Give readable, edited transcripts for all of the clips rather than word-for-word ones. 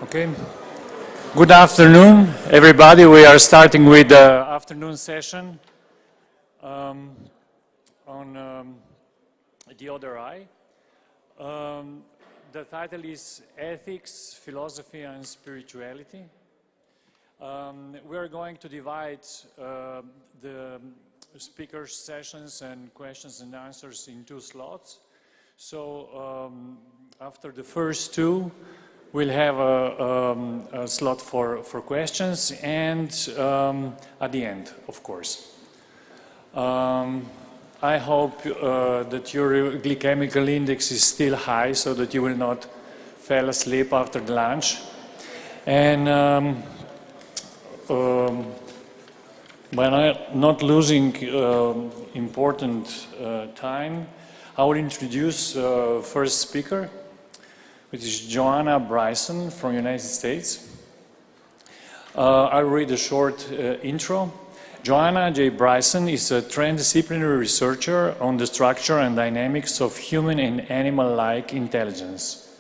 Okay. Good afternoon, everybody. We are starting with the afternoon session on the other eye. The title is Ethics, Philosophy and Spirituality. We are going to divide the speakers' sessions and questions and answers in 2 slots. So after the first 2, we'll have a slot for questions, and at the end, of course. I hope that your glycemic index is still high so that you will not fall asleep after the lunch. And by not losing important time, I will introduce first speaker, which is Joanna Bryson from the United States. I'll read a short intro. Joanna J. Bryson is a transdisciplinary researcher on the structure and dynamics of human and animal-like intelligence.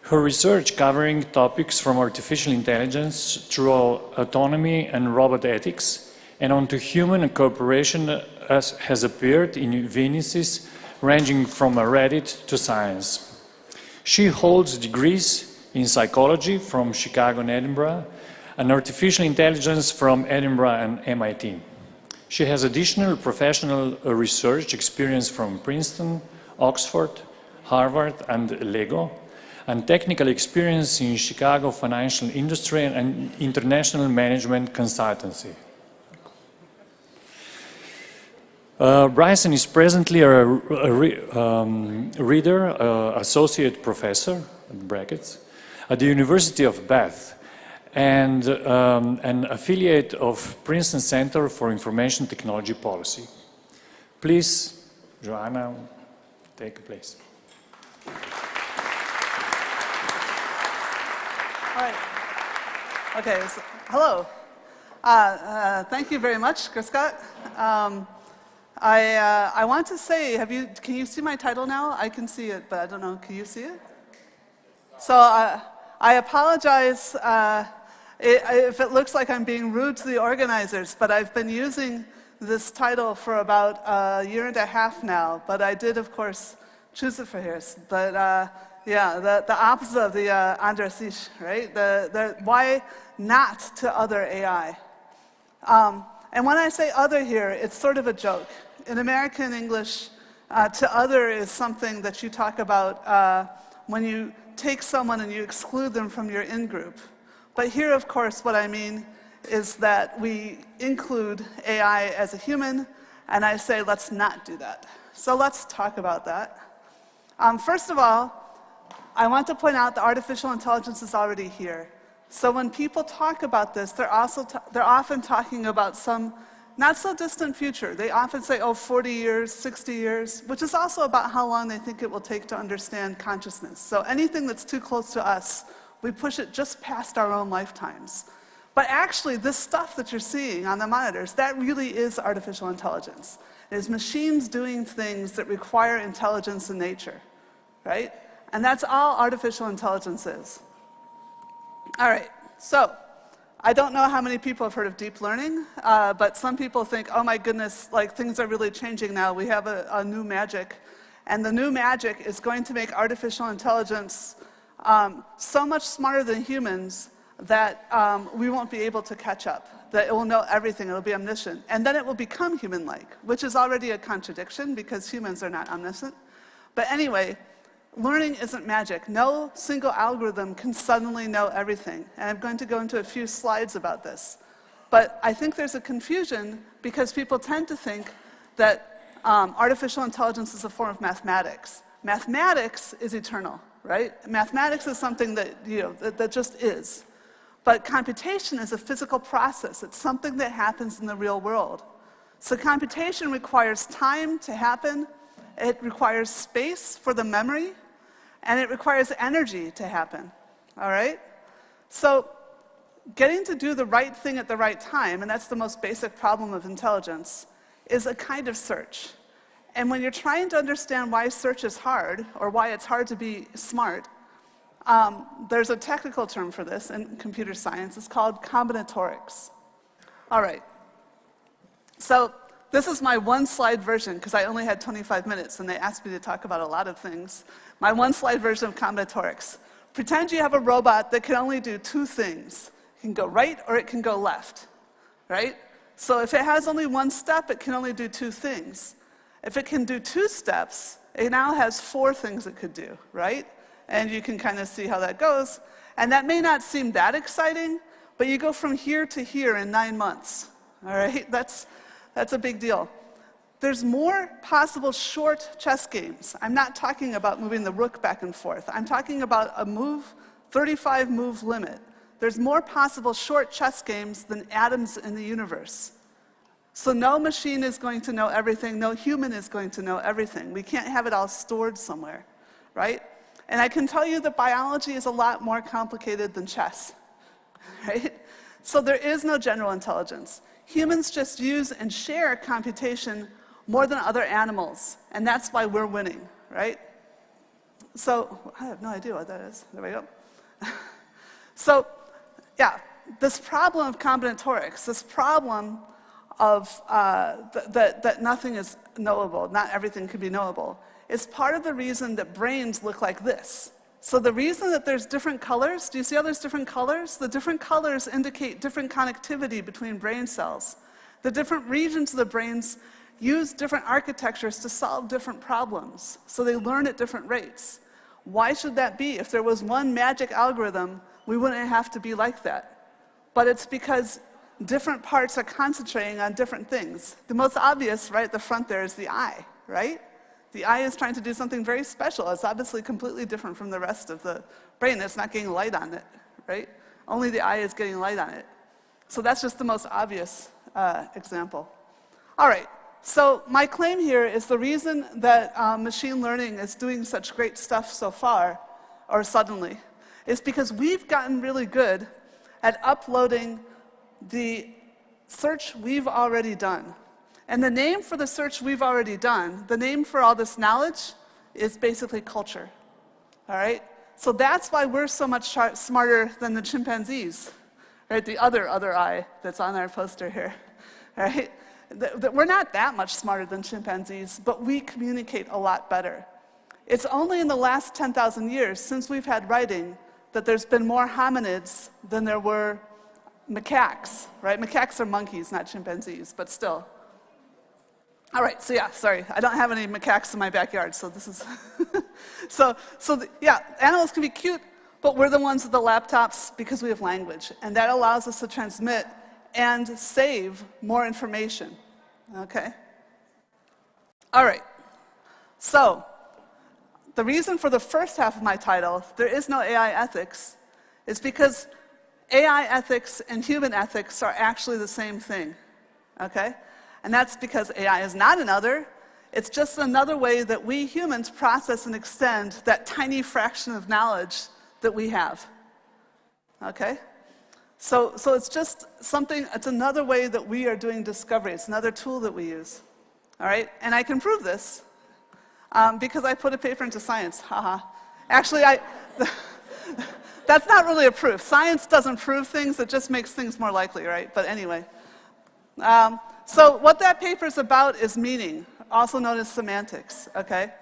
Her research covering topics from artificial intelligence through autonomy and robot ethics and onto human cooperation has appeared in Venices ranging from Reddit to science. She holds degrees in psychology from Chicago and Edinburgh, and artificial intelligence from Edinburgh and MIT. She has additional professional research experience from Princeton, Oxford, Harvard, and LEGO, and technical experience in Chicago financial industry and international management consultancy. Bryson is presently a reader, associate professor, brackets, at the University of Bath, and an affiliate of Princeton Center for Information Technology Policy. Please, Joanna, take a place. All right. Okay, so, hello. Thank you very much, Scott. I want to say, can you see my title now? I can see it, but I don't know, can you see it? So I apologize if it looks like I'm being rude to the organizers, but I've been using this title for about a year and a half now, but I did, of course, choose it for here. But yeah, the opposite of the Andresisch, right? The why not to other AI? And when I say other here, it's sort of a joke. In American English, to other is something that you talk about when you take someone and you exclude them from your in-group. But here, of course, what I mean is that we include AI as a human, and I say let's not do that. So let's talk about that. First of all, I want to point out that artificial intelligence is already here. So when people talk about this, they're often talking about some not so distant future. They often say, oh, 40 years, 60 years, which is also about how long they think it will take to understand consciousness. So anything that's too close to us, we push it just past our own lifetimes. But actually, this stuff that you're seeing on the monitors, that really is artificial intelligence. It is machines doing things that require intelligence in nature, right? And that's all artificial intelligence is. All right, so I don't know how many people have heard of deep learning, but some people think, oh my goodness, like things are really changing now. We have a new magic. And the new magic is going to make artificial intelligence so much smarter than humans that we won't be able to catch up, that it will know everything, it'll be omniscient. And then it will become human-like, which is already a contradiction because humans are not omniscient. But anyway, learning isn't magic. No single algorithm can suddenly know everything. And I'm going to go into a few slides about this. But I think there's a confusion because people tend to think that artificial intelligence is a form of mathematics. Mathematics is eternal, right? Mathematics is something that, that just is. But computation is a physical process. It's something that happens in the real world. So computation requires time to happen, it requires space for the memory, and it requires energy to happen, all right? So getting to do the right thing at the right time, and that's the most basic problem of intelligence, is a kind of search. And when you're trying to understand why search is hard, or why it's hard to be smart, there's a technical term for this in computer science. It's called combinatorics. All right. So this is my one-slide version, because I only had 25 minutes, and they asked me to talk about a lot of things. My one-slide version of combinatorics. Pretend you have a robot that can only do two things. It can go right or it can go left, right? So if it has only one step, it can only do two things. If it can do two steps, it now has four things it could do, right? And you can kind of see how that goes. And that may not seem that exciting, but you go from here to here in 9 months, all right? That's a big deal. There's more possible short chess games. I'm not talking about moving the rook back and forth. I'm talking about a 35-move limit. There's more possible short chess games than atoms in the universe. So no machine is going to know everything. No human is going to know everything. We can't have it all stored somewhere, right? And I can tell you that biology is a lot more complicated than chess, right? So there is no general intelligence. Humans just use and share computation more than other animals, and that's why we're winning, right? So I have no idea what that is. There we go. So yeah, this problem of combinatorics, this problem of that nothing is knowable, not everything can be knowable, is part of the reason that brains look like this. So the reason that there's different colors, do you see how there's different colors? The different colors indicate different connectivity between brain cells. The different regions of the brains use different architectures to solve different problems, so they learn at different rates. Why should that be? If there was one magic algorithm, we wouldn't have to be like that. But it's because different parts are concentrating on different things. The most obvious, right at the front there, is the eye, right? The eye is trying to do something very special. It's obviously completely different from the rest of the brain. It's not getting light on it, right? Only the eye is getting light on it. So that's just the most obvious example. All right, so my claim here is the reason that machine learning is doing such great stuff so far, or suddenly, is because we've gotten really good at uploading the search we've already done. And the name for the search we've already done, the name for all this knowledge, is basically culture, all right? So that's why we're so much smarter than the chimpanzees, right? The other eye that's on our poster here, right? We're not that much smarter than chimpanzees, but we communicate a lot better. It's only in the last 10,000 years, since we've had writing, that there's been more hominids than there were macaques, right? Macaques are monkeys, not chimpanzees, but still. All right, so yeah, sorry, I don't have any macaques in my backyard, so this is... yeah, animals can be cute, but we're the ones with the laptops because we have language, and that allows us to transmit and save more information, okay? All right, so the reason for the first half of my title, there is no AI ethics, is because AI ethics and human ethics are actually the same thing, okay? And that's because AI is not another, it's just another way that we humans process and extend that tiny fraction of knowledge that we have, okay? So it's just something, it's another way that we are doing discovery, it's another tool that we use, all right? And I can prove this because I put a paper into Science, haha. Actually, that's not really a proof. Science doesn't prove things, it just makes things more likely, right? But anyway. So what that paper is about is meaning, also known as semantics, okay?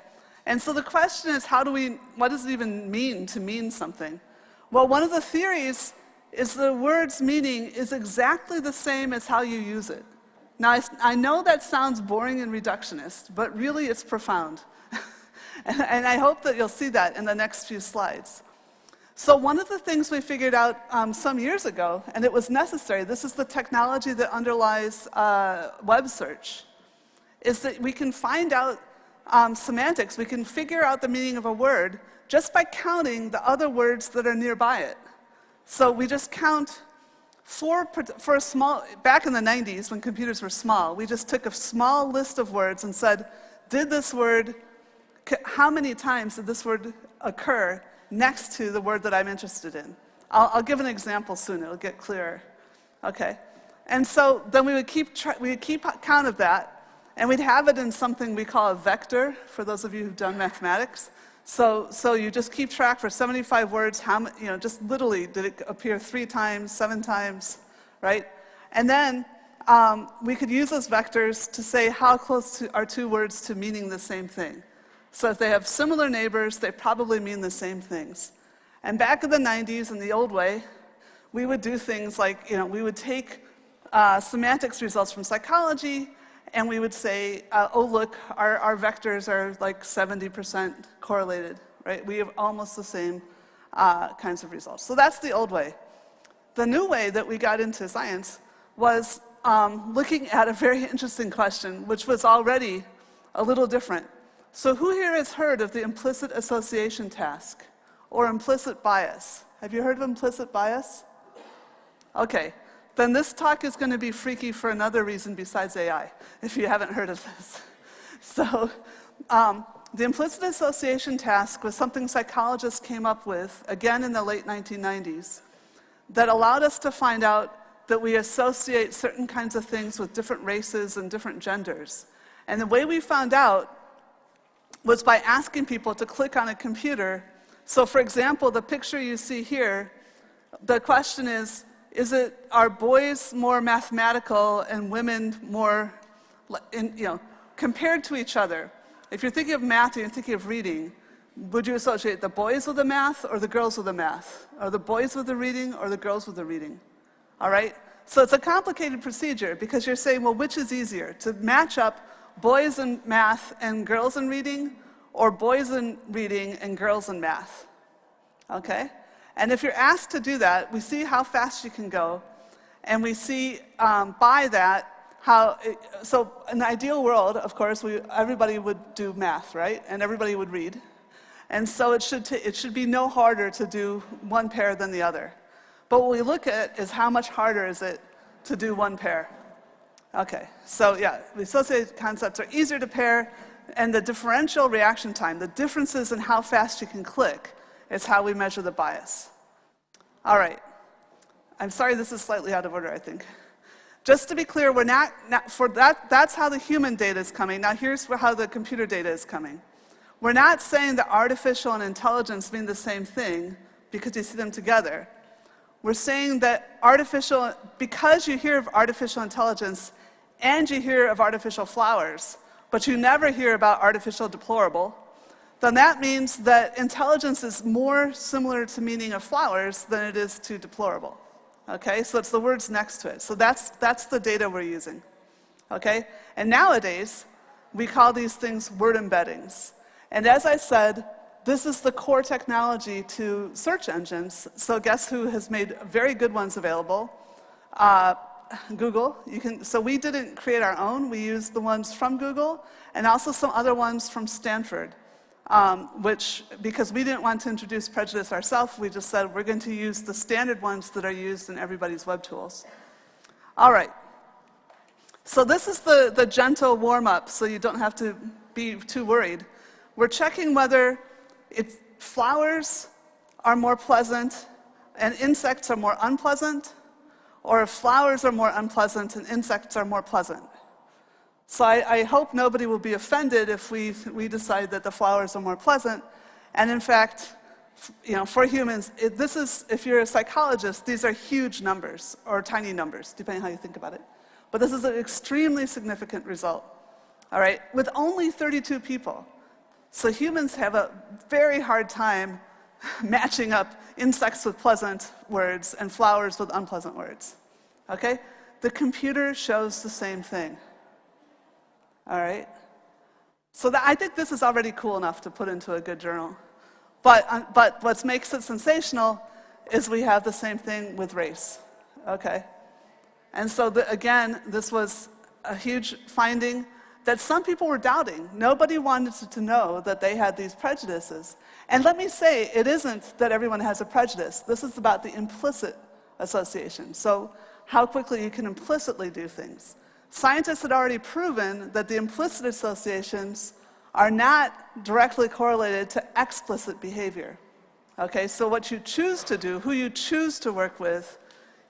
And so the question is, what does it even mean to mean something? Well, one of the theories is the word's meaning is exactly the same as how you use it. Now, I know that sounds boring and reductionist, but really it's profound. And I hope that you'll see that in the next few slides. So one of the things we figured out some years ago, and it was necessary, this is the technology that underlies web search, is that we can find out semantics, we can figure out the meaning of a word just by counting the other words that are nearby it. So we just count for a small, back in the 90s when computers were small, we just took a small list of words and said, how many times did this word occur next to the word that I'm interested in? I'll give an example soon, it'll get clearer. Okay, and so then we would keep count of that, and we'd have it in something we call a vector, for those of you who've done mathematics. So you just keep track for 75 words, just literally, did it appear 3 times, 7 times, right? And then we could use those vectors to say how close are 2 words to meaning the same thing. So if they have similar neighbors, they probably mean the same things. And back in the 90s, in the old way, we would do things like, we would take semantics results from psychology, and we would say, oh look, our vectors are like 70% correlated, right? We have almost the same kinds of results. So that's the old way. The new way that we got into science was looking at a very interesting question, which was already a little different. So who here has heard of the implicit association task, or implicit bias? Have you heard of implicit bias? Okay. Then this talk is going to be freaky for another reason besides AI, if you haven't heard of this. So the implicit association task was something psychologists came up with, again in the late 1990s, that allowed us to find out that we associate certain kinds of things with different races and different genders. And the way we found out was by asking people to click on a computer. So for example, the picture you see here, the question is are boys more mathematical and women more, compared to each other? If you're thinking of math and you're thinking of reading, would you associate the boys with the math or the girls with the math? Or the boys with the reading or the girls with the reading? All right? So it's a complicated procedure because you're saying, well, which is easier? To match up boys in math and girls in reading, or boys in reading and girls in math? Okay? And if you're asked to do that, we see how fast you can go, and we see by that so in the ideal world, of course, everybody would do math, right? And everybody would read. And so it should be no harder to do one pair than the other. But what we look at is how much harder is it to do one pair. Okay, so yeah, the associated concepts are easier to pair, and the differential reaction time, the differences in how fast you can click, is how we measure the bias. All right. I'm sorry this is slightly out of order, I think. Just to be clear, we're not for that's how the human data is coming. Now here's how the computer data is coming. We're not saying that artificial and intelligence mean the same thing because you see them together. We're saying that because you hear of artificial intelligence and you hear of artificial flowers, but you never hear about artificial deplorable, then that means that intelligence is more similar to meaning of flowers than it is to deplorable. Okay, so it's the words next to it. So that's the data we're using. Okay, and nowadays we call these things word embeddings. And as I said, this is the core technology to search engines. So guess who has made very good ones available? Google. So we didn't create our own. We used the ones from Google and also some other ones from Stanford. Because we didn't want to introduce prejudice ourselves, we just said we're going to use the standard ones that are used in everybody's web tools. All right. So this is the gentle warm-up, so you don't have to be too worried. We're checking whether flowers are more pleasant and insects are more unpleasant, or if flowers are more unpleasant and insects are more pleasant. So I hope nobody will be offended if we decide that the flowers are more pleasant. And in fact, for humans, if you're a psychologist, these are huge numbers, or tiny numbers, depending on how you think about it. But this is an extremely significant result, all right, with only 32 people. So humans have a very hard time matching up insects with pleasant words and flowers with unpleasant words, okay? The computer shows the same thing. All right? So I think this is already cool enough to put into a good journal. But what makes it sensational is we have the same thing with race. Okay? And so again, this was a huge finding. that some people were doubting. Nobody wanted to know that they had these prejudices. And let me say, it isn't that everyone has a prejudice. This is about the implicit association. So how quickly you can implicitly do things. Scientists had already proven that the implicit associations are not directly correlated to explicit behavior. Okay, so what you choose to do, who you choose to work with,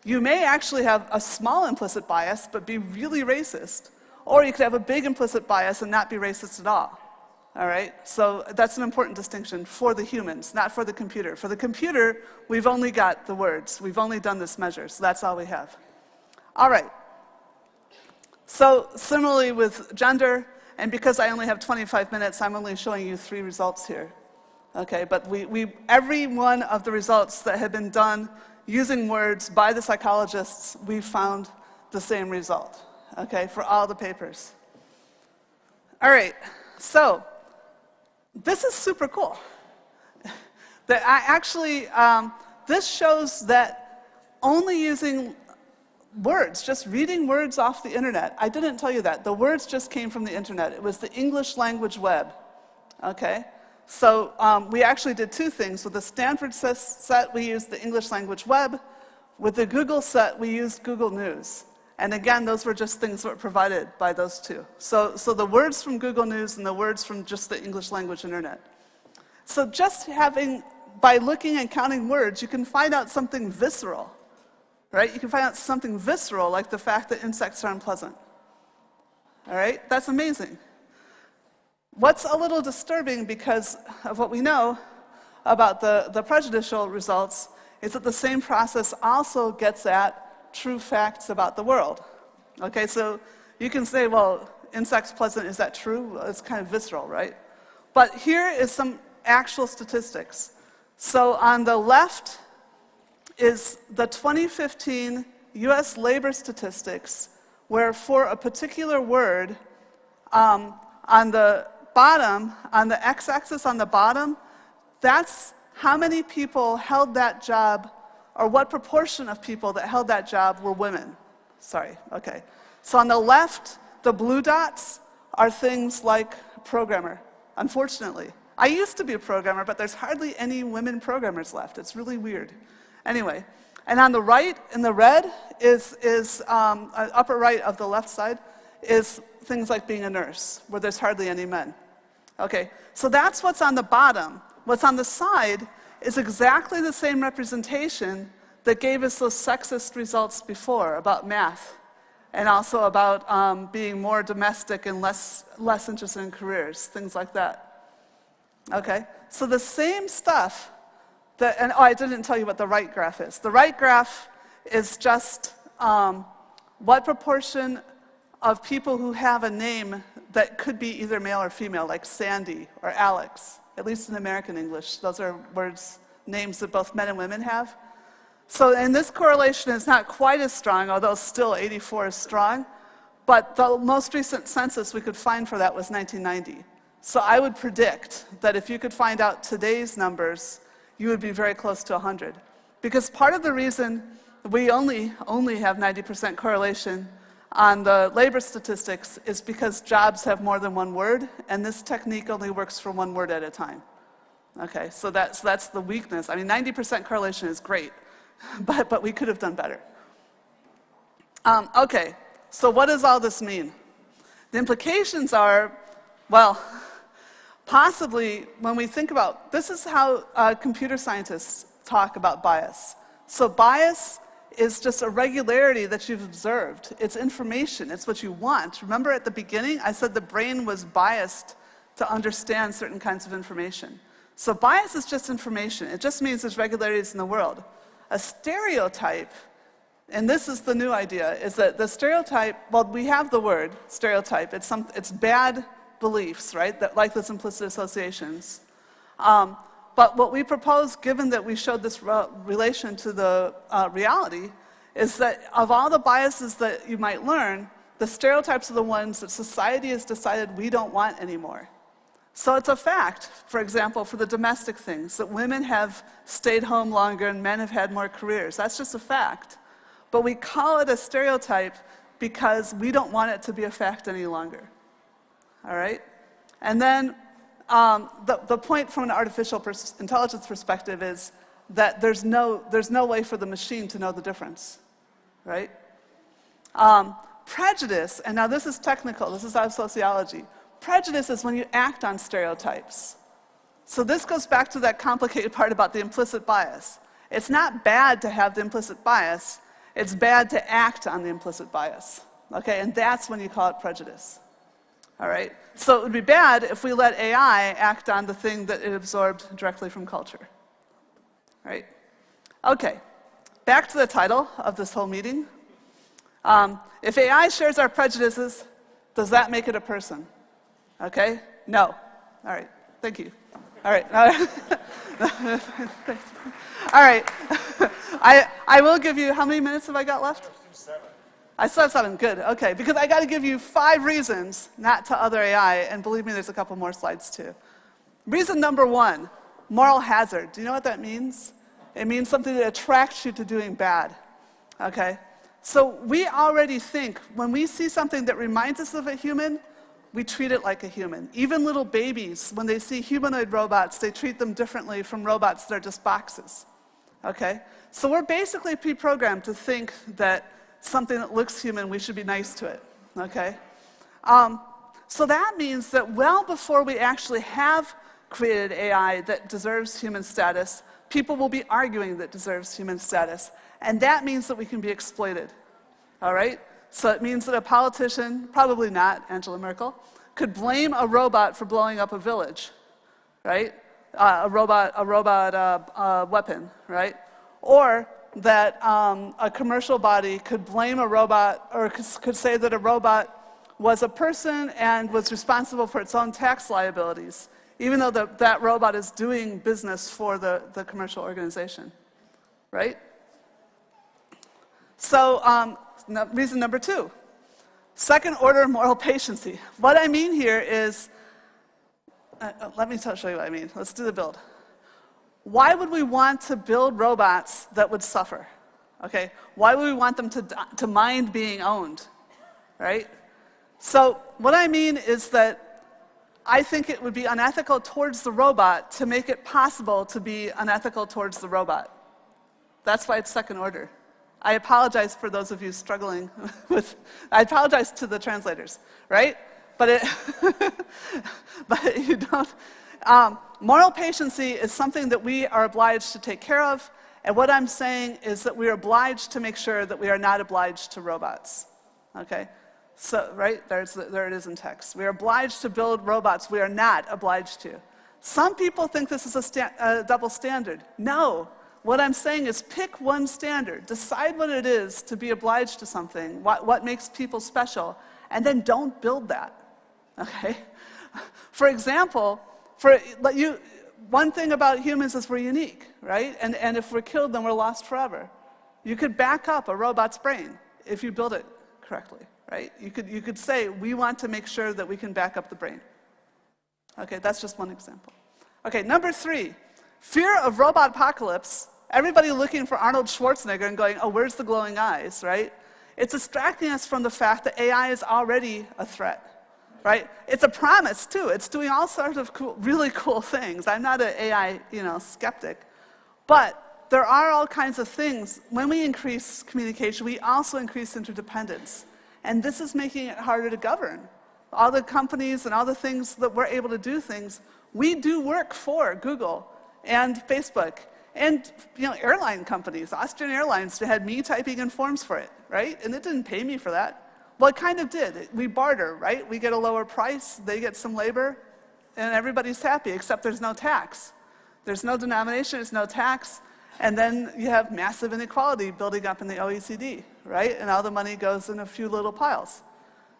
you may actually have a small implicit bias but be really racist, or you could have a big implicit bias and not be racist at all. All right, so that's an important distinction for the humans, not for the computer. For the computer, we've only got the words. We've only done this measure, so that's all we have. All right. So similarly with gender, and because I only have 25 minutes, I'm only showing you 3 results here. Okay, but every one of the results that have been done using words by the psychologists, we found the same result, okay, for all the papers. All right, so this is super cool. This shows that only using words, just reading words off the internet. I didn't tell you that. The words just came from the internet. It was the English language web, okay? So we actually did 2 things. With the Stanford set, we used the English language web. With the Google set, we used Google News. And again, those were just things that were provided by those 2. So the words from Google News and the words from just the English language internet. So just by looking and counting words, you can find out something visceral, right? You can find out something visceral, like the fact that insects are unpleasant. All right, that's amazing. What's a little disturbing because of what we know about the prejudicial results is that the same process also gets at true facts about the world. Okay, so you can say, well, insects pleasant, is that true? Well, it's kind of visceral, right? But here is some actual statistics. So on the left is the 2015 US labor statistics, where for a particular word, on the bottom, on the x-axis on the bottom, that's how many people held that job, or what proportion of people that held that job were women. Sorry, okay. So on the left, the blue dots are things like programmer, unfortunately. I used to be a programmer, but there's hardly any women programmers left. It's really weird. Anyway, and on the right, in the red, is upper right of the left side, is things like being a nurse, where there's hardly any men. Okay, so that's what's on the bottom. What's on the side is exactly the same representation that gave us those sexist results before about math, and also about being more domestic and less interested in careers, things like that. Okay, so the same stuff that, and I didn't tell you what the right graph is. The right graph is just what proportion of people who have a name that could be either male or female, like Sandy or Alex, at least in American English. Those are words, names that both men and women have. So, and this correlation is not quite as strong, although still 84 is strong, but the most recent census we could find for that was 1990. So I would predict that if you could find out today's numbers, you would be very close to 100. Because part of the reason we only have 90% correlation on the labor statistics is because jobs have more than one word, and this technique only works for one word at a time. Okay, so that's the weakness. I mean, 90% correlation is great, but we could have done better. Okay, so what does all this mean? The implications are, well, possibly when we think about, this is how computer scientists talk about bias. So bias is just a regularity that you've observed. It's information, it's what you want. Remember at the beginning, I said the brain was biased to understand certain kinds of information. So bias is just information. It just means there's regularities in the world. A stereotype, and this is the new idea, is that the stereotype, well, we have the word stereotype. It's bad beliefs, right, that, like those implicit associations. But what we propose, given that we showed this relation to the reality, is that of all the biases that you might learn, the stereotypes are the ones that society has decided we don't want anymore. So it's a fact, for example, for the domestic things, that women have stayed home longer and men have had more careers. That's just a fact. But we call it a stereotype because we don't want it to be a fact any longer. all right? And then the point from an artificial intelligence perspective is that there's no way for the machine to know the difference, right? Prejudice, and now this is technical, this is out of sociology. Prejudice is when you act on stereotypes. So this goes back to that complicated part about the implicit bias. It's not bad to have the implicit bias, it's bad to act on the implicit bias, okay? And that's when you call it prejudice, all right? So it would be bad if we let AI act on the thing that it absorbed directly from culture, right? Okay, back to the title of this whole meeting. If AI shares our prejudices, does that make it a person? Okay? No. All right. Thank you. All right. Thanks. All right. I will give you, how many minutes have I got left? 7. I still have 7. Good. Okay. Because I got to give you 5 reasons not to other AI, and believe me, there's a couple more slides too. Reason number 1, moral hazard. Do you know what that means? It means something that attracts you to doing bad. Okay? So we already think, when we see something that reminds us of a human, we treat it like a human. Even little babies, when they see humanoid robots, they treat them differently from robots that are just boxes. Okay? So we're basically pre-programmed to think that something that looks human, we should be nice to it. Okay? So that means that well before we actually have created AI that deserves human status, people will be arguing that deserves human status. And that means that we can be exploited. All right? So it means that a politician, probably not Angela Merkel, could blame a robot for blowing up a village, right? A robot weapon, right? Or that a commercial body could blame a robot, or could say that a robot was a person and was responsible for its own tax liabilities, even though that robot is doing business for the commercial organization, right? So reason number 2, second order moral patiency. What I mean here is, let me show you what I mean. Let's do the build. Why would we want to build robots that would suffer? Okay, why would we want them to mind being owned, right? So what I mean is that I think it would be unethical towards the robot to make it possible to be unethical towards the robot. That's why it's second order. I apologize for those of you struggling with, I apologize to the translators, right? But but you don't, moral patiency is something that we are obliged to take care of, and what I'm saying is that we are obliged to make sure that we are not obliged to robots, okay? So, right, there it is in text. We are obliged to build robots. We are not obliged to. Some people think this is a double standard. No. What I'm saying is pick one standard, decide what it is to be obliged to something, what makes people special, and then don't build that, okay? For example, one thing about humans is we're unique, right? And if we're killed, then we're lost forever. You could back up a robot's brain if you build it correctly, right? You could say, we want to make sure that we can back up the brain. Okay, that's just one example. Okay, number 3, fear of robot apocalypse. Everybody looking for Arnold Schwarzenegger and going, oh, where's the glowing eyes, right? It's distracting us from the fact that AI is already a threat, right? It's a promise, too. It's doing all sorts of really cool things. I'm not an AI, skeptic. But there are all kinds of things. When we increase communication, we also increase interdependence. And this is making it harder to govern. All the companies and all the things that we're able to do things, we do work for Google and Facebook. And airline companies, Austrian Airlines had me typing in forms for it, right? And it didn't pay me for that. Well, it kind of did. We barter, right? We get a lower price, they get some labor, and everybody's happy, except there's no tax. There's no denomination, there's no tax, and then you have massive inequality building up in the OECD, right? And all the money goes in a few little piles.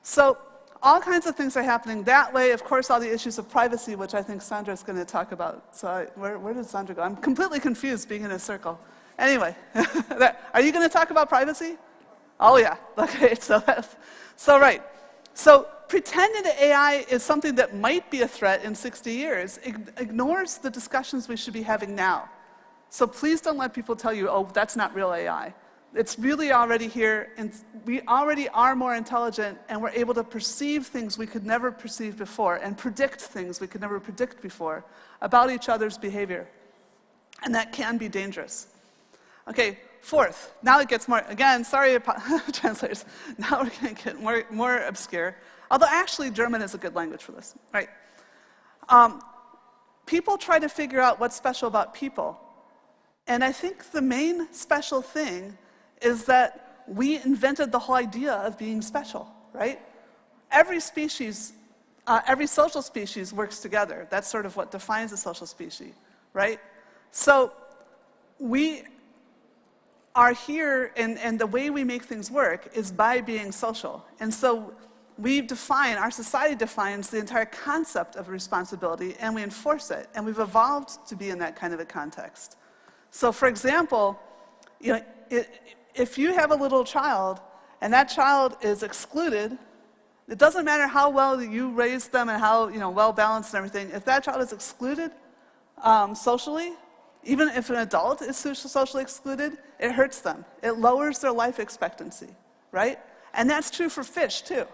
So all kinds of things are happening that way. Of course, all the issues of privacy, which I think Sandra's going to talk about. So where did Sandra go? I'm completely confused being in a circle. Anyway, are you going to talk about privacy? Oh, yeah. Okay, so right. So pretending that AI is something that might be a threat in 60 years ignores the discussions we should be having now. So please don't let people tell you, oh, that's not real AI. It's really already here, and we already are more intelligent, and we're able to perceive things we could never perceive before, and predict things we could never predict before about each other's behavior. And that can be dangerous. Okay, fourth, now it gets more, again, sorry, translators, now we're going to get more obscure. Although actually German is a good language for this, right? People try to figure out what's special about people. And I think the main special thing is that we invented the whole idea of being special, right? Every species, every social species works together. That's sort of what defines a social species, right? So we are here, and the way we make things work is by being social. And so our society defines the entire concept of responsibility, and we enforce it, and we've evolved to be in that kind of a context. So for example, you know, if you have a little child, and that child is excluded, it doesn't matter how well you raise them and how well balanced and everything, if that child is excluded socially, even if an adult is socially excluded, it hurts them. It lowers their life expectancy, right? And that's true for fish too.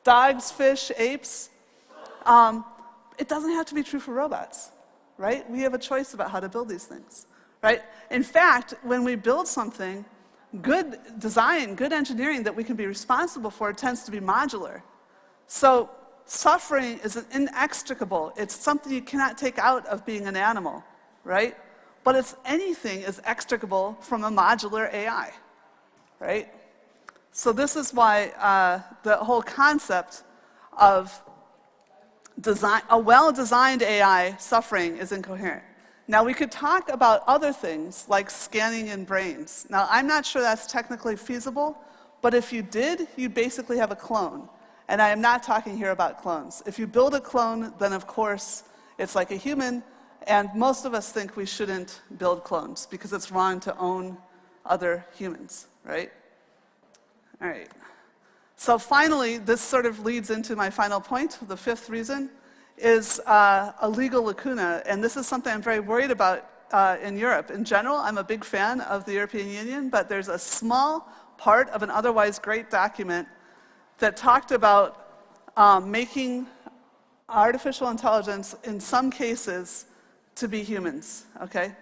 Dogs, fish, apes. It doesn't have to be true for robots, right? We have a choice about how to build these things, right? In fact, when we build something, good design, good engineering that we can be responsible for tends to be modular. So suffering is inextricable. It's something you cannot take out of being an animal, right? But anything is extricable from a modular AI, right? So this is why the whole concept of a well-designed AI suffering is incoherent. Now, we could talk about other things like scanning in brains. Now, I'm not sure that's technically feasible, but if you did, you'd basically have a clone. And I am not talking here about clones. If you build a clone, then of course, it's like a human, and most of us think we shouldn't build clones because it's wrong to own other humans, right? All right. So finally, this sort of leads into my final point. The fifth reason is a legal lacuna, and this is something I'm very worried about in Europe. In general, I'm a big fan of the European Union, but there's a small part of an otherwise great document that talked about making artificial intelligence, in some cases, to be humans, okay?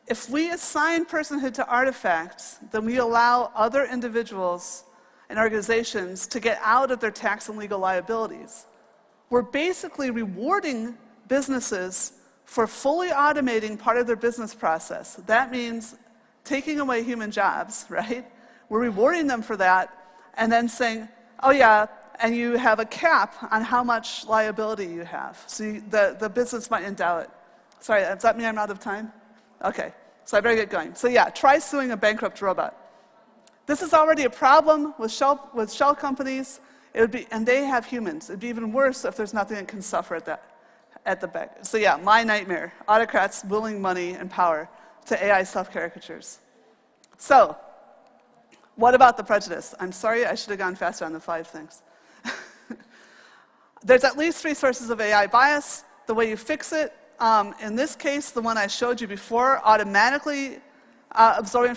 If we assign personhood to artifacts, then we allow other individuals and organizations to get out of their tax and legal liabilities. We're basically rewarding businesses for fully automating part of their business process. That means taking away human jobs, right? We're rewarding them for that, and then saying, oh yeah, and you have a cap on how much liability you have. So the business might endow it. Sorry, does that mean I'm out of time? Okay, so I better get going. So yeah, try suing a bankrupt robot. This is already a problem with shell companies. And they have humans. It'd be even worse if there's nothing that can suffer at the back. So yeah, my nightmare. Autocrats willing money and power to AI self-caricatures. So, what about the prejudice? I'm sorry, I should have gone faster on the 5 things. There's at least 3 sources of AI bias. The way you fix it, in this case, the one I showed you before, automatically absorbing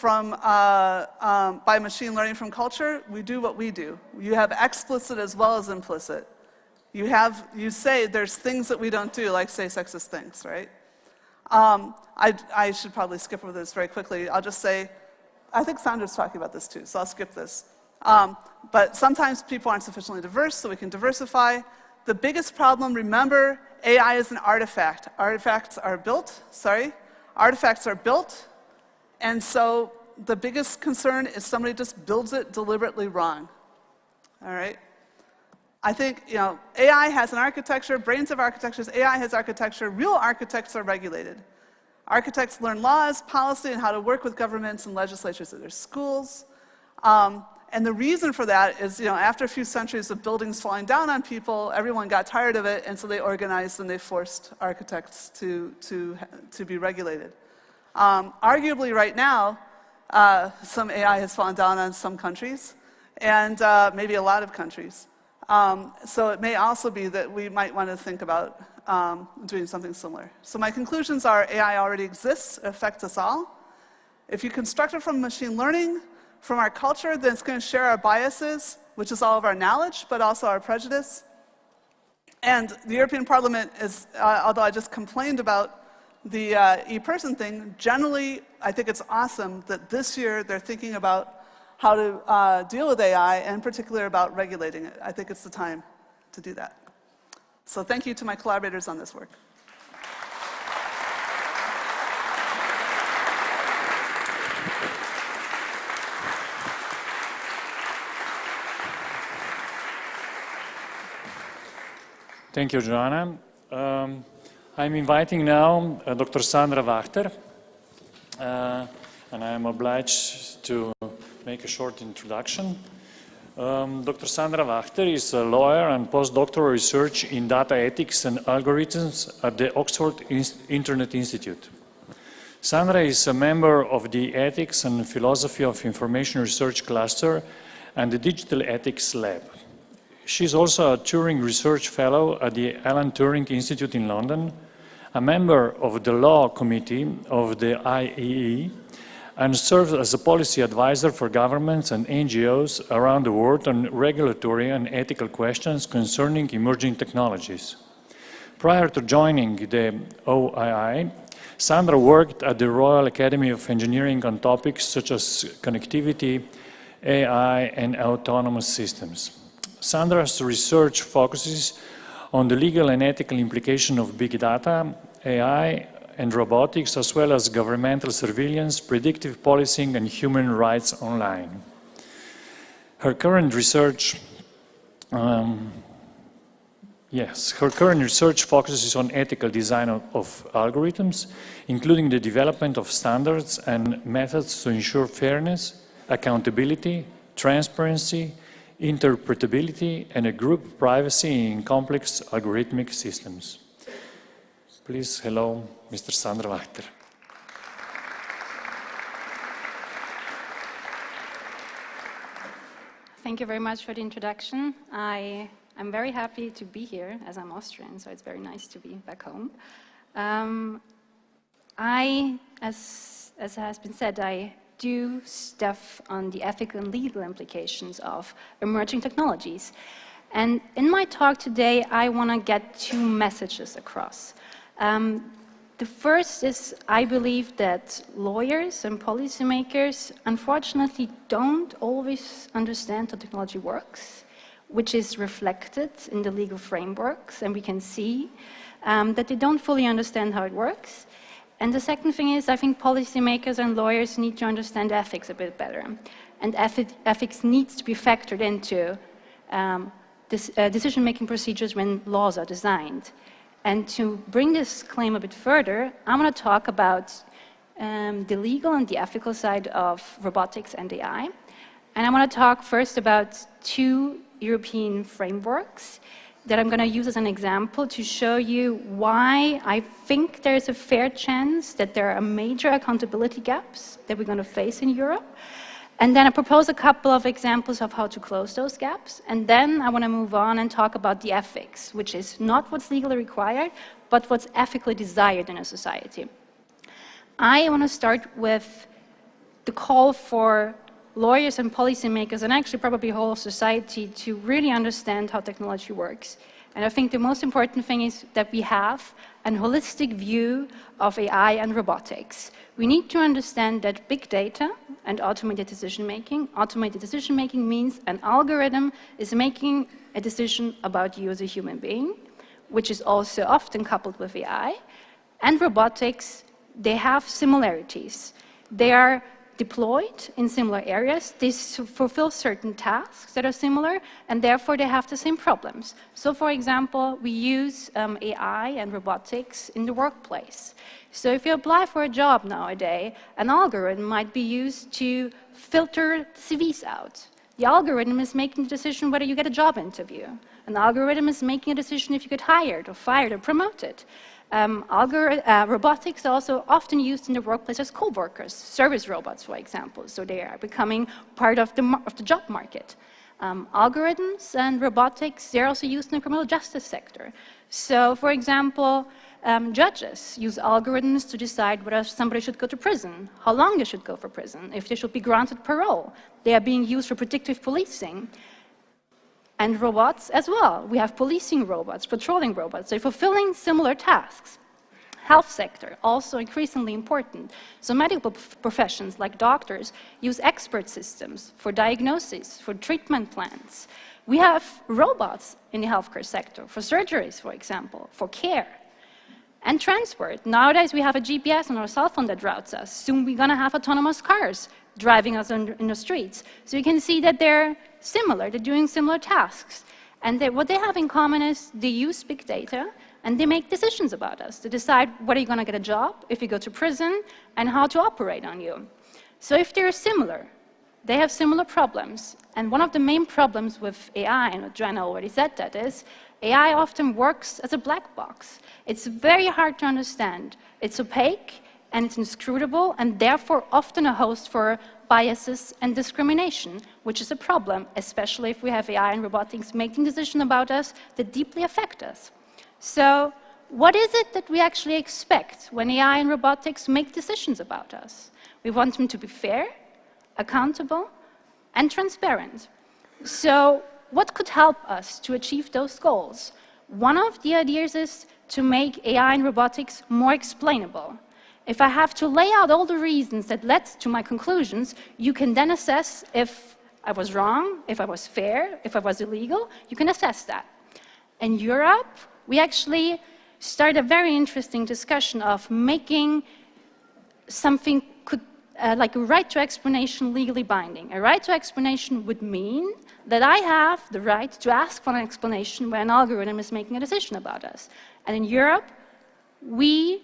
by machine learning from culture, we do what we do. You have explicit as well as implicit. You say there's things that we don't do, like say sexist things, right? I should probably skip over this very quickly. I'll just say, I think Sandra's talking about this too, so I'll skip this. But sometimes people aren't sufficiently diverse, so we can diversify. The biggest problem, remember, AI is an artifact. Artifacts are built, and so the biggest concern is somebody just builds it deliberately wrong, all right? I think, AI has an architecture, brains have architectures, AI has architecture, real architects are regulated. Architects learn laws, policy, and how to work with governments and legislatures at their schools. And the reason for that is, after a few centuries of buildings falling down on people, everyone got tired of it, and so they organized and they forced architects to be regulated. Arguably, right now, some AI has fallen down on some countries, and maybe a lot of countries. So it may also be that we might want to think about doing something similar. So my conclusions are AI already exists, it affects us all. If you construct it from machine learning, from our culture, then it's going to share our biases, which is all of our knowledge, but also our prejudice. And the European Parliament is, although I just complained about the e-person thing, generally, I think it's awesome that this year they're thinking about how to deal with AI, and in particular about regulating it. I think it's the time to do that. So thank you to my collaborators on this work. Thank you, Joanna. I'm inviting now Dr. Sandra Wachter, and I am obliged to make a short introduction. Dr. Sandra Wachter is a lawyer and postdoctoral research in data ethics and algorithms at the Oxford Internet Institute. Sandra is a member of the Ethics and Philosophy of Information Research Cluster and the Digital Ethics Lab. She is also a Turing Research Fellow at the Alan Turing Institute in London, a member of the Law Committee of the IEE, and serves as a policy advisor for governments and NGOs around the world on regulatory and ethical questions concerning emerging technologies. Prior to joining the OII, Sandra worked at the Royal Academy of Engineering on topics such as connectivity, AI, and autonomous systems. Sandra's research focuses on the legal and ethical implication of big data, AI, and robotics, as well as governmental surveillance, predictive policing, and human rights online. Her current research focuses on ethical design of algorithms, including the development of standards and methods to ensure fairness, accountability, transparency, interpretability, and a group privacy in complex algorithmic systems. Please, hello, Mr. Sandra Wachter. Thank you very much for the introduction. I'm very happy to be here, as I'm Austrian, so it's very nice to be back home. As has been said, I do stuff on the ethical and legal implications of emerging technologies. And in my talk today, I want to get two messages across. The first is, I believe that lawyers and policymakers unfortunately don't always understand how technology works, which is reflected in the legal frameworks, and we can see that they don't fully understand how it works. And the second thing is, I think policymakers and lawyers need to understand ethics a bit better. And ethics needs to be factored into decision-making procedures when laws are designed. And to bring this claim a bit further, I'm going to talk about the legal and the ethical side of robotics and AI. And I want to talk first about two European frameworks that I'm going to use as an example to show you why I think there's a fair chance that there are major accountability gaps that we're going to face in Europe. And then I propose a couple of examples of how to close those gaps. And then I want to move on and talk about the ethics, which is not what's legally required, but what's ethically desired in a society. I want to start with the call for lawyers and policymakers, and actually probably whole society, to really understand how technology works. And I think the most important thing is that we have a holistic view of AI and robotics. We need to understand that big data and automated decision-making means an algorithm is making a decision about you as a human being, which is also often coupled with AI. And robotics, they have similarities. They are deployed in similar areas. They fulfill certain tasks that are similar, and therefore they have the same problems. So, for example, we use AI and robotics in the workplace. So if you apply for a job nowadays, an algorithm might be used to filter CVs out. The algorithm is making the decision whether you get a job interview. An algorithm is making a decision if you get hired or fired or promoted. Robotics are also often used in the workplace as co-workers, service robots, for example. So they are becoming part of the job market. Algorithms and robotics, they're also used in the criminal justice sector. So, for example, judges use algorithms to decide whether somebody should go to prison, how long they should go for prison, if they should be granted parole. They are being used for predictive policing. And robots as well. We have policing robots, patrolling robots. They're fulfilling similar tasks. Health sector, also increasingly important. So medical professions like doctors use expert systems for diagnosis, for treatment plans. We have robots in the healthcare sector, for surgeries, for example, for care. And transport. Nowadays we have a GPS on our cell phone that routes us. Soon we're going to have autonomous cars driving us in the streets. So you can see that they're similar, they're doing similar tasks. And what they have in common is they use big data and they make decisions about us to decide whether you're going to get a job, if you go to prison, and how to operate on you. So if they're similar, they have similar problems. And one of the main problems with AI, and Joanna already said that, is AI often works as a black box. It's very hard to understand. It's opaque, and it's inscrutable, and therefore often a host for biases and discrimination, which is a problem, especially if we have AI and robotics making decisions about us that deeply affect us. So what is it that we actually expect when AI and robotics make decisions about us? We want them to be fair, accountable, and transparent. So what could help us to achieve those goals? One of the ideas is to make AI and robotics more explainable. If I have to lay out all the reasons that led to my conclusions, you can then assess if I was wrong, if I was fair, if I was illegal. You can assess that. In Europe, we actually started a very interesting discussion of making something like a right to explanation legally binding. A right to explanation would mean that I have the right to ask for an explanation when an algorithm is making a decision about us. And in Europe, we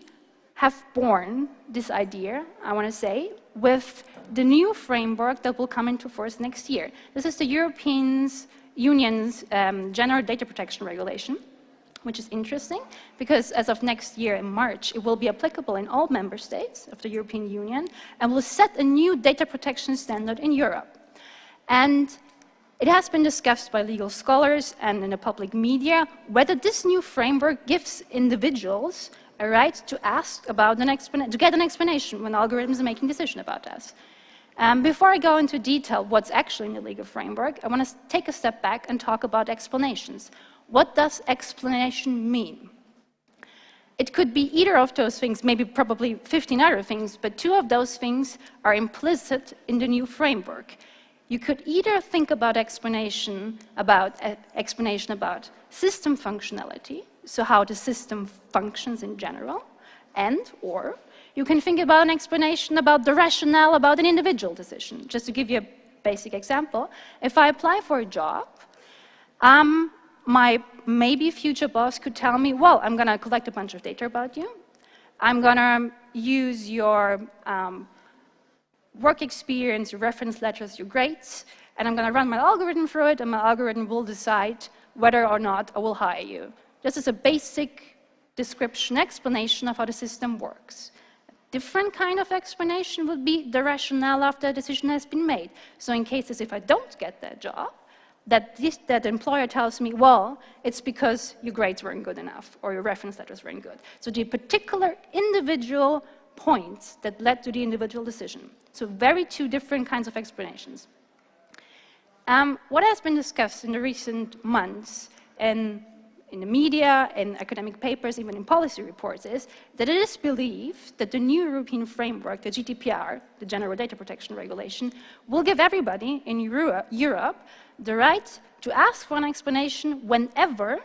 have born this idea, I want to say, with the new framework that will come into force next year. This is the European Union's General Data Protection Regulation, which is interesting because as of next year in March, it will be applicable in all member states of the European Union and will set a new data protection standard in Europe. And it has been discussed by legal scholars and in the public media whether this new framework gives individuals a right to ask about to get an explanation when algorithms are making decisions about us. Before I go into detail what's actually in the legal framework, I want to take a step back and talk about explanations. What does explanation mean? It could be either of those things, maybe probably 15 other things, but two of those things are implicit in the new framework. You could either think about explanation about system functionality, so how the system functions in general, or you can think about an explanation about the rationale about an individual decision. Just to give you a basic example, if I apply for a job, my maybe future boss could tell me, well, I'm going to collect a bunch of data about you. I'm going to use your work experience, your reference letters, your grades, and I'm going to run my algorithm through it, and my algorithm will decide whether or not I will hire you. This is a basic description, explanation of how the system works. A different kind of explanation would be the rationale after a decision has been made. So in cases if I don't get that job, that employer tells me, well, it's because your grades weren't good enough or your reference letters weren't good. So the particular individual points that led to the individual decision. So two different kinds of explanations. What has been discussed in the recent months and in the media, in academic papers, even in policy reports, is that it is believed that the new European framework, the GDPR, the General Data Protection Regulation, will give everybody in Europe the right to ask for an explanation whenever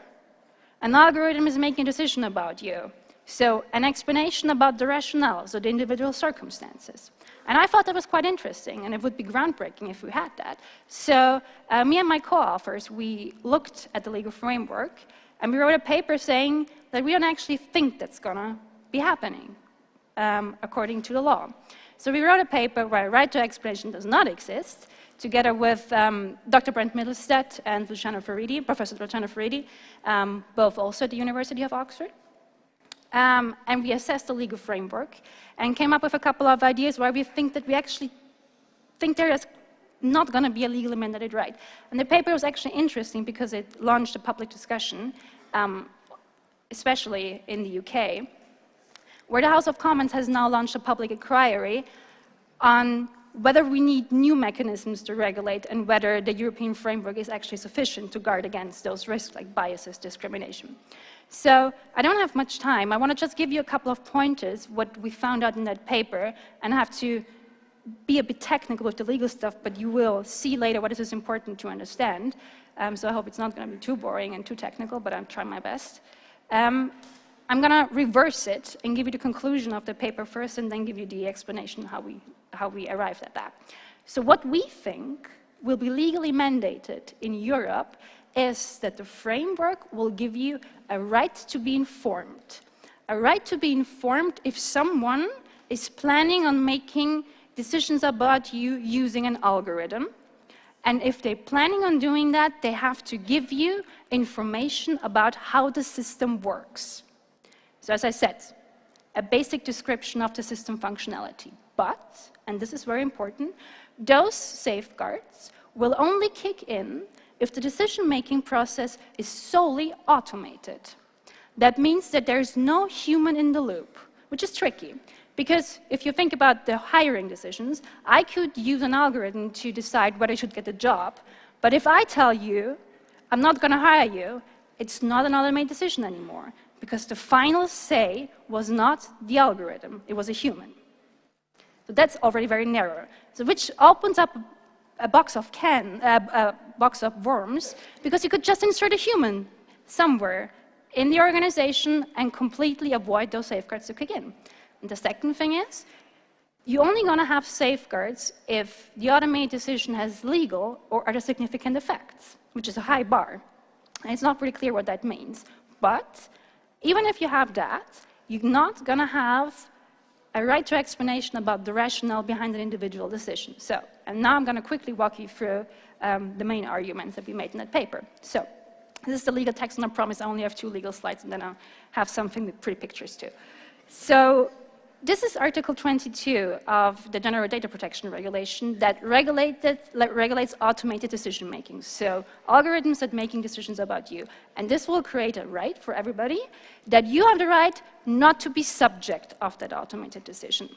an algorithm is making a decision about you. So an explanation about the rationale, so the individual circumstances. And I thought that was quite interesting, and it would be groundbreaking if we had that. So me and my co-authors, we looked at the legal framework, and we wrote a paper saying that we don't actually think that's going to be happening according to the law. So we wrote a paper where right to explanation does not exist, together with Dr. Brent Middlestead and Professor Luciano Faridi, both also at the University of Oxford. And we assessed the legal framework and came up with a couple of ideas why we think that we actually think there is not going to be a legally mandated right. And the paper was actually interesting because it launched a public discussion especially in the UK, where the House of Commons has now launched a public inquiry on whether we need new mechanisms to regulate and whether the European framework is actually sufficient to guard against those risks like biases, discrimination. So I don't have much time. I want to just give you a couple of pointers, what we found out in that paper, and I have to be a bit technical with the legal stuff, but you will see later what is important to understand. So I hope it's not going to be too boring and too technical, but I'm trying my best. I'm going to reverse it and give you the conclusion of the paper first and then give you the explanation how we arrived at that. So what we think will be legally mandated in Europe is that the framework will give you a right to be informed. A right to be informed if someone is planning on making decisions about you using an algorithm. And if they're planning on doing that, they have to give you information about how the system works. So as I said, a basic description of the system functionality. But, and this is very important, those safeguards will only kick in if the decision-making process is solely automated. That means that there's no human in the loop, which is tricky. Because if you think about the hiring decisions, I could use an algorithm to decide whether I should get a job. But if I tell you, I'm not going to hire you, it's not an automated decision anymore. Because the final say was not the algorithm, it was a human. So that's already very narrow. So which opens up a box of worms, because you could just insert a human somewhere in the organization and completely avoid those safeguards to kick in. And the second thing is, you're only going to have safeguards if the automated decision has legal or other significant effects, which is a high bar. And it's not really clear what that means. But even if you have that, you're not going to have a right to explanation about the rationale behind an individual decision. So, and now I'm going to quickly walk you through the main arguments that we made in that paper. So, this is the legal text, and I promise I only have 2 legal slides, and then I'll have something with pretty pictures too. So, this is Article 22 of the General Data Protection Regulation that regulates automated decision-making. So, algorithms that making decisions about you. And this will create a right for everybody that you have the right not to be subject of that automated decision.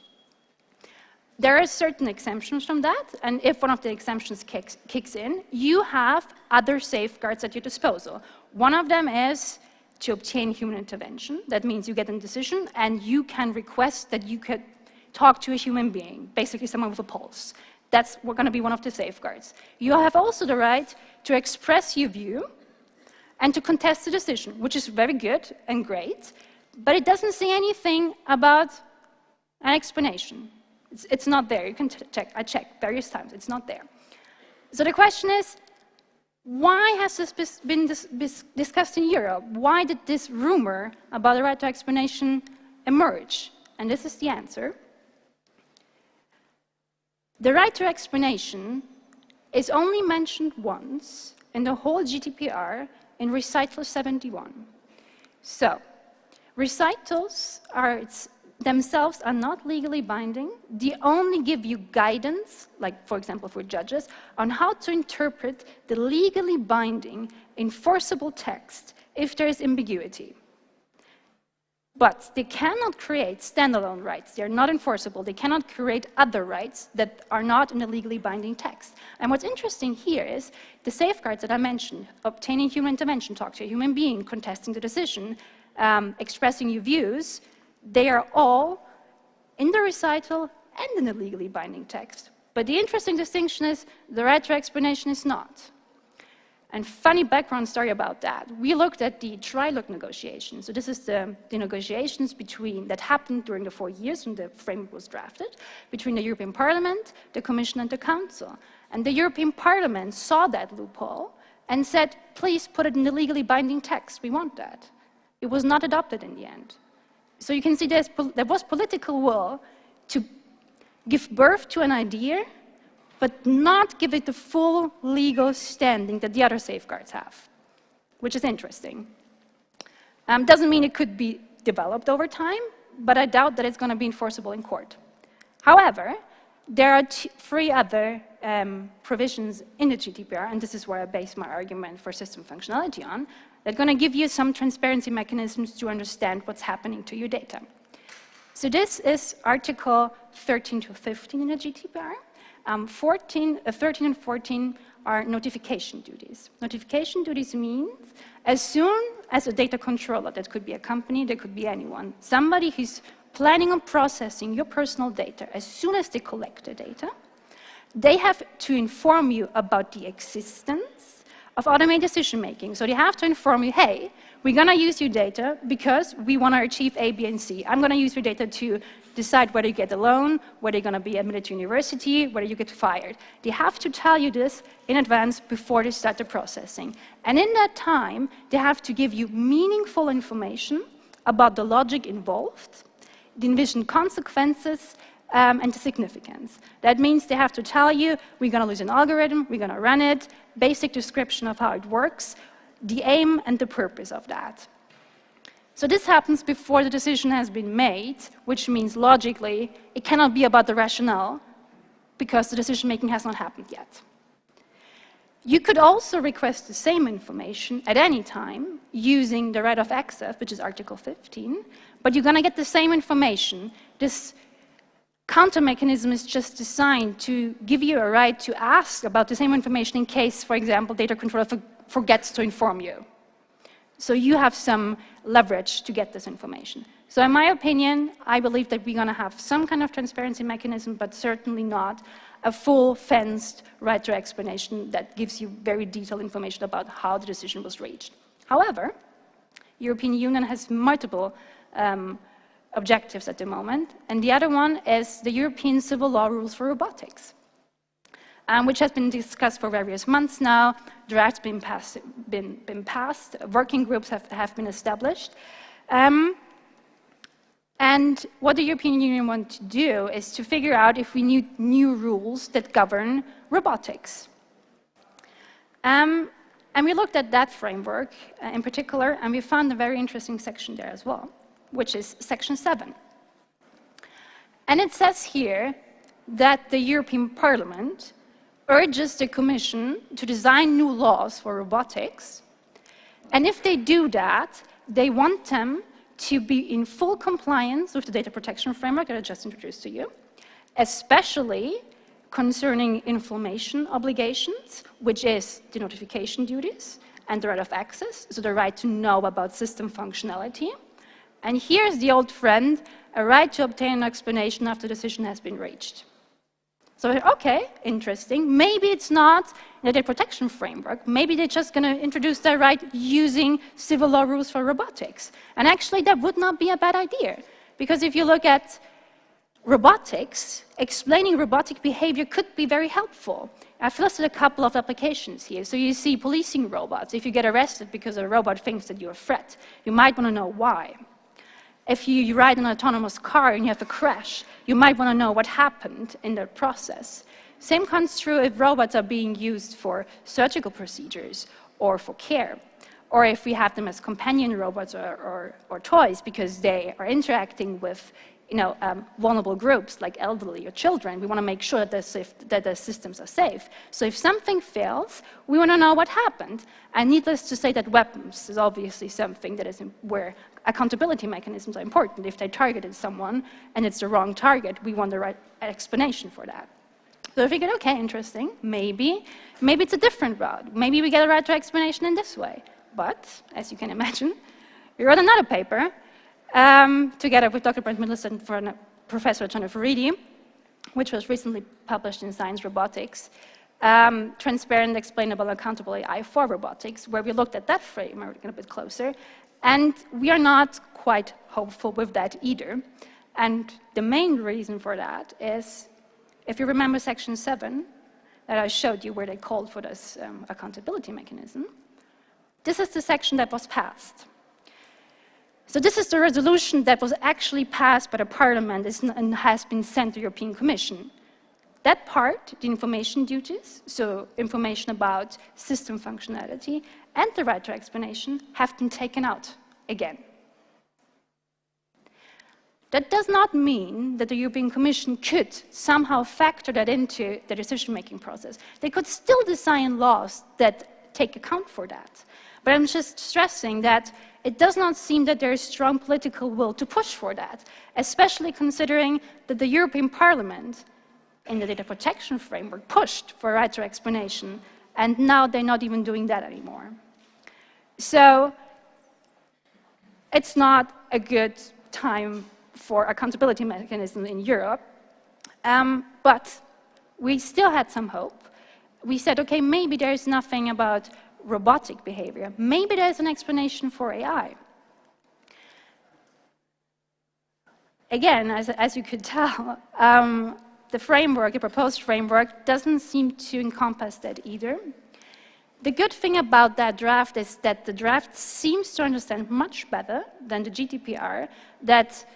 There are certain exemptions from that, and if one of the exemptions kicks in, you have other safeguards at your disposal. One of them is to obtain human intervention. That means you get a decision and you can request that you could talk to a human being, basically someone with a pulse. That's going to be one of the safeguards. You have also the right to express your view and to contest the decision, which is very good and great, but it doesn't say anything about an explanation. It's not there. You can check. I checked various times. It's not there. So the question is, why has this been discussed in Europe? Why did this rumor about the right to explanation emerge? And this is the answer. The right to explanation is only mentioned once in the whole GDPR in Recital 71. So, recitals themselves are not legally binding. They only give you guidance, like for example for judges, on how to interpret the legally binding, enforceable text if there is ambiguity. But they cannot create standalone rights. They are not enforceable. They cannot create other rights that are not in the legally binding text. And what's interesting here is the safeguards that I mentioned, obtaining human intervention, talk to a human being, contesting the decision, expressing your views, they are all in the recital and in the legally binding text. But the interesting distinction is the right to explanation is not. And funny background story about that. We looked at the trilogue negotiations. So this is the negotiations that happened during the 4 years when the framework was drafted, between the European Parliament, the Commission, and the Council. And the European Parliament saw that loophole and said, please put it in the legally binding text. We want that. It was not adopted in the end. So you can see there was political will to give birth to an idea, but not give it the full legal standing that the other safeguards have, which is interesting. Doesn't mean it could be developed over time, but I doubt that it's going to be enforceable in court. However, there are 3 other provisions in the GDPR, and this is where I base my argument for system functionality on, that are going to give you some transparency mechanisms to understand what's happening to your data. So this is Article 13 to 15 in the GDPR. 13 and 14 are notification duties. Notification duties means as soon as a data controller, that could be a company, that could be anyone, somebody who's planning on processing your personal data, as soon as they collect the data, they have to inform you about the existence of automated decision-making. So they have to inform you, hey, we're going to use your data because we want to achieve A, B, and C. I'm going to use your data to decide whether you get a loan, whether you're going to be admitted to university, whether you get fired. They have to tell you this in advance before they start the processing. And in that time, they have to give you meaningful information about the logic involved, the envisioned consequences, and the significance. That means they have to tell you, we're going to use an algorithm, we're going to run it, basic description of how it works, the aim and the purpose of that. So this happens before the decision has been made, which means logically, it cannot be about the rationale because the decision-making has not happened yet. You could also request the same information at any time using the right of access, which is Article 15, but you're going to get the same information. This counter mechanism is just designed to give you a right to ask about the same information in case, for example, data controller forgets to inform you. So you have some leverage to get this information. So in my opinion, I believe that we're going to have some kind of transparency mechanism, but certainly not a full fenced right to explanation that gives you very detailed information about how the decision was reached. However, European Union has multiple objectives at the moment, and the other one is the European civil law rules for robotics, which has been discussed for various months now. Drafts been passed, working groups have been established. And what the European Union wants to do is to figure out if we need new rules that govern robotics. And we looked at that framework in particular, and we found a very interesting section there as well, which is Section 7. And it says here that the European Parliament urges the Commission to design new laws for robotics, and if they do that, they want them to be in full compliance with the data protection framework that I just introduced to you, especially concerning information obligations, which is the notification duties and the right of access, so the right to know about system functionality. And here's the old friend, a right to obtain an explanation after the decision has been reached. So, okay, interesting. Maybe it's not in the data protection framework. Maybe they're just going to introduce that right using civil law rules for robotics. And actually, that would not be a bad idea. Because if you look at robotics, explaining robotic behavior could be very helpful. I've listed a couple of applications here. So you see policing robots. If you get arrested because a robot thinks that you're a threat, you might want to know why. If you ride an autonomous car and you have a crash, you might want to know what happened in the process. Same comes true if robots are being used for surgical procedures or for care, or if we have them as companion robots or toys because they are interacting with vulnerable groups like elderly or children. We want to make sure that the systems are safe. So if something fails, we want to know what happened. And needless to say that weapons is obviously something that is where accountability mechanisms are important. If they targeted someone and it's the wrong target, we want the right explanation for that. So I figured, okay, interesting, maybe it's a different route. Maybe we get a right to explanation in this way. But, as you can imagine, we wrote another paper together with Dr. Brent Middleton and Professor Jennifer Reedy, which was recently published in Science Robotics, Transparent, Explainable, Accountable AI for Robotics, where we looked at that framework a bit closer, and we are not quite hopeful with that either. And the main reason for that is, if you remember Section 7 that I showed you where they called for this accountability mechanism, this is the section that was passed. So this is the resolution that was actually passed by the Parliament and has been sent to the European Commission. That part, the information duties, so information about system functionality, and the right to explanation have been taken out again. That does not mean that the European Commission could somehow factor that into the decision-making process. They could still design laws that take account for that. But I'm just stressing that it does not seem that there is strong political will to push for that, especially considering that the European Parliament, in the data protection framework, pushed for a right to explanation, and now they're not even doing that anymore. So it's not a good time for accountability mechanism in Europe, but we still had some hope. We said, okay, maybe there's nothing about robotic behavior. Maybe there's an explanation for AI. Again, as you could tell, the framework, the proposed framework, doesn't seem to encompass that either. The good thing about that draft is that the draft seems to understand much better than the GDPR that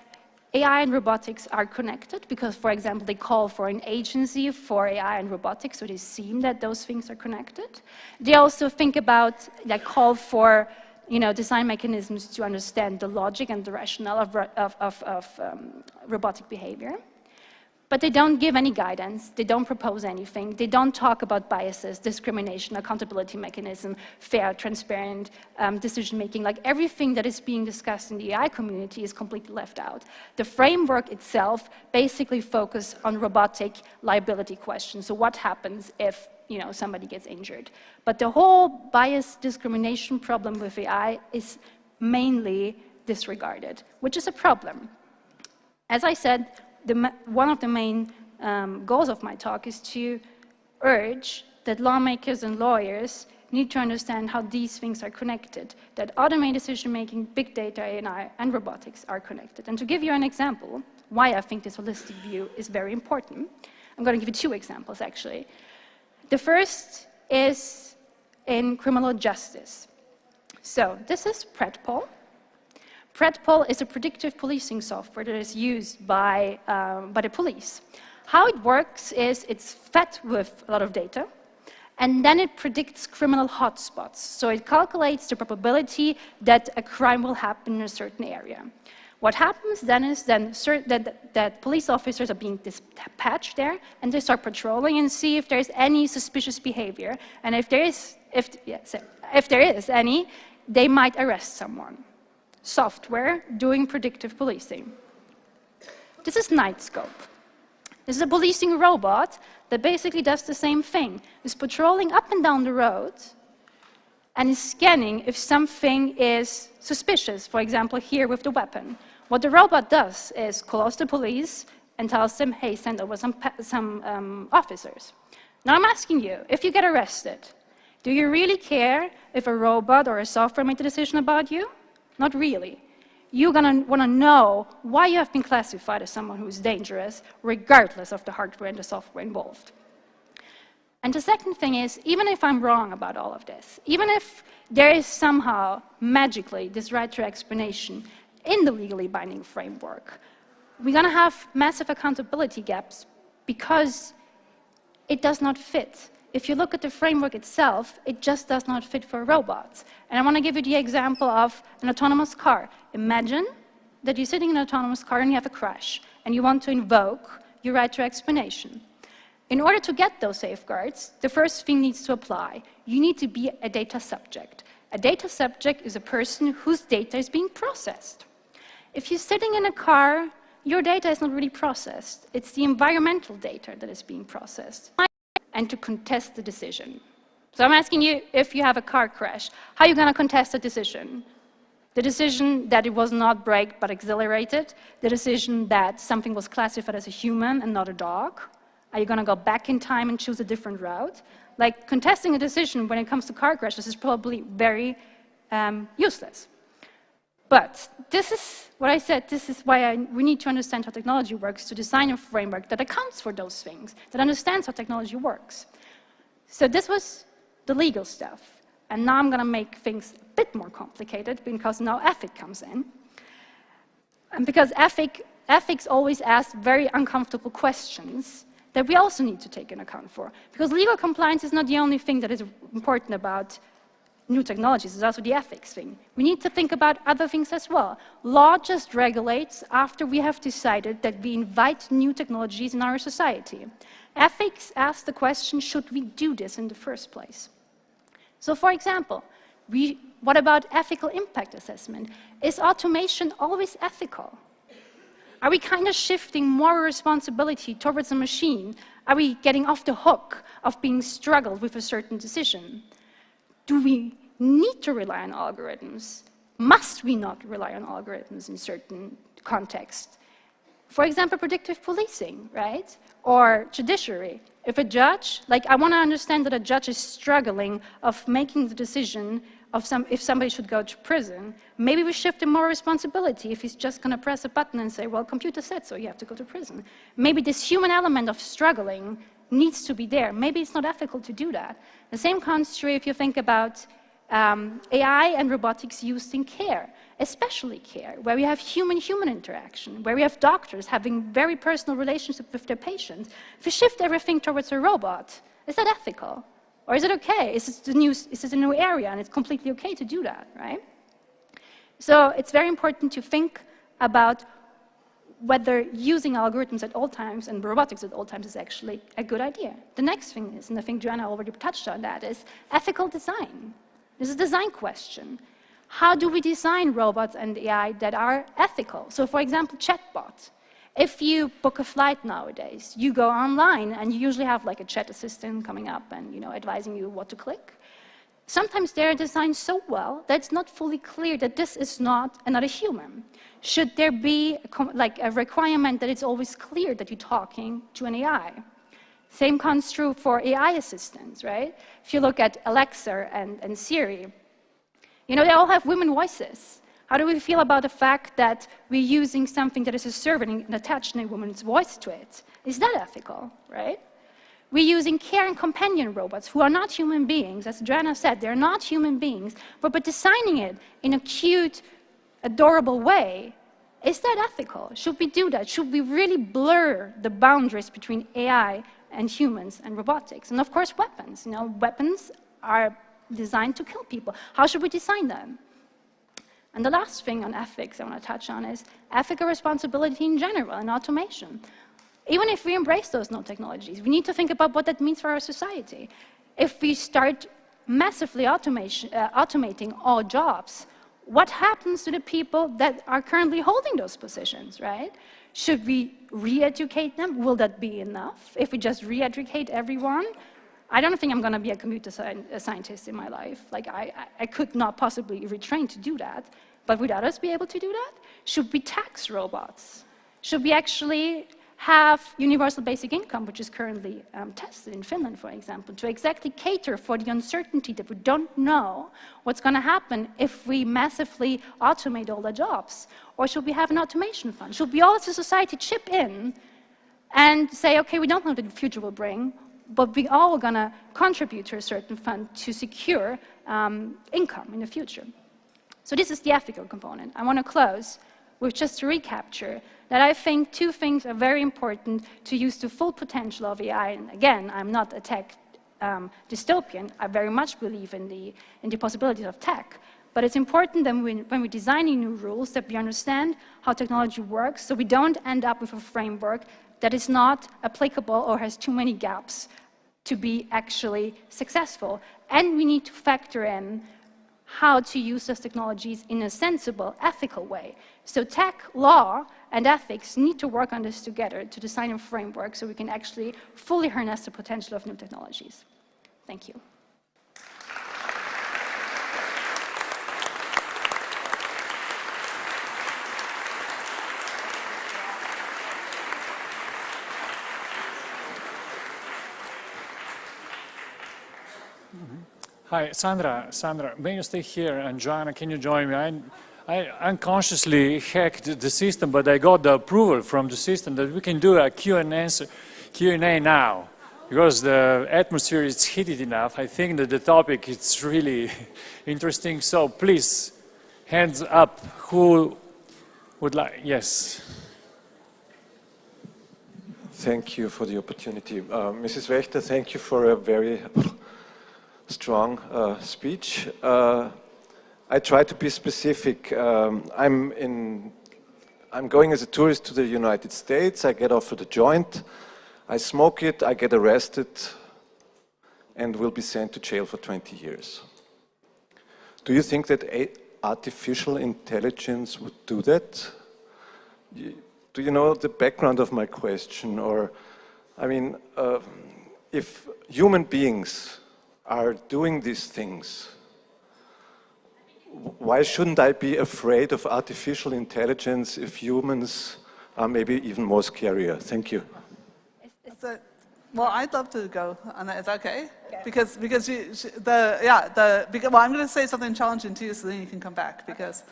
AI and robotics are connected because, for example, they call for an agency for AI and robotics, so they seem that those things are connected. They also think about, like, call for, design mechanisms to understand the logic and the rationale of robotic behavior. But they don't give any guidance, they don't propose anything, they don't talk about biases, discrimination, accountability mechanism, fair, transparent decision-making. Like everything that is being discussed in the AI community is completely left out. The framework itself basically focuses on robotic liability questions. So what happens if somebody gets injured? But the whole bias discrimination problem with AI is mainly disregarded, which is a problem. As I said, one of the main goals of my talk is to urge that lawmakers and lawyers need to understand how these things are connected, that automated decision-making, big data, AI, and robotics are connected. And to give you an example why I think this holistic view is very important, I'm going to give you two examples, actually. The first is in criminal justice. So this is PredPol. PredPol is a predictive policing software that is used by the police. How it works is it's fed with a lot of data, and then it predicts criminal hotspots. So it calculates the probability that a crime will happen in a certain area. What happens then is that police officers are being dispatched there, and they start patrolling and see if there's any suspicious behavior. And if there is any, they might arrest someone. Software doing predictive policing. This is Nightscope. This is a policing robot that basically does the same thing. It's patrolling up and down the road and is scanning if something is suspicious, for example, here with the weapon. What the robot does is calls the police and tells them, hey, send over some officers. Now I'm asking you, if you get arrested, do you really care if a robot or a software made the decision about you? Not really. You're going to want to know why you have been classified as someone who is dangerous, regardless of the hardware and the software involved. And the second thing is, even if I'm wrong about all of this, even if there is somehow magically this right to explanation in the legally binding framework, we're going to have massive accountability gaps because it does not fit. If you look at the framework itself, it just does not fit for robots. And I want to give you the example of an autonomous car. Imagine that you're sitting in an autonomous car and you have a crash, and you want to invoke your right to explanation. In order to get those safeguards, the first thing needs to apply. You need to be a data subject. A data subject is a person whose data is being processed. If you're sitting in a car, your data is not really processed. It's the environmental data that is being processed. And to contest the decision. So I'm asking you, if you have a car crash, how are you going to contest the decision? The decision that it was not brake but accelerated? The decision that something was classified as a human and not a dog? Are you going to go back in time and choose a different route? Like, contesting a decision when it comes to car crashes is probably very useless. But this is what I said, this is why we need to understand how technology works to design a framework that accounts for those things, that understands how technology works. So this was the legal stuff. And now I'm going to make things a bit more complicated because now ethics comes in. And because ethics always asks very uncomfortable questions that we also need to take into account for. Because legal compliance is not the only thing that is important about new technologies, it's also the ethics thing. We need to think about other things as well. Law just regulates after we have decided that we invite new technologies in our society. Ethics asks the question, should we do this in the first place? So for example, what about ethical impact assessment? Is automation always ethical? Are we kind of shifting more responsibility towards a machine? Are we getting off the hook of being struggled with a certain decision? Do we need to rely on algorithms? Must we not rely on algorithms in certain contexts? For example, predictive policing, right? Or judiciary. If a judge, like I want to understand that a judge is struggling of making the decision of if somebody should go to prison, maybe we shift him more responsibility if he's just going to press a button and say, well, computer said so, you have to go to prison. Maybe this human element of struggling needs to be there. Maybe it's not ethical to do that. The same comes true if you think about AI and robotics used in care, especially care, where we have human-human interaction, where we have doctors having very personal relationships with their patients. If we shift everything towards a robot, is that ethical? Or is it okay? Is this a new area and it's completely okay to do that, right? So it's very important to think about whether using algorithms at all times and robotics at all times is actually a good idea. The next thing is, and I think Joanna already touched on that, is ethical design. This is a design question. How do we design robots and AI that are ethical? So for example, chatbots. If you book a flight nowadays, you go online and you usually have like a chat assistant coming up and advising you what to click. Sometimes they're designed so well that it's not fully clear that this is not another human. Should there be a requirement that it's always clear that you're talking to an AI? Same comes true for AI assistants, right? If you look at Alexa and Siri, they all have women voices. How do we feel about the fact that we're using something that is a servant and attaching a woman's voice to it? Is that ethical, right? We're using care and companion robots who are not human beings. As Joanna said, they're not human beings, but by designing it in a cute, adorable way, is that ethical? Should we do that? Should we really blur the boundaries between AI and humans and robotics? And of course, weapons. Weapons are designed to kill people. How should we design them? And the last thing on ethics I want to touch on is ethical responsibility in general and automation. Even if we embrace those new technologies, we need to think about what that means for our society. If we start massively automating all jobs, what happens to the people that are currently holding those positions, right? Should we re-educate them? Will that be enough? If we just re-educate everyone? I don't think I'm going to be a computer scientist in my life. I could not possibly retrain to do that. But would others be able to do that? Should we tax robots? Should we actually have universal basic income, which is currently tested in Finland, for example, to exactly cater for the uncertainty that we don't know what's going to happen if we massively automate all the jobs? Or should we have an automation fund? Should we all as a society chip in and say, okay, we don't know what the future will bring, but we all are going to contribute to a certain fund to secure income in the future? So this is the ethical component. I want to close with just a recapture that I think two things are very important to use the full potential of AI. And again, I'm not a tech dystopian. I very much believe in the possibilities of tech. But it's important that when we're designing new rules that we understand how technology works so we don't end up with a framework that is not applicable or has too many gaps to be actually successful. And we need to factor in how to use those technologies in a sensible, ethical way. So tech, law, and ethics need to work on this together to design a framework so we can actually fully harness the potential of new technologies. Thank you. Hi, Sandra, may you stay here? And Joanna, can you join me? I unconsciously hacked the system, but I got the approval from the system that we can do a Q&A now. Because the atmosphere is heated enough, I think that the topic is really interesting. So please, hands up, who would like, yes. Thank you for the opportunity. Mrs. Wachter, thank you for a very strong speech. I try to be specific. I'm going as a tourist to the United States. I get offered a joint. I smoke it. I get arrested, and will be sent to jail for 20 years. Do you think that artificial intelligence would do that? Do you know the background of my question? Or, I mean, if human beings are doing these things, why shouldn't I be afraid of artificial intelligence if humans are maybe even more scarier? Thank you. Well, I'd love to go on that. Is that okay? Because well, I'm going to say something challenging to you, so then you can come back. Because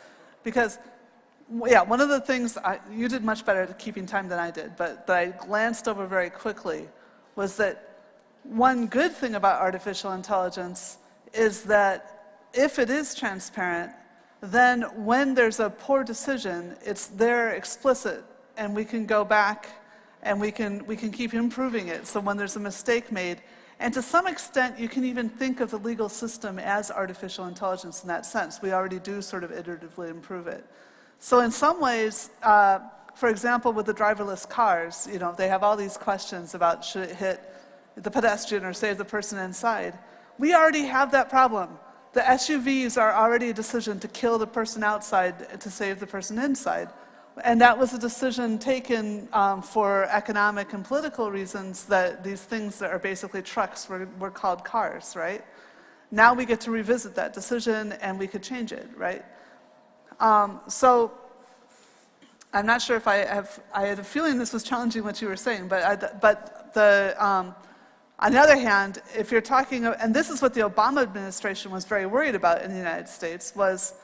one of the things you did much better at keeping time than I did, but that I glanced over very quickly, was that one good thing about artificial intelligence is that if it is transparent, then when there's a poor decision, it's there explicit, and we can go back and we can keep improving it. So when there's a mistake made, and to some extent, you can even think of the legal system as artificial intelligence in that sense. We already do sort of iteratively improve it. So in some ways, for example, with the driverless cars, you know, they have all these questions about should it hit the pedestrian or save the person inside. We already have that problem. The SUVs are already a decision to kill the person outside to save the person inside. And that was a decision taken for economic and political reasons, that these things that are basically trucks were called cars, right? Now we get to revisit that decision and we could change it, right? So I'm not sure if I had a feeling this was challenging what you were saying, on the other hand, if you're talking, and this is what the Obama administration was very worried about in the United States, was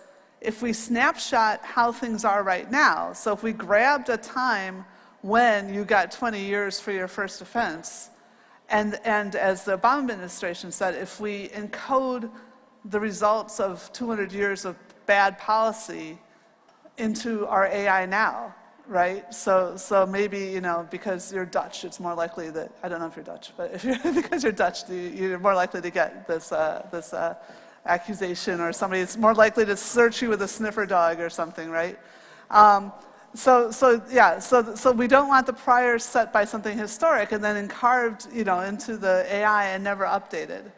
if we snapshot how things are right now, so if we grabbed a time when you got 20 years for your first offense, and as the Obama administration said, if we encode the results of 200 years of bad policy into our AI now, right? So maybe, you know, because you're Dutch, it's more likely that, I don't know if you're Dutch, but because you're Dutch, you're more likely to get this accusation, or somebody's more likely to search you with a sniffer dog or something, right? So we don't want the priors set by something historic and then carved, you know, into the AI and never updated.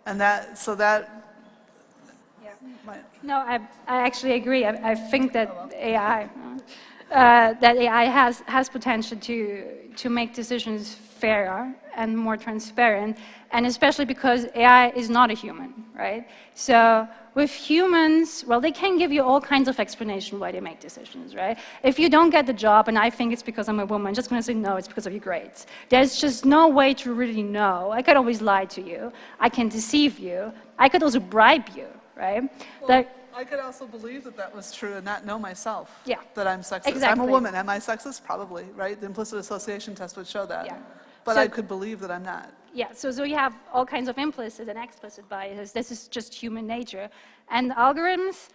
And that. No, I actually agree. I think that AI has potential to make decisions fairer and more transparent, and especially because AI is not a human, right? So with humans, well, they can give you all kinds of explanation why they make decisions, right? If you don't get the job and I think it's because I'm a woman, I'm just going to say, no, it's because of your grades. There's just no way to really know. I could always lie to you. I can deceive you. I could also bribe you, right? Well, I could also believe that was true and not know myself that I'm sexist. Exactly. I'm a woman. Am I sexist? Probably, right? The implicit association test would show that. Yeah. But So, I could believe that I'm not. Yeah, so you have all kinds of implicit and explicit biases. This is just human nature. And algorithms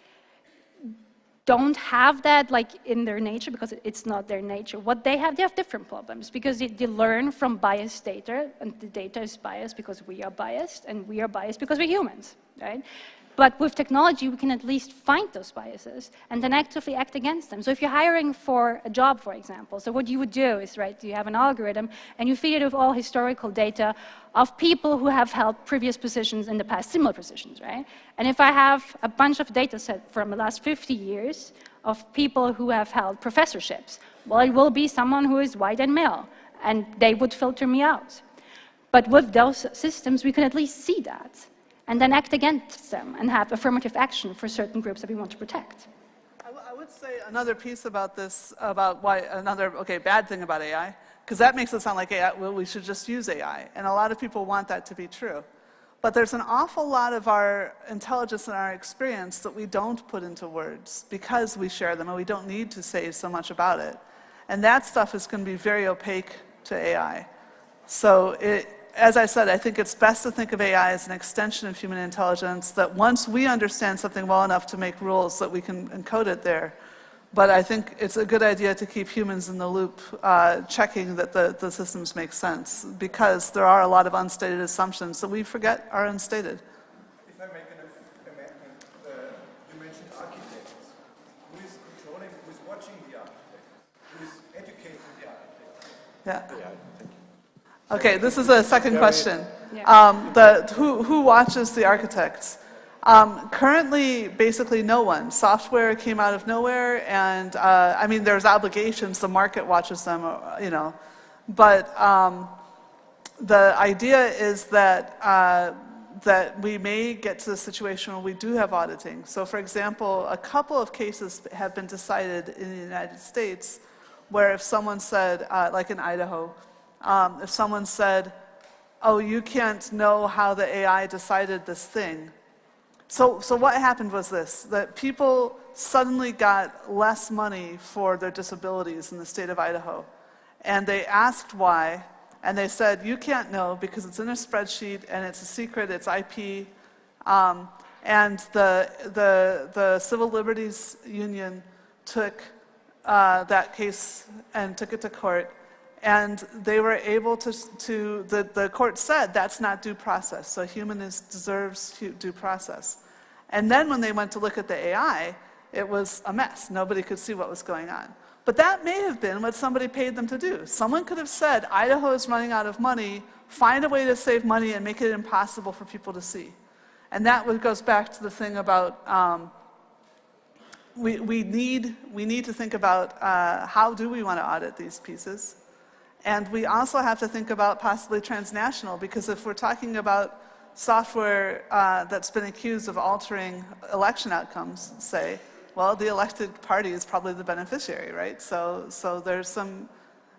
don't have that like in their nature because it's not their nature. What they have different problems because they learn from biased data, and the data is biased because we are biased, and we are biased because we're humans, right? But with technology, we can at least find those biases and then actively act against them. So if you're hiring for a job, for example, so what you would do is, right, you have an algorithm and you feed it with all historical data of people who have held previous positions in the past, similar positions, right? And if I have a bunch of data set from the last 50 years of people who have held professorships, well, it will be someone who is white and male, and they would filter me out. But with those systems, we can at least see that, and then act against them and have affirmative action for certain groups that we want to protect. I would say another piece about this, about why another, bad thing about AI, because that makes it sound like AI, well, we should just use AI. And a lot of people want that to be true. But there's an awful lot of our intelligence and our experience that we don't put into words because we share them and we don't need to say so much about it. And that stuff is going to be very opaque to AI. So as I said, I think it's best to think of AI as an extension of human intelligence, that once we understand something well enough to make rules, that we can encode it there. But I think it's a good idea to keep humans in the loop, checking that the systems make sense, because there are a lot of unstated assumptions that we forget are unstated. I make an amendment, you mentioned architects. Who is controlling, who is watching the architects? Who is educating the architects? Yeah. Okay, this is a second question. Yeah. Who watches the architects? Currently, basically no one. Software came out of nowhere, and I mean, there's obligations. The market watches them, you know. But the idea is that that we may get to the situation where we do have auditing. So, for example, a couple of cases have been decided in the United States where if someone said, like in Idaho, if someone said, "Oh, you can't know how the AI decided this thing." So what happened was this, that people suddenly got less money for their disabilities in the state of Idaho. And they asked why, and they said, you can't know because it's in a spreadsheet and it's a secret, it's IP. And the Civil Liberties Union took that case and took it to court. And they were able the court said that's not due process, so human deserves due process. And then when they went to look at the AI, it was a mess. Nobody could see what was going on. But that may have been what somebody paid them to do. Someone could have said, Idaho is running out of money, find a way to save money and make it impossible for people to see. And that goes back to the thing about we need to think about how do we want to audit these pieces. And we also have to think about possibly transnational, because if we're talking about software that's been accused of altering election outcomes, say, well, the elected party is probably the beneficiary, right? So there's some,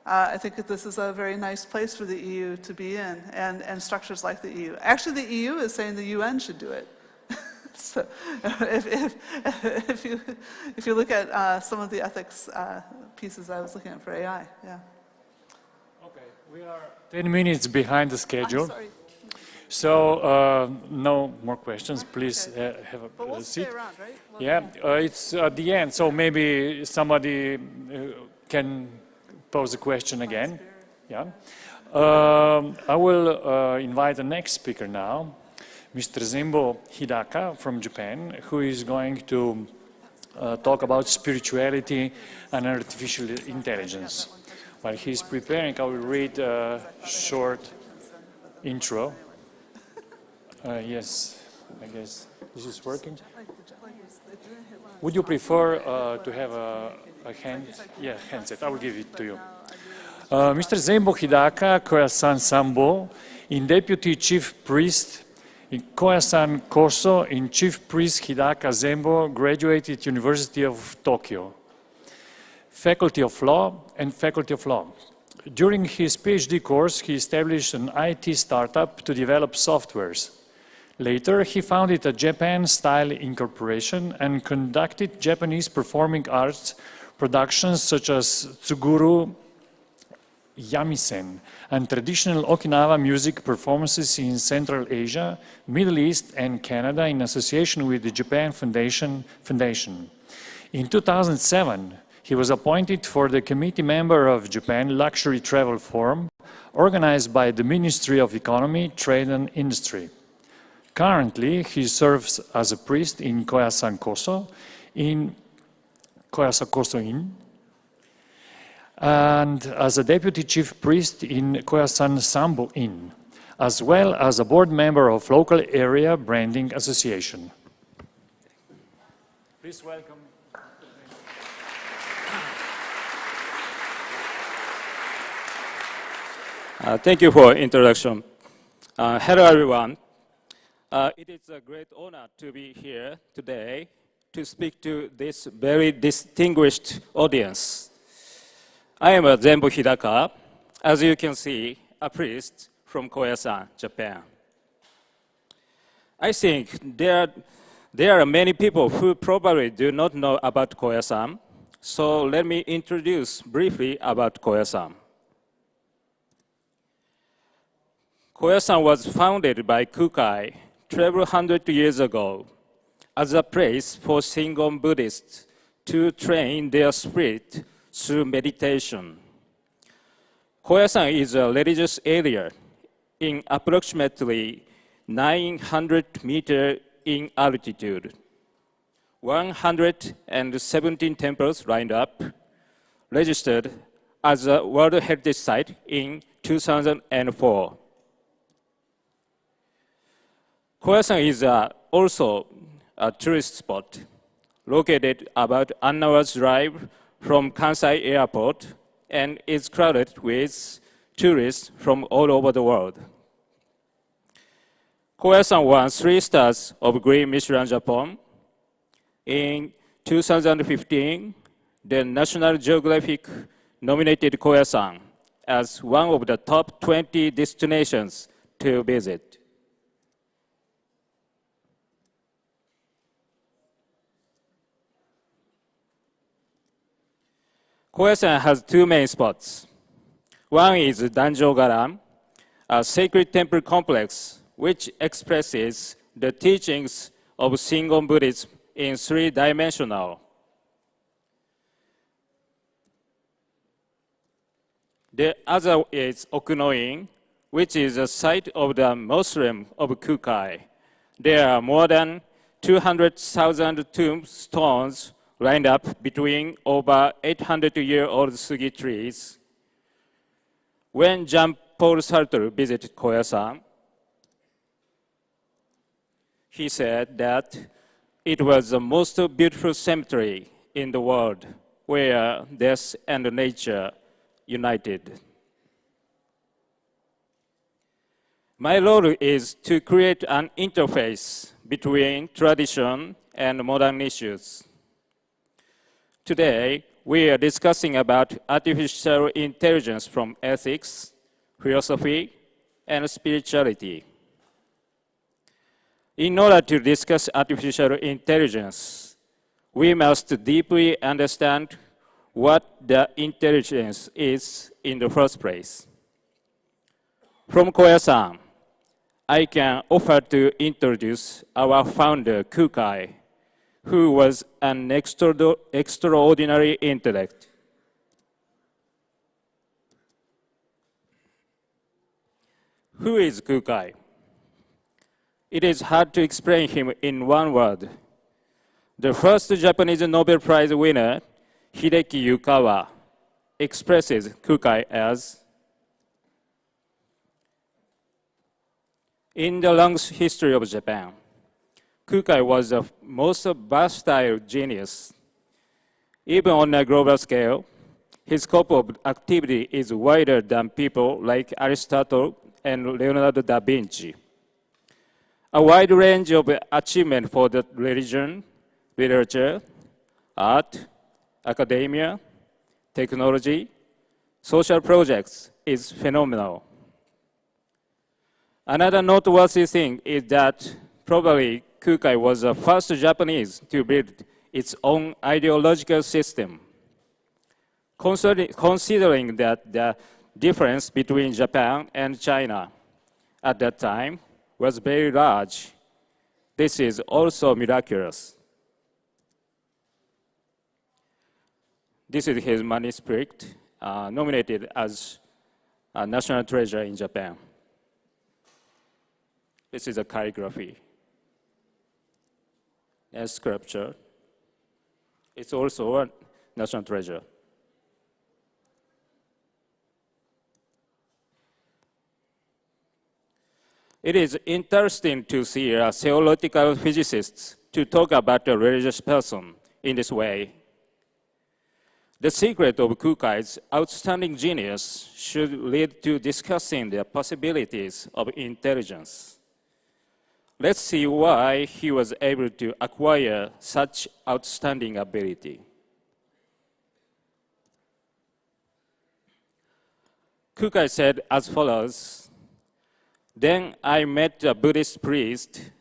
I think that this is a very nice place for the EU to be in, and structures like the EU. Actually, the EU is saying the UN should do it. So if you look at some of the ethics pieces I was looking at for AI, yeah. We are 10 minutes behind the schedule. I'm sorry. So no more questions. Please have But we'll a stay seat. around, right? It's at the end, so maybe somebody can pose a question again. Yeah. I will invite the next speaker now, Mr. Zenbo Hidaka from Japan, who is going to talk about spirituality and artificial intelligence. While he's preparing, I will read a short intro. Yes, I guess this is working. Would you prefer to have a handset? I will give it to you. Mr. Zenbo Hidaka Koyasan Sambo, in Deputy Chief Priest in Koyasan Koso, in Chief Priest Hidaka Zenbo, graduated University of Tokyo. Faculty of Law and Faculty of Law. During his PhD course, he established an IT startup to develop softwares. Later, he founded a Japan-style incorporation and conducted Japanese performing arts productions such as Tsuguru Yamisen and traditional Okinawa music performances in Central Asia, Middle East, and Canada in association with the Japan Foundation. In 2007, he was appointed for the committee member of Japan Luxury Travel Forum, organized by the Ministry of Economy, Trade and Industry. Currently, he serves as a priest in Koyasan Koso, in Koyasan Koso Inn, and as a deputy chief priest in Koyasan Sambo Inn, as well as a board member of local area branding association. Please welcome. Thank you for introduction. Hello, everyone. It is a great honor to be here today to speak to this very distinguished audience. I am a Zenbo Hidaka, as you can see, a priest from Koyasan, Japan. I think there are many people who probably do not know about Koyasan, so let me introduce briefly about Koyasan. Koyasan was founded by Kukai 1,200 years ago as a place for Shingon Buddhists to train their spirit through meditation. Koyasan is a religious area in approximately 900-meter in altitude. 117 temples lined up, registered as a World Heritage Site in 2004. Koyasan is also a tourist spot, located about an hour's drive from Kansai Airport, and is crowded with tourists from all over the world. Koyasan won 3 stars of Green Michelin Japan. In 2015, the National Geographic nominated Koyasan as one of the top 20 destinations to visit. Koyasan has 2 main spots. One is Danjo-garam, a sacred temple complex which expresses the teachings of Shingon Buddhism in 3-dimensional. The other is Okunoin, which is a site of the Mausoleum of Kukai. There are more than 200,000 tombstones lined up between over 800-year-old sugi trees. When Jean-Paul Sartre visited Koyasan, he said that it was the most beautiful cemetery in the world, where death and nature united. My role is to create an interface between tradition and modern issues. Today, we are discussing about artificial intelligence from ethics, philosophy, and spirituality. In order to discuss artificial intelligence, we must deeply understand what the intelligence is in the first place. From Koyasan, I can offer to introduce our founder, Kukai, who was an extraordinary intellect. Who is Kukai? It is hard to explain him in one word. The first Japanese Nobel Prize winner, Hideki Yukawa, expresses Kukai as, in the long history of Japan, Kukai was the most versatile genius. Even on a global scale, his scope of activity is wider than people like Aristotle and Leonardo da Vinci. A wide range of achievement for the religion, literature, art, academia, technology, social projects is phenomenal. Another noteworthy thing is that probably Kukai was the first Japanese to build its own ideological system. Considering that the difference between Japan and China at that time was very large, this is also miraculous. This is his manuscript, nominated as a national treasure in Japan. This is a calligraphy and sculpture. It's also a national treasure. It is interesting to see a theoretical physicist to talk about a religious person in this way. The secret of Kukai's outstanding genius should lead to discussing the possibilities of intelligence. Let's see why he was able to acquire such outstanding ability. Kukai said as follows, "Then I met a Buddhist priest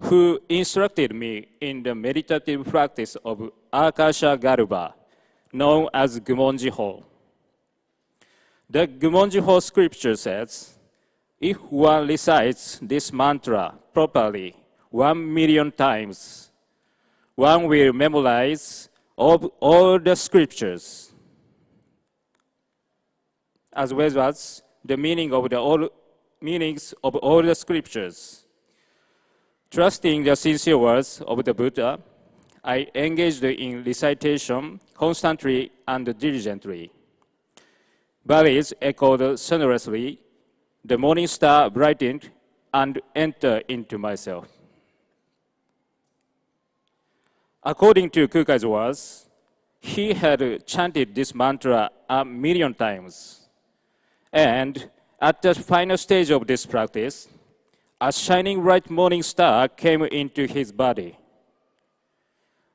who instructed me in the meditative practice of Akasha Garuba, known as Gumonji-ho. The Gumonji-ho scripture says, if one recites this mantra properly 1,000,000 times, one will memorize all the scriptures, as well as the meanings of all the scriptures. Trusting the sincere words of the Buddha, I engaged in recitation constantly and diligently. Bells echoed sonorously, the morning star brightened and entered into myself. According to Kukai's words, he had chanted this mantra 1,000,000 times. And at the final stage of this practice, a shining bright morning star came into his body.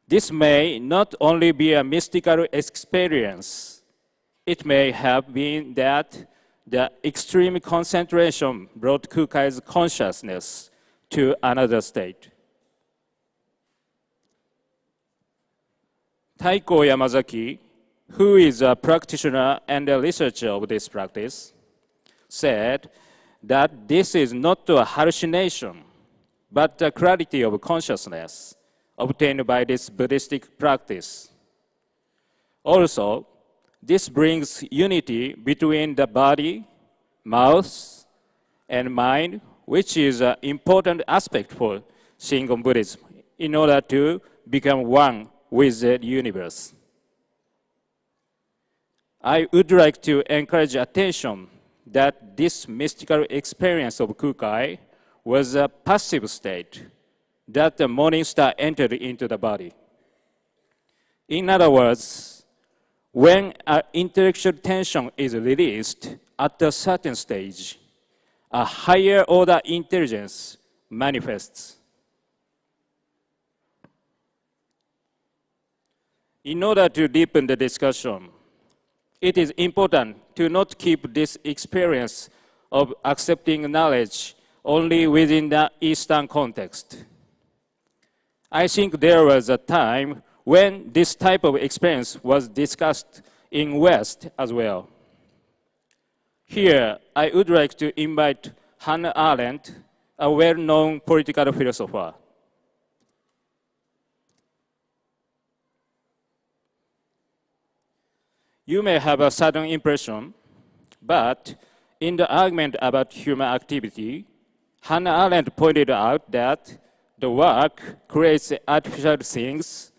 This may not only be a mystical experience, it may have been that the extreme concentration brought Kukai's consciousness to another state. Taiko Yamazaki, who is a practitioner and a researcher of this practice, said that this is not a hallucination, but the clarity of consciousness obtained by this Buddhistic practice. Also, this brings unity between the body, mouth, and mind, which is an important aspect for Shingon Buddhism in order to become one with the universe. I would like to encourage attention that this mystical experience of Kukai was a passive state, that the morning star entered into the body. In other words, when an intellectual tension is released at a certain stage, a higher order intelligence manifests. In order to deepen the discussion, it is important to not keep this experience of accepting knowledge only within the Eastern context. I think there was a time when this type of experience was discussed in West as well. Here, I would like to invite Hannah Arendt, a well-known political philosopher. You may have a sudden impression, but in the argument about human activity, Hannah Arendt pointed out that the work creates artificial things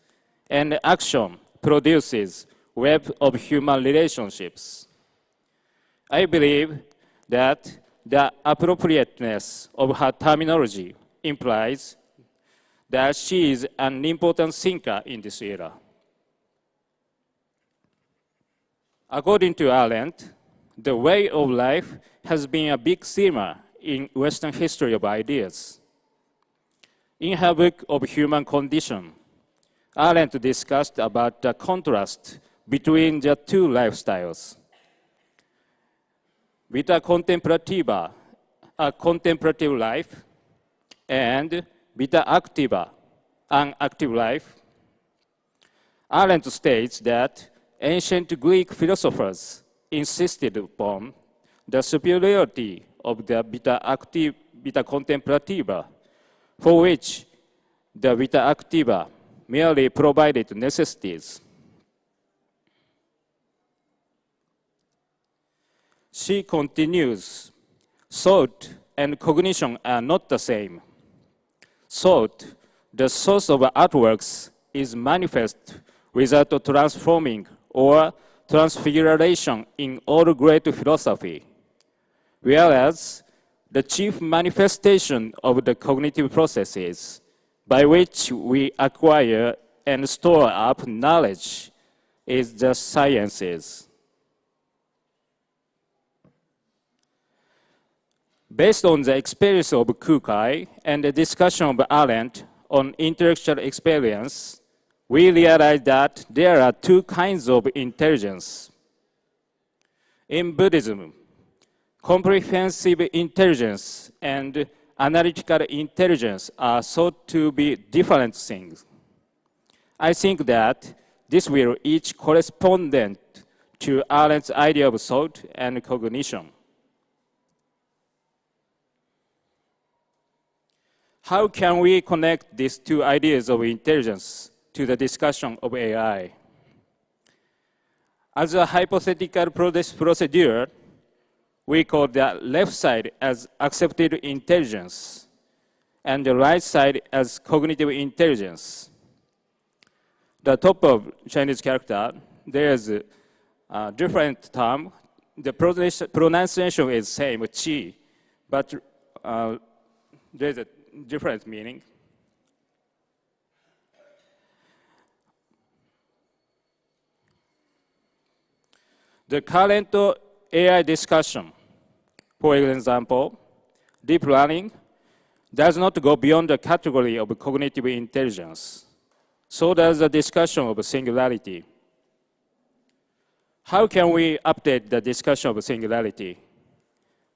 and action produces web of human relationships. I believe that the appropriateness of her terminology implies that she is an important thinker in this era. According to Arendt, the way of life has been a big theme in Western history of ideas. In her book of Human Condition, Arendt discussed about the contrast between the two lifestyles. Vita contemplativa, a contemplative life, and vita activa, an active life. Arendt states that ancient Greek philosophers insisted upon the superiority of the vita contemplativa, for which the vita activa merely provided necessities. She continues, thought and cognition are not the same. Thought, the source of artworks, is manifest without transforming or transfiguration in all great philosophy, whereas the chief manifestation of the cognitive processes by which we acquire and store up knowledge is the sciences. Based on the experience of Kukai and the discussion of Arendt on intellectual experience, we realize that there are two kinds of intelligence. In Buddhism, comprehensive intelligence and analytical intelligence are thought to be different things. I think that this will each correspondent to Arendt's idea of thought and cognition. How can we connect these two ideas of intelligence to the discussion of AI? As a hypothetical procedure, we call the left side as accepted intelligence and the right side as cognitive intelligence. The top of Chinese character, there is a different term. The pronunciation is same, qi, but there's a different meaning. The current AI discussion, for example, deep learning, does not go beyond the category of cognitive intelligence. So does the discussion of singularity. How can we update the discussion of singularity?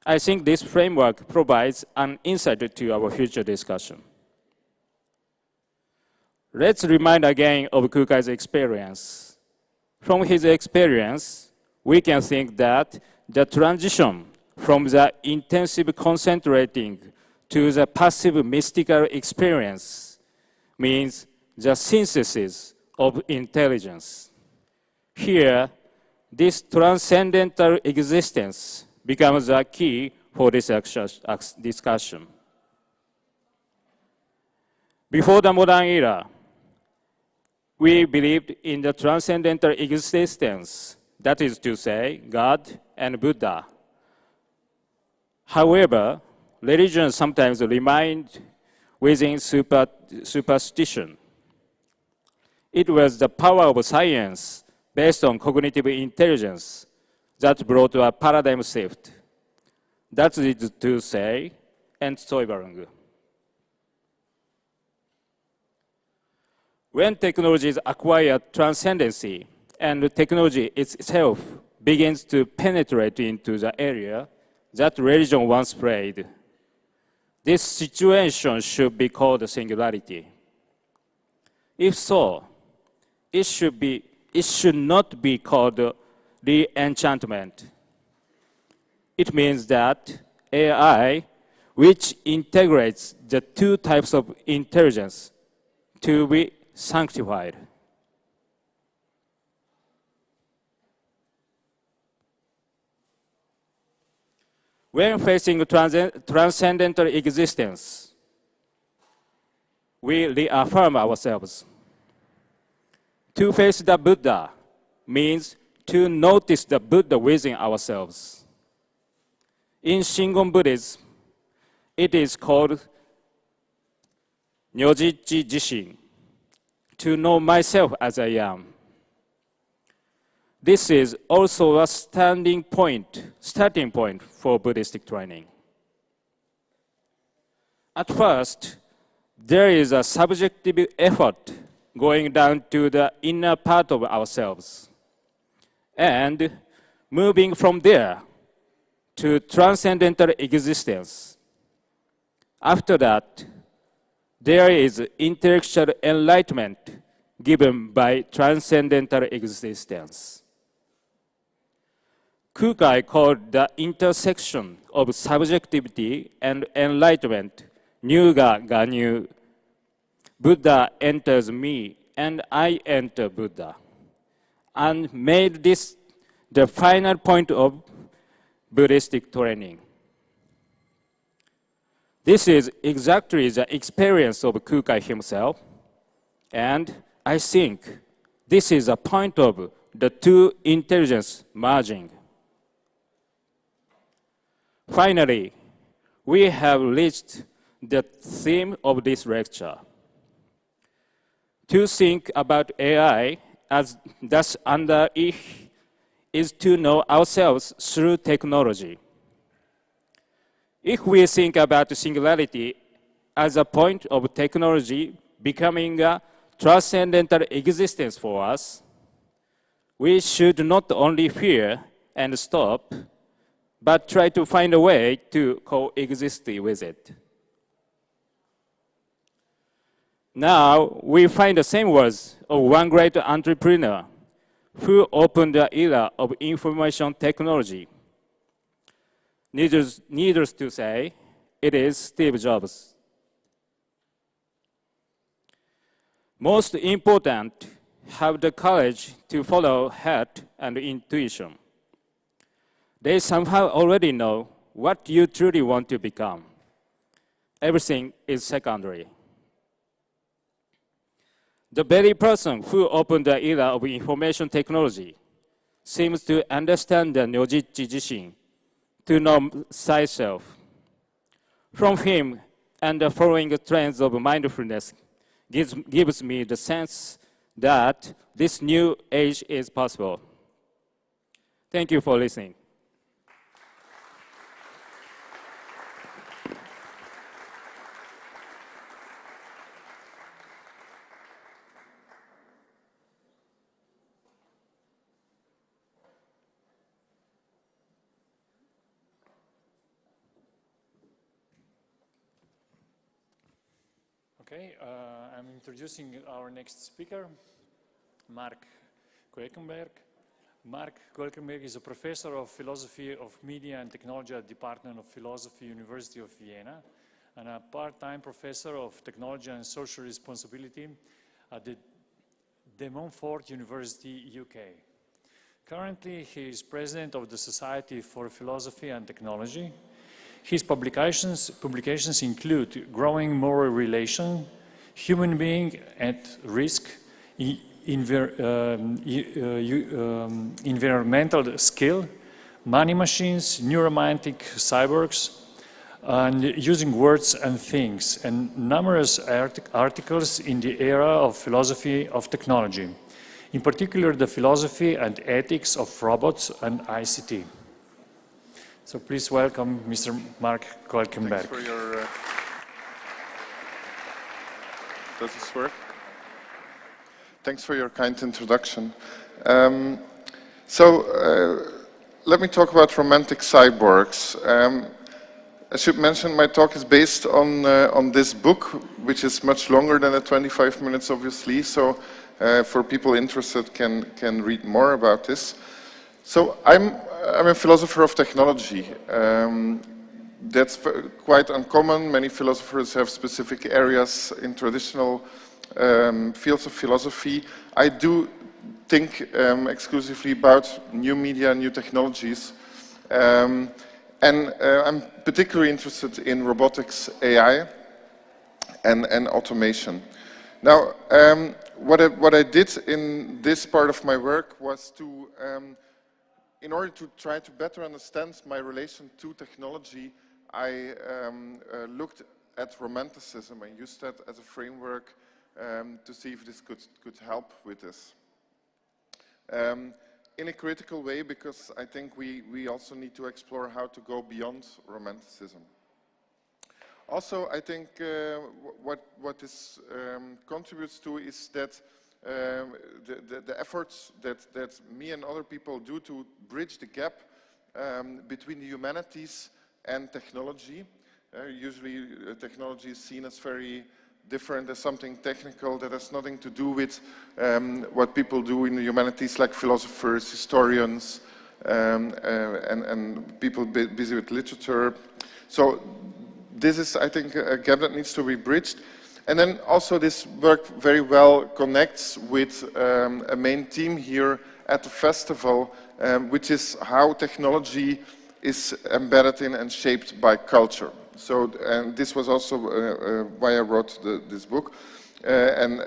I think this framework provides an insight to our future discussion. Let's remind again of Kukai's experience. From his experience, we can think that the transition from the intensive concentrating to the passive mystical experience means the synthesis of intelligence. Here, this transcendental existence becomes the key for this discussion. Before the modern era, we believed in the transcendental existence, that is to say, God and Buddha. However, religion sometimes remained within superstition. It was the power of science based on cognitive intelligence that brought a paradigm shift. That is to say, Entzauberung. When technologies acquire transcendency and technology itself begins to penetrate into the area that religion once played, this situation should be called singularity. If so, it should not be called re-enchantment. It means that AI, which integrates the two types of intelligence, to be sanctified. When facing transcendental existence, we reaffirm ourselves. To face the Buddha means to notice the Buddha within ourselves. In Shingon Buddhism, it is called Nyojichi Jishin, to know myself as I am. This is also a starting point for Buddhistic training. At first, there is a subjective effort going down to the inner part of ourselves, and moving from there to transcendental existence. After that, there is intellectual enlightenment given by transcendental existence. Kukai called the intersection of subjectivity and enlightenment Nyuga Ganyu. Buddha enters me and I enter Buddha, and made this the final point of Buddhistic training. This is exactly the experience of Kukai himself, and I think this is a point of the two intelligence merging. Finally, we have reached the theme of this lecture. To think about AI as thus under it is to know ourselves through technology. If we think about singularity as a point of technology becoming a transcendental existence for us, we should not only fear and stop, but try to find a way to coexist with it. Now, we find the same words of one great entrepreneur who opened the era of information technology. Needless to say, it is Steve Jobs. Most important, have the courage to follow heart and intuition. They somehow already know what you truly want to become. everything is secondary. The very person who opened the era of information technology seems to understand the Nyojichi Jishin to know thyself. From him and the following trends of mindfulness gives me the sense that this new age is possible. Thank you for listening. Okay, I'm introducing our next speaker, Mark Coeckelbergh. Mark Coeckelbergh is a professor of philosophy of media and technology at the Department of Philosophy, University of Vienna, and a part-time professor of technology and social responsibility at the De Montfort University, UK. Currently, he is president of the Society for Philosophy and Technology. His publications include Growing Moral Relation, Human Being at Risk, Environmental Skill, Money Machines, Neuromantic Cyborgs, and Using Words and Things, and numerous articles in the era of philosophy of technology, in particular the philosophy and ethics of robots and ICT. So please welcome Mr. Mark Coeckelbergh. Thanks for your... Does this work? Thanks for your kind introduction. Let me talk about romantic cyborgs. I should mention my talk is based on this book, which is much longer than the 25 minutes, obviously. So for people interested, can read more about this. So I'm a philosopher of technology. That's quite uncommon. Many philosophers have specific areas in traditional fields of philosophy. I do think exclusively about new media, new technologies. And I'm particularly interested in robotics, AI, and automation. Now, what I did in this part of my work was to in order to try to better understand my relation to technology, I looked at romanticism and used that as a framework to see if this could help with this. In a critical way, because I think we also need to explore how to go beyond romanticism. Also, I think what this contributes to is that the efforts that me and other people do to bridge the gap between the humanities and technology. Usually technology is seen as very different, as something technical that has nothing to do with what people do in the humanities, like philosophers, historians, and people busy with literature. So this is, I think, a gap that needs to be bridged. And then also this work very well connects with a main theme here at the festival, which is how technology is embedded in and shaped by culture. So, and this was also why I wrote this book. And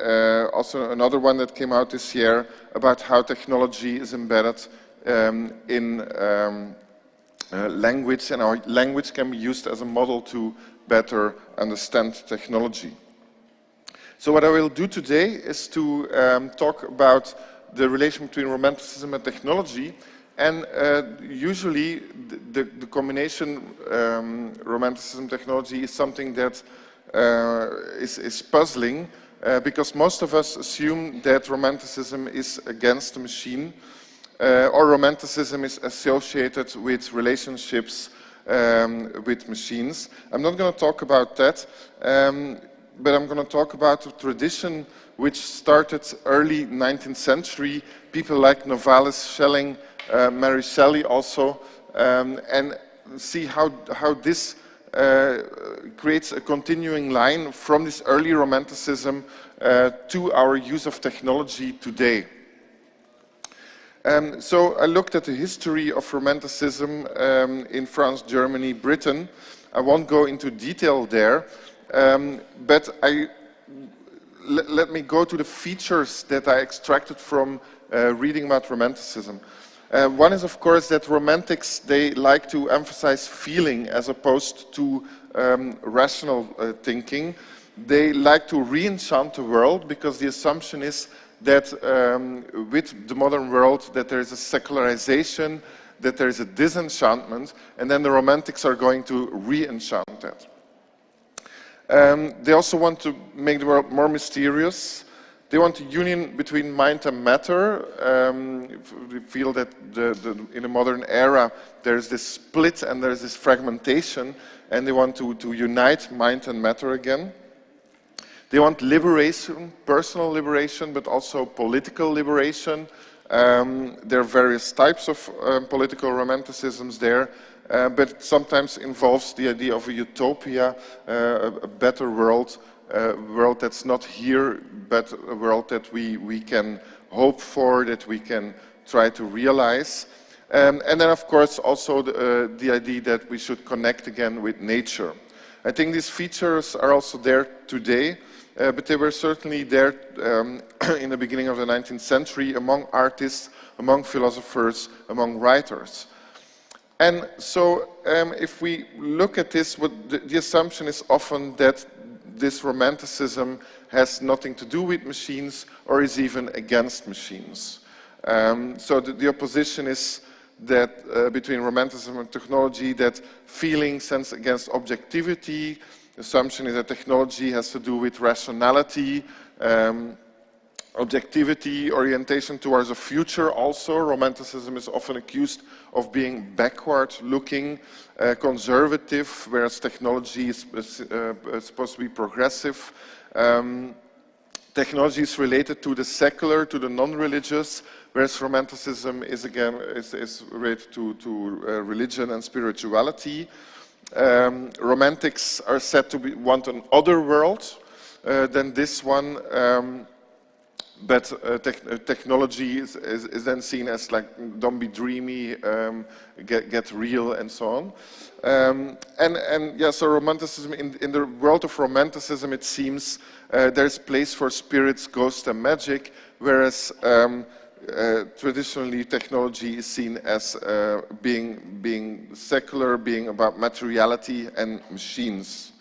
also another one that came out this year about how technology is embedded in language, and how language can be used as a model to better understand technology. So what I will do today is to talk about the relation between romanticism and technology, and usually the combination romanticism technology is something that is puzzling because most of us assume that romanticism is against the machine or romanticism is associated with relationships with machines. I'm not going to talk about that. But I'm going to talk about a tradition which started early 19th century. People like Novalis, Schelling, Mary Shelley also, and see how this creates a continuing line from this early romanticism to our use of technology today. So I looked at the history of Romanticism in France, Germany, Britain. I won't go into detail there, but let me go to the features that I extracted from reading about Romanticism. One is, of course, that Romantics, they like to emphasize feeling as opposed to rational thinking. They like to re-enchant the world because the assumption is that with the modern world that there is a secularization, that there is a disenchantment, and then the Romantics are going to re-enchant that. They also want to make the world more mysterious. They want a union between mind and matter. They feel that in the modern era there's this split and there's this fragmentation, and they want to unite mind and matter again. They want liberation, personal liberation, but also political liberation. There are various types of political romanticisms there, but it sometimes involves the idea of a utopia, a better world, a world that's not here, but a world that we can hope for, that we can try to realize. And then, of course, also the idea that we should connect again with nature. I think these features are also there today. But they were certainly there in the beginning of the 19th century among artists, among philosophers, among writers. And so if we look at this, the assumption is often that this Romanticism has nothing to do with machines or is even against machines. So the opposition is that between Romanticism and technology, that feeling stands against objectivity. The assumption is that technology has to do with rationality, objectivity, orientation towards the future also. Romanticism is often accused of being backward-looking, conservative, whereas technology is supposed to be progressive. Technology is related to the secular, to the non-religious, whereas Romanticism is again is related to religion and spirituality. Romantics are said to want an other world than this one, but technology is then seen as like, don't be dreamy, get real, and so on. And yeah, so Romanticism, in the world of Romanticism, it seems there's place for spirits, ghosts, and magic, whereas traditionally technology is seen as being secular, being about materiality and machines.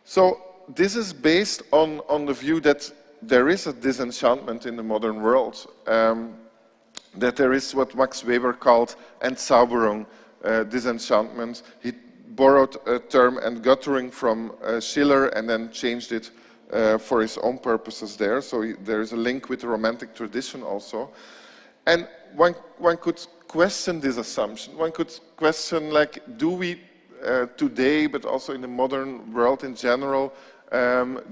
So this is based on the view that there is a disenchantment in the modern world, that there is what Max Weber called Entzauberung, disenchantment. He borrowed a term Entgötterung from Schiller and then changed it for his own purposes there. So there is a link with the Romantic tradition also. And one could question this assumption. One could question, like, do we today, but also in the modern world in general,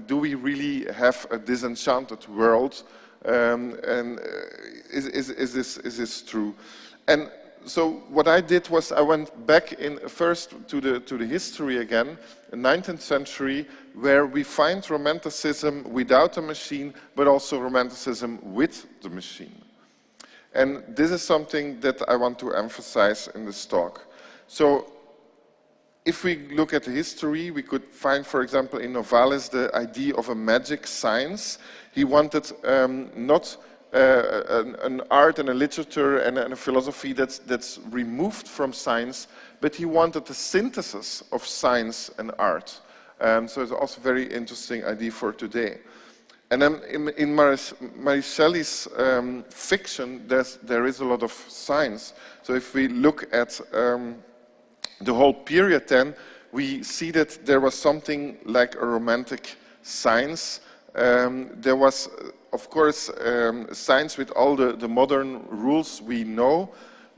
do we really have a disenchanted world? And is this true? And so what I did was I went back first to the history again, the 19th century, where we find Romanticism without a machine, but also Romanticism with the machine. And this is something that I want to emphasize in this talk. So if we look at the history, we could find, for example, in Novalis the idea of a magic science. He wanted not an art and a literature and a philosophy that's removed from science, but he wanted a synthesis of science and art. So it's also a very interesting idea for today. And then in Mary Shelley's fiction, there is a lot of science. So if we look at the whole period then, we see that there was something like a romantic science. There was, of course, science with all the modern rules we know,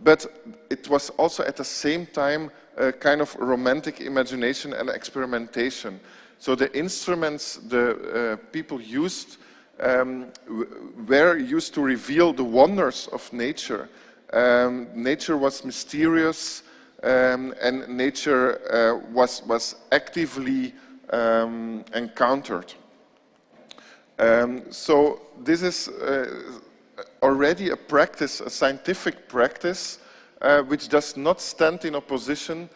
but it was also at the same time a kind of romantic imagination and experimentation. So the instruments the people used were used to reveal the wonders of nature. Nature was mysterious, and nature was actively encountered. So this is already a practice, a scientific practice, which does not stand in opposition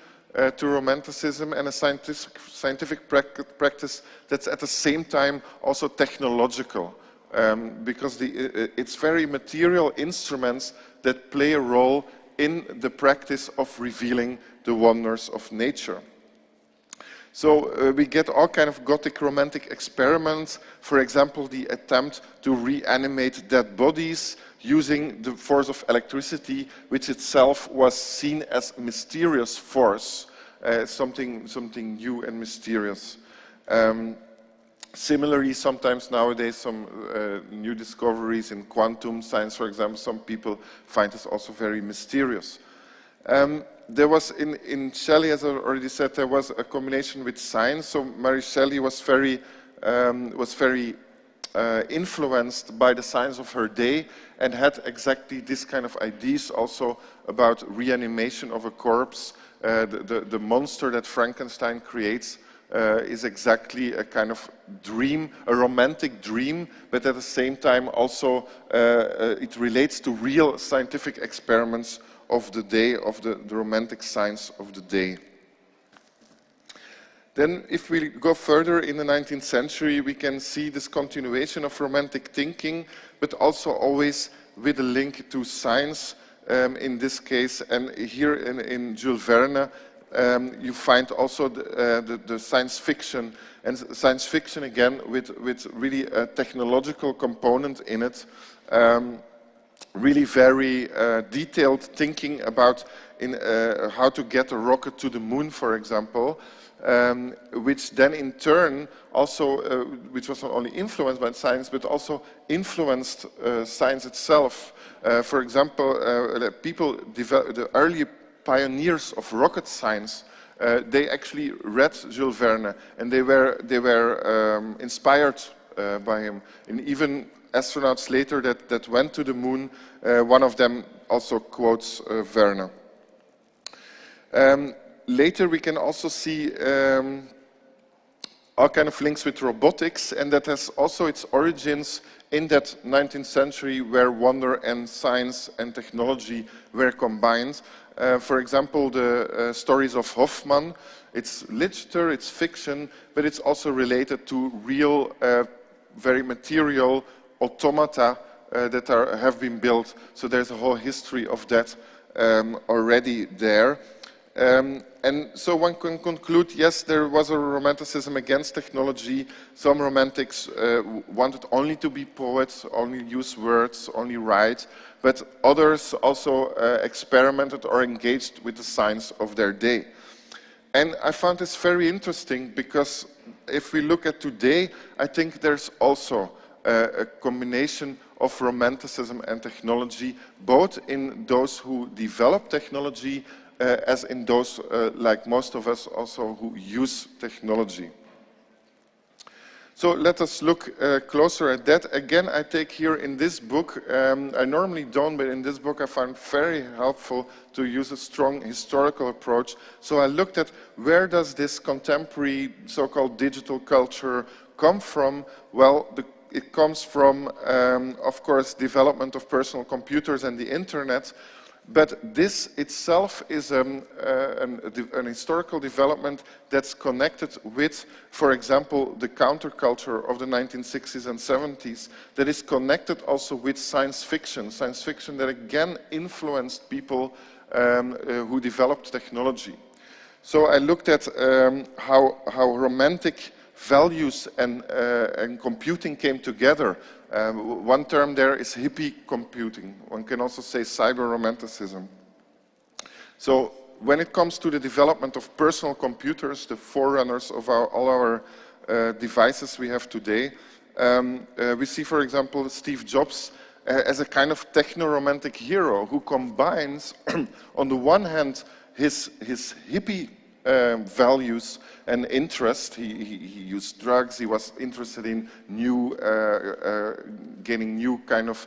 to Romanticism, and a scientific practice that's at the same time also technological, because it's very material instruments that play a role in the practice of revealing the wonders of nature. So we get all kind of Gothic romantic experiments, for example, the attempt to reanimate dead bodies using the force of electricity, which itself was seen as a mysterious force, something new and mysterious. Similarly, sometimes nowadays some new discoveries in quantum science, for example, some people find this also very mysterious. There was in Shelley, as I already said, there was a combination with science. So Mary Shelley was very influenced by the science of her day and had exactly this kind of ideas also about reanimation of a corpse. The monster that Frankenstein creates is exactly a kind of dream, a romantic dream, but at the same time also it relates to real scientific experiments of the day, of the romantic science of the day. Then if we go further in the 19th century, we can see this continuation of romantic thinking, but also always with a link to science in this case. And here in Jules Verne, you find also the science fiction, and science fiction again with really a technological component in it. Really very detailed thinking about how to get a rocket to the moon, for example, which then in turn also, which was not only influenced by science, but also influenced science itself. For example, the early pioneers of rocket science, they actually read Jules Verne, and they were inspired by him. And even astronauts later that went to the moon, one of them also quotes Verne. Later we can also see all kind of links with robotics, and that has also its origins in that 19th century where wonder and science and technology were combined. For example, the stories of Hoffmann, it's literature, it's fiction, but it's also related to real, very material automata that have been built. So there's a whole history of that already there. And so one can conclude, yes, there was a romanticism against technology. Some romantics wanted only to be poets, only use words, only write, but others also experimented or engaged with the science of their day. And I found this very interesting because if we look at today, I think there's also a combination of romanticism and technology, both in those who develop technology as in those, like most of us, also who use technology. So let us look closer at that. Again, I take here in this book, I normally don't, but in this book I found very helpful to use a strong historical approach. So I looked at where does this contemporary so-called digital culture come from? Well, it comes from, of course, development of personal computers and the internet. But this itself is an historical development that's connected with, for example, the counterculture of the 1960s and 70s, that is connected also with science fiction that again influenced people who developed technology. So I looked at how romantic values and computing came together. One term there is hippie computing. One can also say cyber romanticism. So when it comes to the development of personal computers, the forerunners of all our devices we have today, we see, for example, Steve Jobs as a kind of techno-romantic hero who combines, on the one hand, his hippie values and interest. He used drugs. He was interested in gaining new kind of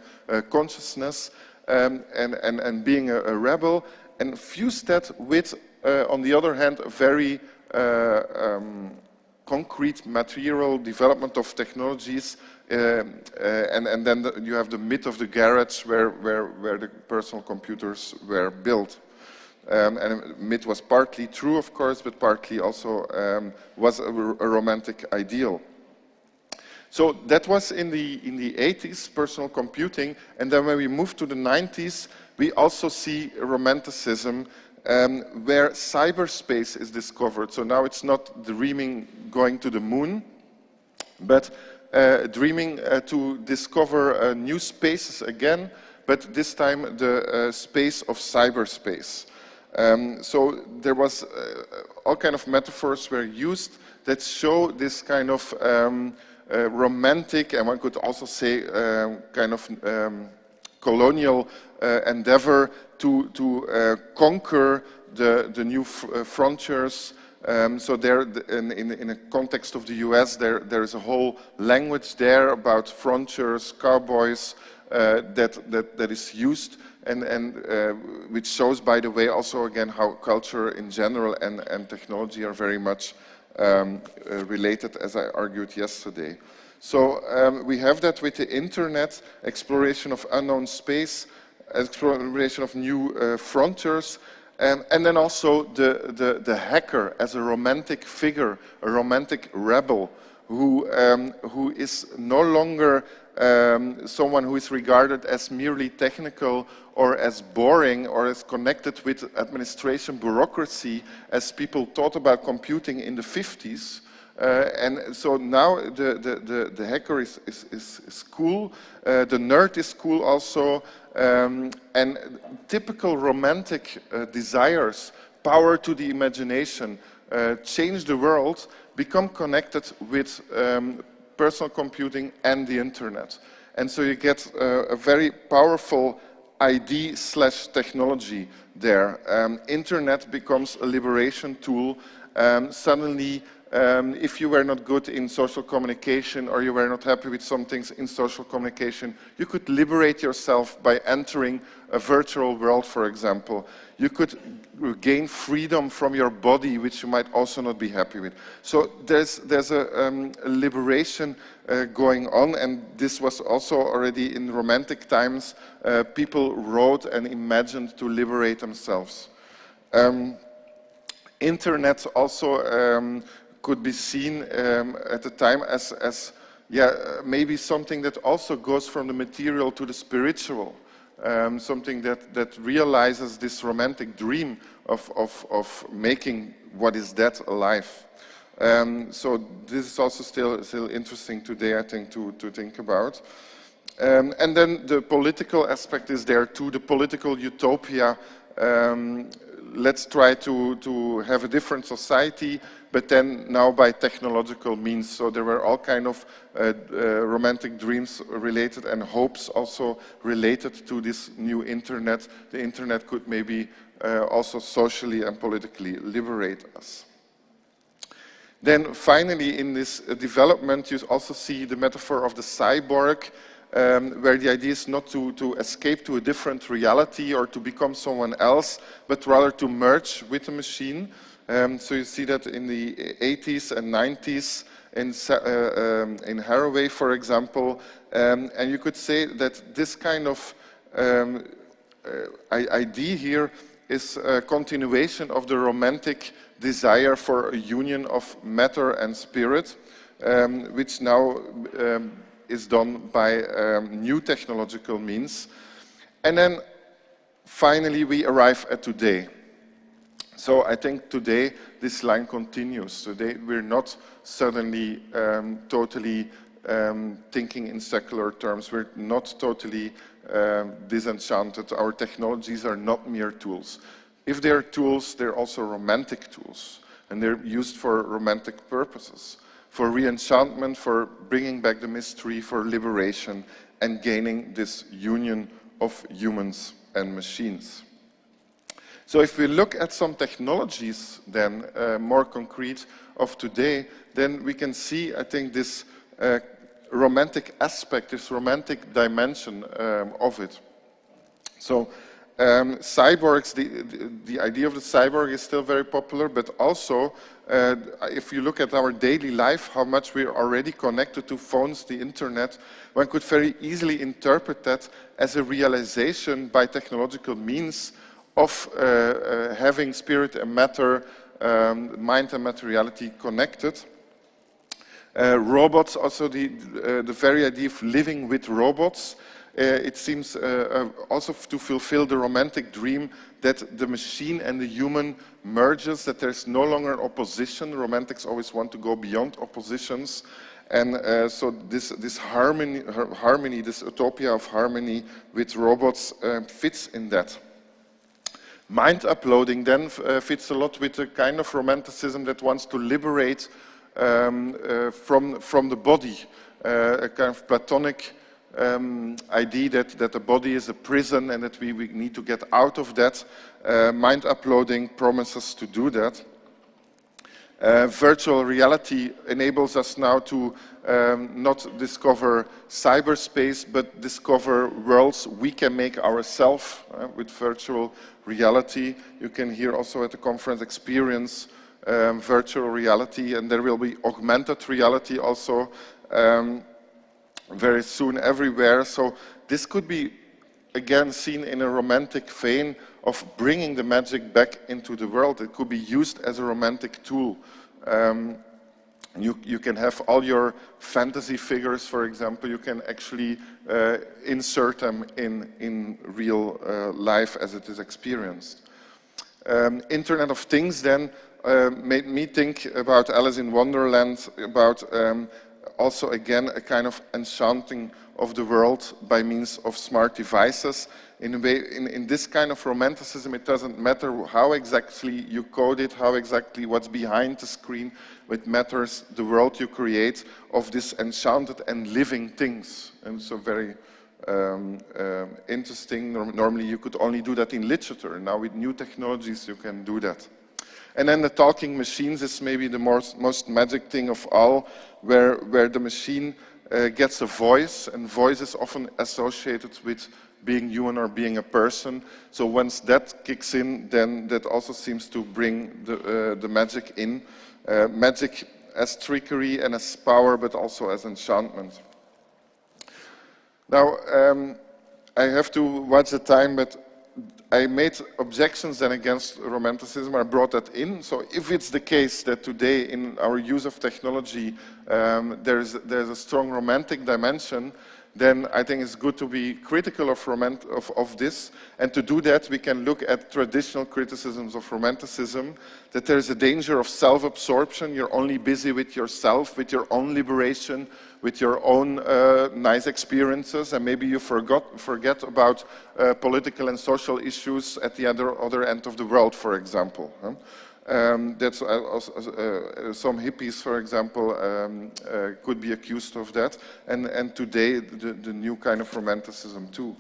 consciousness and being a rebel, and fused that with, on the other hand, a very concrete material development of technologies, and then you have the myth of the garage where the personal computers were built. And myth was partly true, of course, but partly also was a romantic ideal. So that was in the 80s, personal computing, and then when we moved to the 90s, we also see romanticism where cyberspace is discovered. So now it's not dreaming going to the moon, but dreaming to discover new spaces again, but this time the space of cyberspace. So there was all kind of metaphors were used that show this kind of romantic, and one could also say kind of colonial endeavor to conquer the new frontiers. So there, in a context of the US, there is a whole language there about frontiers, cowboys, that is used, and which shows, by the way, also again how culture in general and technology are very much related, as I argued yesterday. So we have that with the internet, exploration of unknown space, exploration of new frontiers, and then also the hacker as a romantic figure, a romantic rebel, who is no longer someone who is regarded as merely technical or as boring or as connected with administration bureaucracy as people thought about computing in the 50s. And so now the hacker is cool, the nerd is cool also, and typical romantic desires, power to the imagination, change the world, become connected with personal computing and the internet. And so you get a very powerful ID/technology there. Internet becomes a liberation tool. Suddenly, if you were not good in social communication or you were not happy with some things in social communication, you could liberate yourself by entering a virtual world, for example. You could gain freedom from your body, which you might also not be happy with. So there's a liberation going on, and this was also already in romantic times. People wrote and imagined to liberate themselves. Internet also could be seen at the time as maybe something that also goes from the material to the spiritual. Something that realizes this romantic dream of making what is dead alive. So this is also still interesting today, I think, to think about. And then the political aspect is there too, the political utopia. Let's try to have a different society, but then now by technological means. So there were all kind of romantic dreams related and hopes also related to this new internet. The internet could maybe also socially and politically liberate us. Then finally in this development you also see the metaphor of the cyborg, where the idea is not to escape to a different reality or to become someone else, but rather to merge with the machine. So you see that in the 80s and 90s in Haraway, for example, and you could say that this kind of idea here is a continuation of the romantic desire for a union of matter and spirit, which now is done by new technological means. And then finally we arrive at today. So I think today this line continues. Today we're not suddenly totally thinking in secular terms. We're not totally disenchanted. Our technologies are not mere tools. If they're tools, they're also romantic tools. And they're used for romantic purposes. For re-enchantment, for bringing back the mystery, for liberation, and gaining this union of humans and machines. So if we look at some technologies then, more concrete of today, then we can see, I think, this romantic aspect, this romantic dimension of it. So Cyborgs, the idea of the cyborg is still very popular, but also if you look at our daily life, how much we're already connected to phones, the internet, one could very easily interpret that as a realization by technological means of having spirit and matter, mind and materiality connected. Robots, also the very idea of living with robots, it seems also to fulfill the romantic dream that the machine and the human merges, that there's no longer opposition. Romantics always want to go beyond oppositions. And so this harmony, this utopia of harmony with robots fits in that. Mind uploading then fits a lot with the kind of romanticism that wants to liberate from the body, a kind of Platonic idea that the body is a prison and that we need to get out of that. Mind uploading promises to do that. Virtual reality enables us now to not discover cyberspace, but discover worlds we can make ourselves with virtual reality. You can hear also at the conference experience virtual reality, and there will be augmented reality also very soon everywhere. So this could be again seen in a romantic vein of bringing the magic back into the world. It could be used as a romantic tool. You can have all your fantasy figures, for example, you can actually insert them in real life as it is experienced. Internet of Things then made me think about Alice in Wonderland, about also again a kind of enchanting of the world by means of smart devices. In a way, in this kind of romanticism, it doesn't matter how exactly you code it, how exactly what's behind the screen. It matters the world you create of this enchanted and living things. And so very interesting. Normally you could only do that in literature. Now with new technologies you can do that. And then the talking machines is maybe the most magic thing of all, where the machine gets a voice, and voice is often associated with being human or being a person. So once that kicks in, then that also seems to bring the magic in. Magic as trickery and as power, but also as enchantment. Now, I have to watch the time, but I made objections then against romanticism. I brought that in. So if it's the case that today in our use of technology there's a strong romantic dimension, then I think it's good to be critical of this. And to do that, we can look at traditional criticisms of romanticism, that there is a danger of self-absorption. You're only busy with yourself, with your own liberation, with your own nice experiences, and maybe you forget about political and social issues at the other end of the world, for example. That's also, some hippies, for example, could be accused of that, and today the new kind of romanticism too.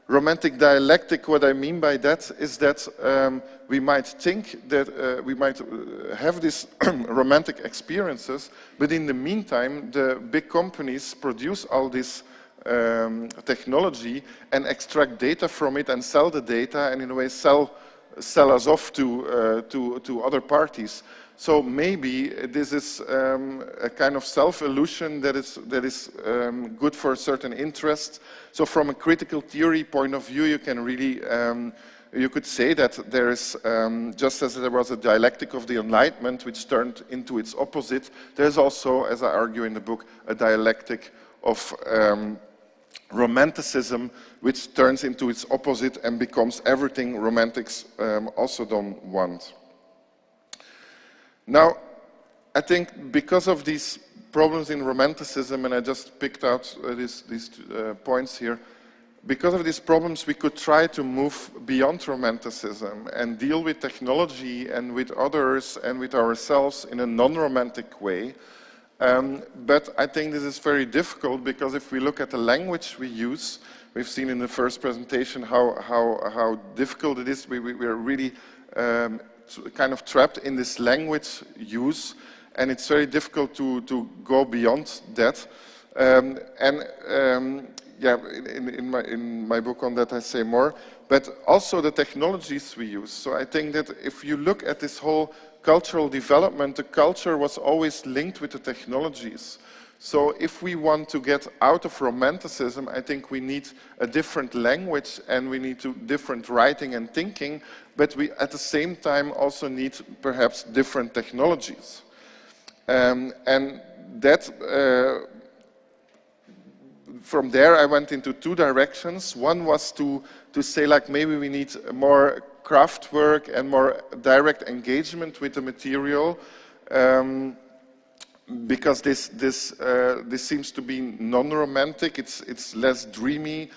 Romantic dialectic, what I mean by that is that we might think that we might have these romantic experiences, but in the meantime the big companies produce all this technology and extract data from it and sell the data, and in a way sell us off to other parties. So maybe this is a kind of self-illusion that is good for a certain interest. So from a critical theory point of view, you can really, you could say that there is, just as there was a dialectic of the Enlightenment which turned into its opposite, there's also, as I argue in the book, a dialectic of romanticism which turns into its opposite and becomes everything romantics also don't want. Now, I think because of these problems in romanticism, and I just picked out these points here, because of these problems we could try to move beyond romanticism and deal with technology and with others and with ourselves in a non-romantic way. But I think this is very difficult, because if we look at the language we use, we've seen in the first presentation how difficult it is. We are really kind of trapped in this language use, and it's very difficult to go beyond that. yeah, in my book on that I say more, but also the technologies we use. So I think that if you look at this whole cultural development, the culture was always linked with the technologies. So if we want to get out of romanticism, I think we need a different language and we need different writing and thinking, but we at the same time also need perhaps different technologies. And that, from there I went into two directions. One was to say like maybe we need more craft work and more direct engagement with the material, because this seems to be non-romantic. It's less dreamy,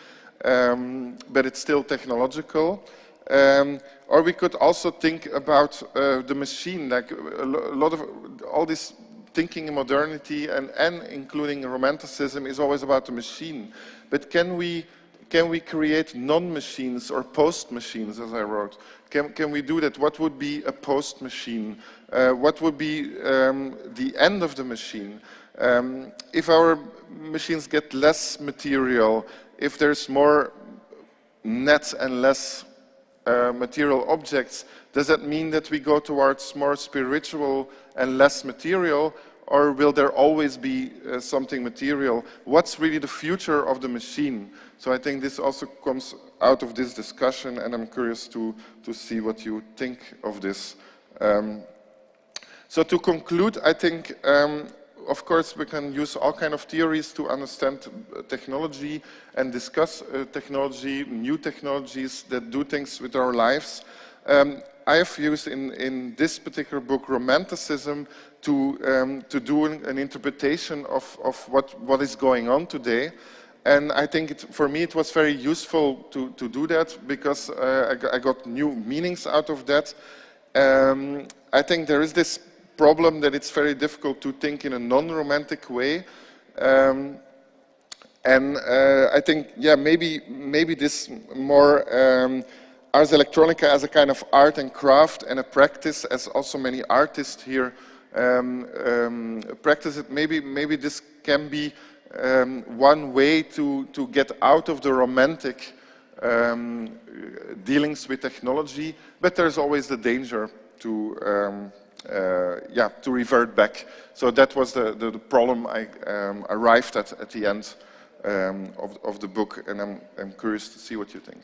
but it's still technological. Or we could also think about the machine, like a lot of all this thinking in modernity and including romanticism is always about the machine. But can we create non-machines or post-machines, as I wrote? Can we do that? What would be a post-machine? What would be the end of the machine? If our machines get less material, if there's more nets and less material objects, does that mean that we go towards more spiritual and less material, or will there always be something material? What's really the future of the machine? So I think this also comes out of this discussion, and I'm curious to see what you think of this. So to conclude, I think, of course, we can use all kinds of theories to understand technology and discuss technology, new technologies that do things with our lives. I have used in this particular book romanticism to do an interpretation of what is going on today. And I think for me it was very useful to do that, because I got new meanings out of that. I think there is this problem that it's very difficult to think in a non-romantic way. And I think, yeah, maybe this more Ars Electronica as a kind of art and craft and a practice, as also many artists here practice it. Maybe this can be one way to get out of the romantic dealings with technology, but there's always the danger to revert back. So that was the problem I arrived at the end of the book, and I'm curious to see what you think.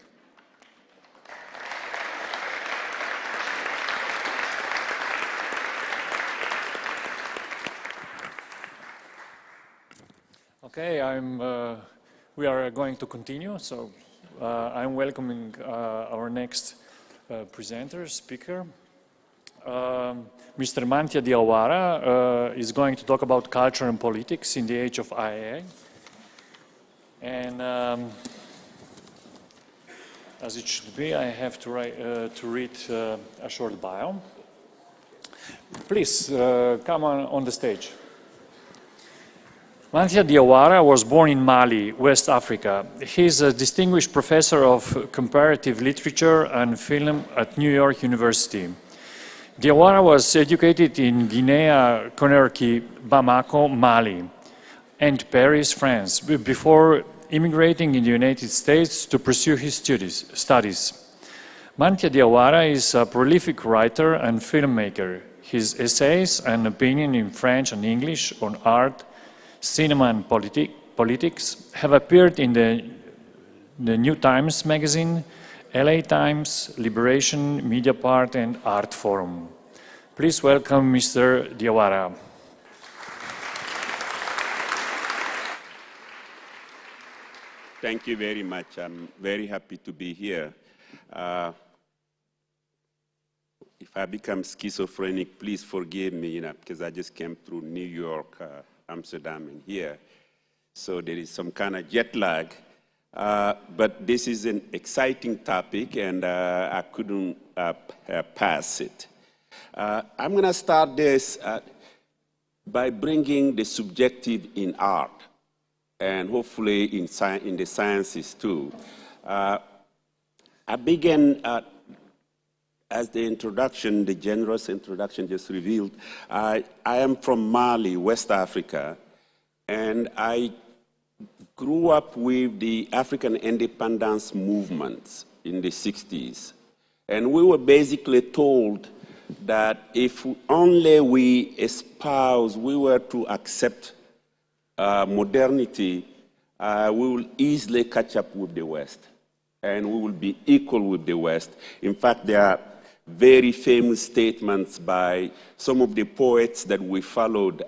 Okay, we are going to continue. So I'm welcoming our next presenter, speaker. Mr. Manthia Diawara is going to talk about culture and politics in the age of AI. And as it should be, I have to read a short bio. Please come on the stage. Manthia Diawara was born in Mali, West Africa. He is a distinguished professor of comparative literature and film at New York University. Diawara was educated in Guinea-Conakry, Bamako, Mali, and Paris, France, before immigrating in the United States to pursue his studies. Manthia Diawara is a prolific writer and filmmaker. His essays and opinion in French and English on art, cinema and politics have appeared in the New Times magazine, LA Times, Liberation, Mediapart, and Art Forum. Please welcome Mr. Diawara. Thank you very much. I'm very happy to be here. If I become schizophrenic, please forgive me, because I just came through New York, Amsterdam, and here. So there is some kind of jet lag. But this is an exciting topic, and I couldn't pass it. I'm going to start this by bringing the subjective in art, and hopefully in the sciences too. I began, as the introduction, the generous introduction just revealed, I am from Mali, West Africa, and I grew up with the African independence movements in the 60s. And we were basically told that if only we espouse, we were to accept modernity, we will easily catch up with the West. And we will be equal with the West. In fact, there are very famous statements by some of the poets that we followed,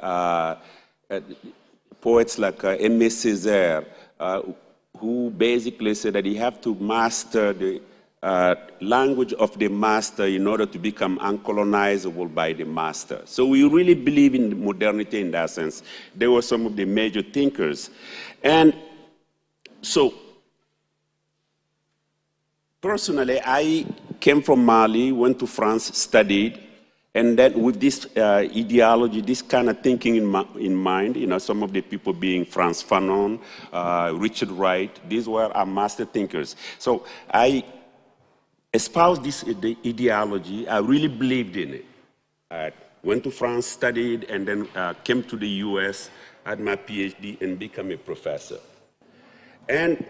poets like Aimé Césaire, who basically said that you have to master the language of the master in order to become uncolonizable by the master. So we really believe in modernity in that sense. They were some of the major thinkers. And so, personally, I came from Mali, went to France, studied, and then with this ideology, this kind of thinking in mind, you know, some of the people being Frantz Fanon, Richard Wright, these were our master thinkers. So I espoused this ideology. I really believed in it. I went to France, studied, and then came to the US, had my PhD, and became a professor. And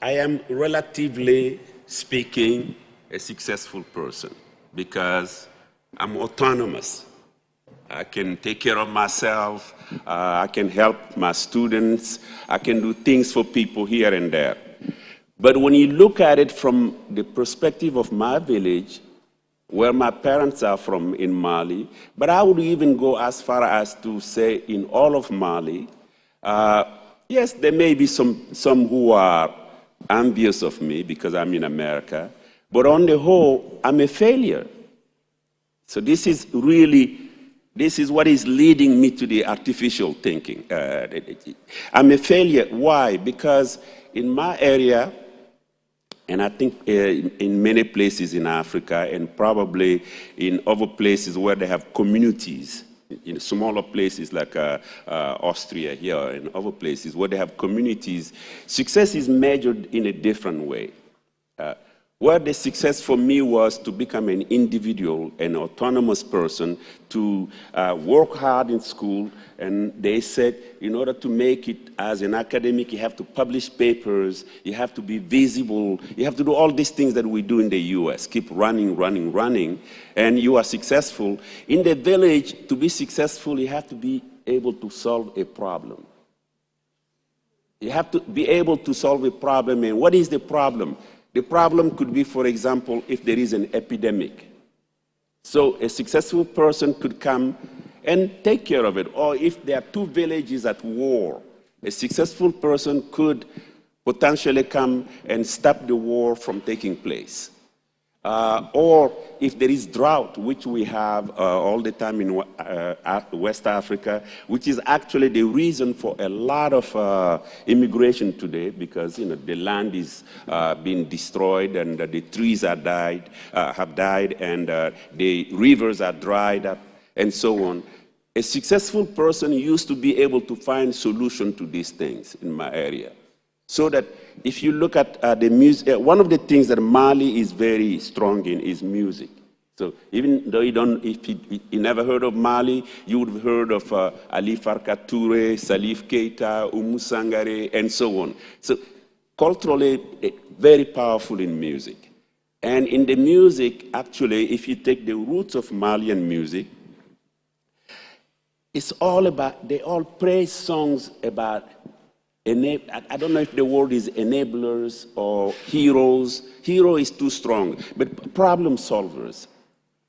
I am, relatively speaking, a successful person because I'm autonomous. I can take care of myself. I can help my students. I can do things for people here and there. But when you look at it from the perspective of my village, where my parents are from in Mali, but I would even go as far as to say in all of Mali, yes, there may be some who are envious of me because I'm in America, but on the whole, I'm a failure. So this is what is leading me to the artificial thinking. I'm a failure. Why? Because in my area, and I think in many places in Africa, and probably in other places where they have communities, in smaller places like Austria here and other places where they have communities, success is measured in a different way. Where the success for me was to become an individual, an autonomous person, to work hard in school, and they said in order to make it as an academic, you have to publish papers, you have to be visible, you have to do all these things that we do in the US, keep running, and you are successful. In the village, to be successful, you have to be able to solve a problem. You have to be able to solve a problem, and what is the problem? The problem could be, for example, if there is an epidemic. So a successful person could come and take care of it. Or if there are two villages at war, a successful person could potentially come and stop the war from taking place. Or if there is drought, which we have all the time in West Africa, which is actually the reason for a lot of immigration today, because the land is being destroyed and the trees have died, and the rivers are dried up, and so on. A successful person used to be able to find solution to these things in my area. So that if you look at the music, one of the things that Mali is very strong in is music. So even though if you never heard of Mali, you would have heard of Ali Farka Touré, Salif Keita, Oumou Sangaré, and so on. So culturally, very powerful in music. And in the music, actually, if you take the roots of Malian music, it's all about, they all praise songs about, I don't know if the word is enablers or heroes. Hero is too strong, but problem solvers.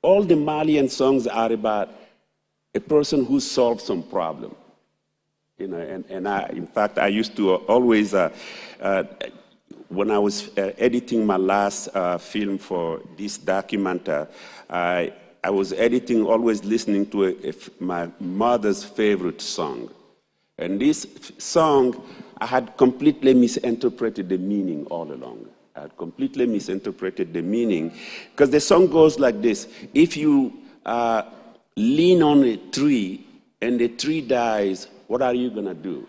All the Malian songs are about a person who solved some problem. And I, in fact, I used to always, when I was editing my last film for this documentary, I was editing, always listening to my mother's favorite song. And this song, I had completely misinterpreted the meaning all along. I had completely misinterpreted the meaning, because the song goes like this. If you lean on a tree and the tree dies, what are you going to do?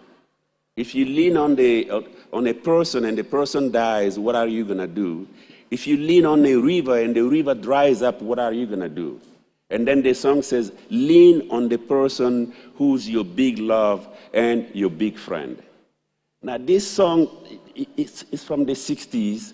If you lean on a person and the person dies, what are you going to do? If you lean on a river and the river dries up, what are you going to do? And then the song says, lean on the person who's your big love and your big friend. Now, this song is from the 60s,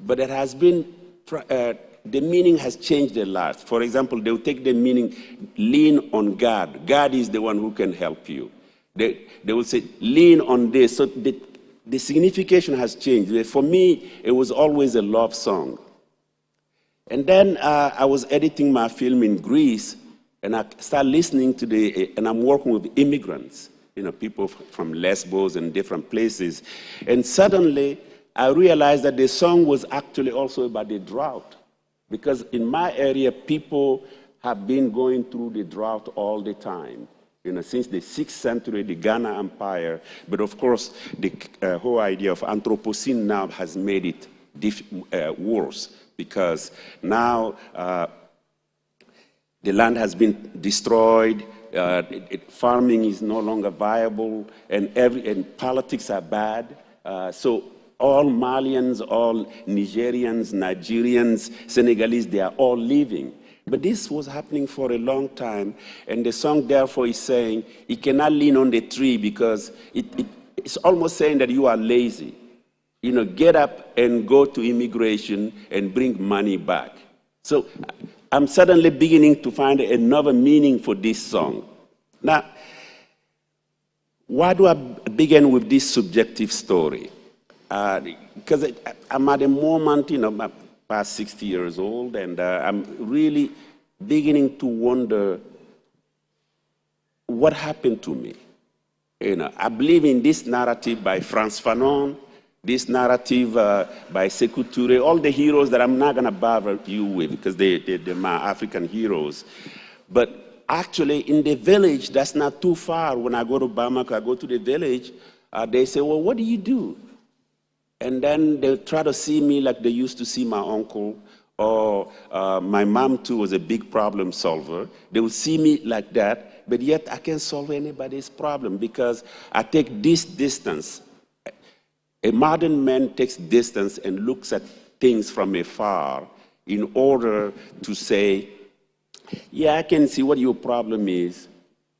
but it has been, the meaning has changed a lot. For example, they will take the meaning, lean on God. God is the one who can help you. They will say, lean on this. So the signification has changed. For me, it was always a love song. And then I was editing my film in Greece, and I started listening to and I'm working with immigrants, people from Lesbos and different places. And suddenly, I realized that the song was actually also about the drought. Because in my area, people have been going through the drought all the time. Since the 6th century, the Ghana Empire. But of course, the whole idea of Anthropocene now has made it worse. Because now the land has been destroyed, farming is no longer viable, and politics are bad. So all Malians, all Nigerians, Nigerians, Senegalese, they are all leaving. But this was happening for a long time, and the song therefore is saying, you cannot lean on the tree because it's almost saying that you are lazy. Get up and go to immigration and bring money back. So I'm suddenly beginning to find another meaning for this song. Now, why do I begin with this subjective story? Because I'm at a moment, I'm past 60 years old, and I'm really beginning to wonder what happened to me. I believe in this narrative by Frantz Fanon, this narrative by Sekou Touré, all the heroes that I'm not going to bother you with because they're my African heroes. But actually, in the village, that's not too far. When I go to Bamako, I go to the village, they say, well, what do you do? And then they try to see me like they used to see my uncle, or my mom, too, was a big problem solver. They would see me like that, but yet I can't solve anybody's problem because I take this distance. A modern man takes distance and looks at things from afar in order to say, yeah, I can see what your problem is,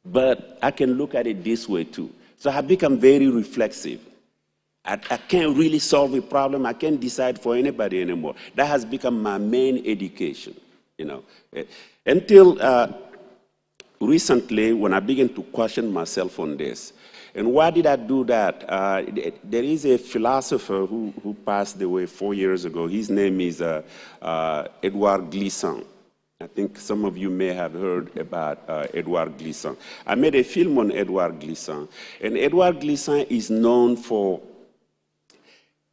but I can look at it this way, too. So I have become very reflexive. I can't really solve a problem. I can't decide for anybody anymore. That has become my main education, Until recently, when I began to question myself on this. And why did I do that? There is a philosopher who passed away 4 years ago. His name is Edouard Glissant. I think some of you may have heard about Edouard Glissant. I made a film on Edouard Glissant. And Edouard Glissant is known for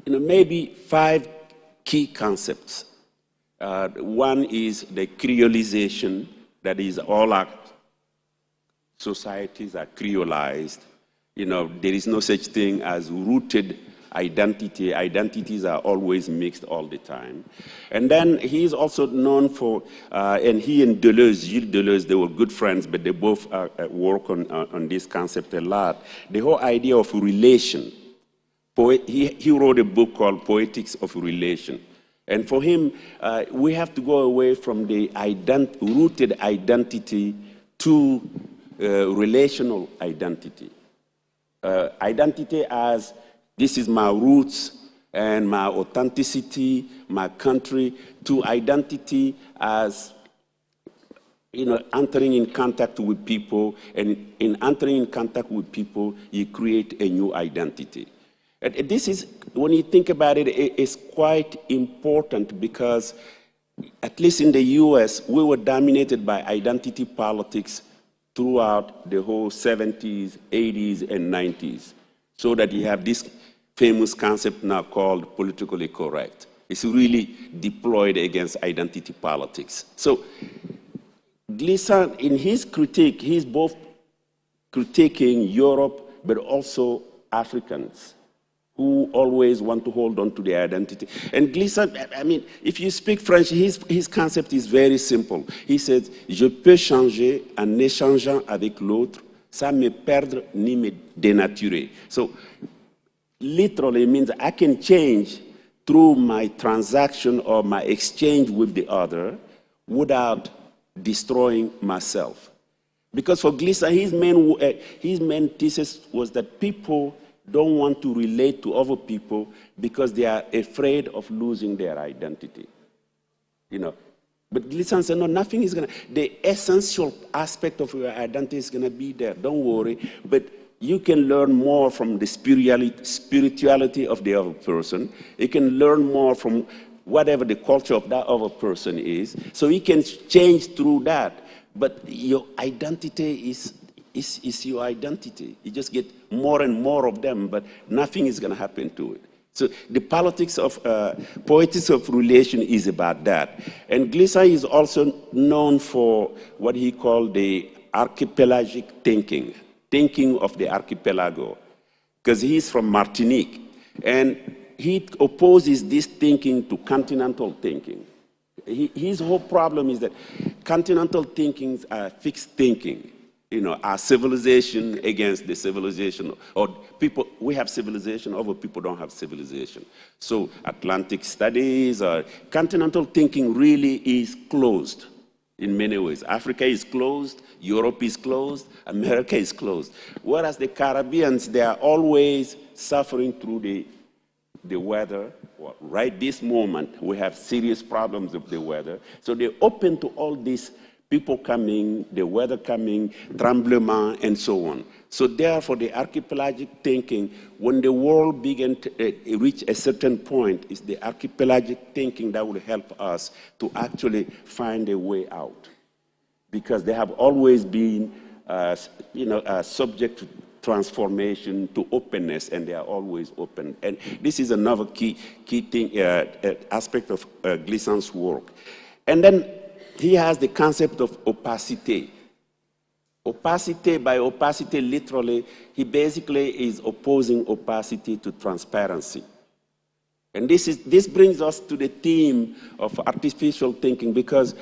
maybe 5 key concepts. One is the creolization, that is all our societies are creolized. There is no such thing as rooted identity. Identities are always mixed all the time. And then he is also known for, and he and Deleuze, Gilles Deleuze, they were good friends, but they both work on this concept a lot. The whole idea of relation. He wrote a book called Poetics of Relation. And for him, we have to go away from the rooted identity to relational identity. Identity as this is my roots and my authenticity, my country, to identity as entering in contact with people, and in entering in contact with people, you create a new identity. And this is, when you think about it, it's quite important because, at least in the US, we were dominated by identity politics throughout the whole 70s, 80s, and 90s. So that you have this famous concept now called politically correct. It's really deployed against identity politics. So Glissant, in his critique, he's both critiquing Europe, but also Africans who always want to hold on to their identity. And Glissant, I mean, if you speak French, his concept is very simple. He says, je peux changer en échangeant avec l'autre, sans me perdre ni me dénaturer. So, literally means I can change through my transaction or my exchange with the other without destroying myself. Because for Glissant, his main thesis was that people don't want to relate to other people because they are afraid of losing their identity. You know, but Gleason said, no, nothing is going to, the essential aspect of your identity is going to be there. Don't worry. But you can learn more from the spirituality of the other person. You can learn more from whatever the culture of that other person is. So you can change through that. But your identity is your identity. You just get more and more of them, but nothing is going to happen to it. So the politics of poetics of relation is about that. And Gleason is also known for what he called the archipelagic thinking of the archipelago, because he's from Martinique. And he opposes this thinking to continental thinking. His whole problem is that continental thinking are fixed thinking. You know, our civilization against the civilization, or people, we have civilization, other people don't have civilization. So Atlantic studies, or continental thinking really is closed in many ways. Africa is closed, Europe is closed, America is closed. Whereas the Caribbeans, they are always suffering through the weather. Well, right this moment, we have serious problems with the weather. So they're open to all these people coming, the weather coming, tremblement, and so on. So therefore, the archipelagic thinking, when the world began to reach a certain point, is the archipelagic thinking that will help us to actually find a way out. Because they have always been, subject to transformation, to openness, and they are always open. And this is another key thing, aspect of Gleason's work. And then he has the concept of opacity. Opacity, by opacity, literally, he basically is opposing opacity to transparency. And this brings us to the theme of artificial thinking, because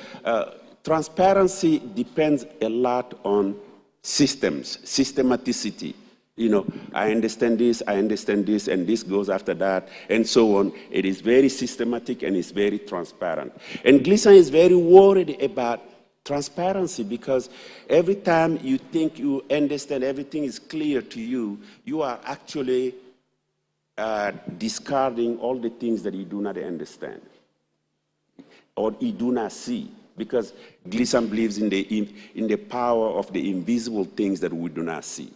transparency depends a lot on systems, systematicity. You know, I understand this, and this goes after that, and so on. It is very systematic and it's very transparent. And Gleason is very worried about transparency, because every time you think you understand, everything is clear to you, you are actually discarding all the things that you do not understand or you do not see. Because Gleason believes in the power of the invisible things that we do not see.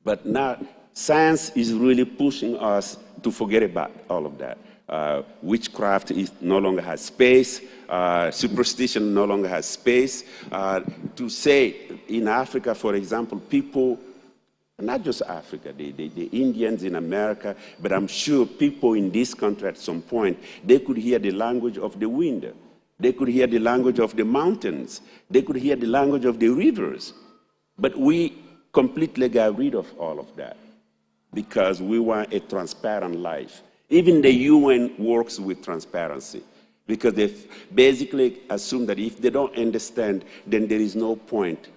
But now, science is really pushing us to forget about all of that. Witchcraft no longer has space. Superstition no longer has space. To say, in Africa, for example, people, not just Africa, the Indians in America, but I'm sure people in this country at some point, they could hear the language of the wind. They could hear the language of the mountains. They could hear the language of the rivers. But we completely got rid of all of that because we want a transparent life. Even the UN works with transparency because they basically assume that if they don't understand, then there is no point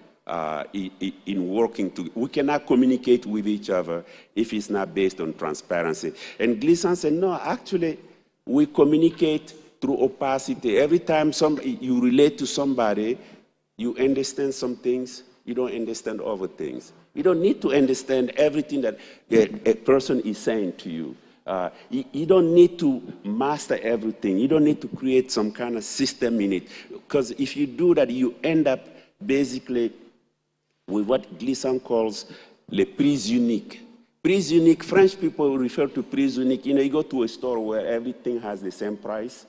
in working together. We cannot communicate with each other if it's not based on transparency. And Gleason said, no, actually, we communicate through opacity. Every time you relate to somebody, you understand some things, you don't understand other things. You don't need to understand everything that a person is saying to you. You don't need to master everything. You don't need to create some kind of system in it. Because if you do that, you end up basically with what Gleason calls le prise unique. Prise unique, French people refer to prise unique. You know, you go to a store where everything has the same price.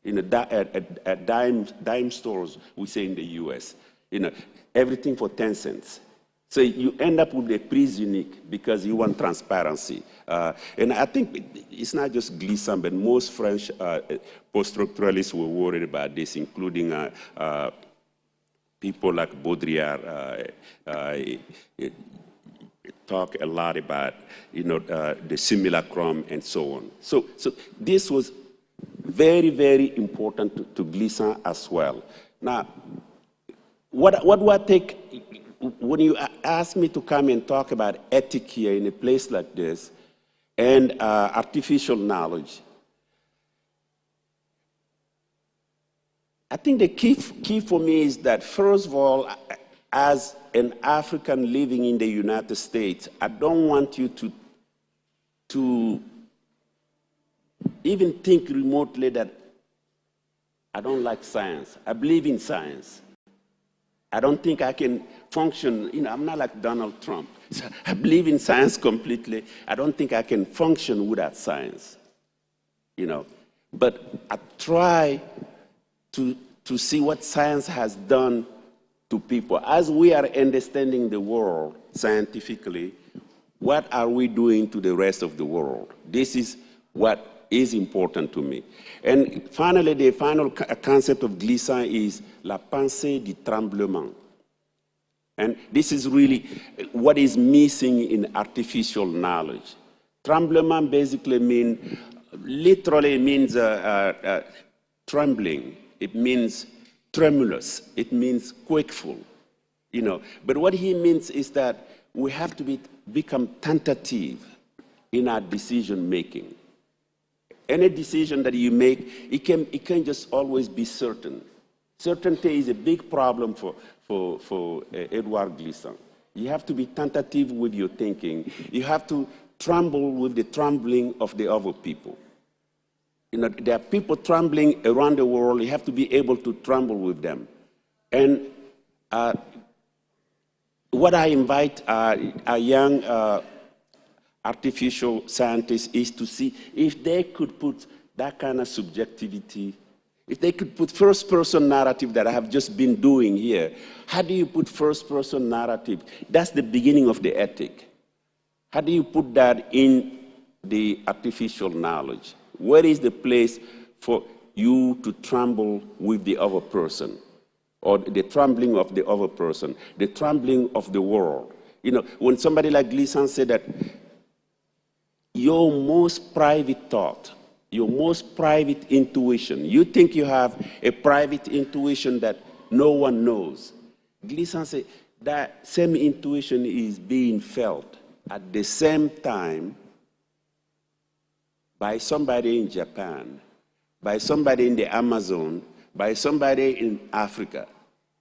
In at dime stores, we say in the US, you know, everything for 10 cents. So you end up with a prise unique because you want transparency. And I think it's not just Gleason, but most French post-structuralists were worried about this, including people like Baudrillard talk a lot about, you know, the simulacrum and so on. So this was very, very important to Gleason as well. Now, what do I take, when you ask me to come and talk about ethic here in a place like this, and artificial knowledge, I think the key for me is that, first of all, as an African living in the United States, I don't want you to to even think remotely that I don't like science. I believe in science. I don't think I can function, I'm not like Donald Trump. So I believe in science completely. I don't think I can function without science, But I try to see what science has done to people. As we are understanding the world scientifically, what are we doing to the rest of the world? This is what is important to me. And finally, the final concept of glissant is la pensée du tremblement. And this is really what is missing in artificial knowledge. Tremblement basically literally means trembling. It means tremulous. It means quakeful, But what he means is that we have to become tentative in our decision making. Any decision that you make, it can just always be certain. Certainty is a big problem for Edouard Glissant. You have to be tentative with your thinking. You have to tremble with the trembling of the other people. There are people trembling around the world. You have to be able to tremble with them. And what I invite a young artificial scientists is to see if they could put that kind of subjectivity, if they could put first-person narrative that I have just been doing here. How do you put first-person narrative? That's the beginning of the ethic. How do you put that in the artificial knowledge? Where is the place for you to tremble with the other person? Or the trembling of the other person, the trembling of the world. When somebody like Glissant said that your most private thought, your most private intuition, you think you have a private intuition that no one knows. Glissant said that same intuition is being felt at the same time by somebody in Japan, by somebody in the Amazon, by somebody in Africa.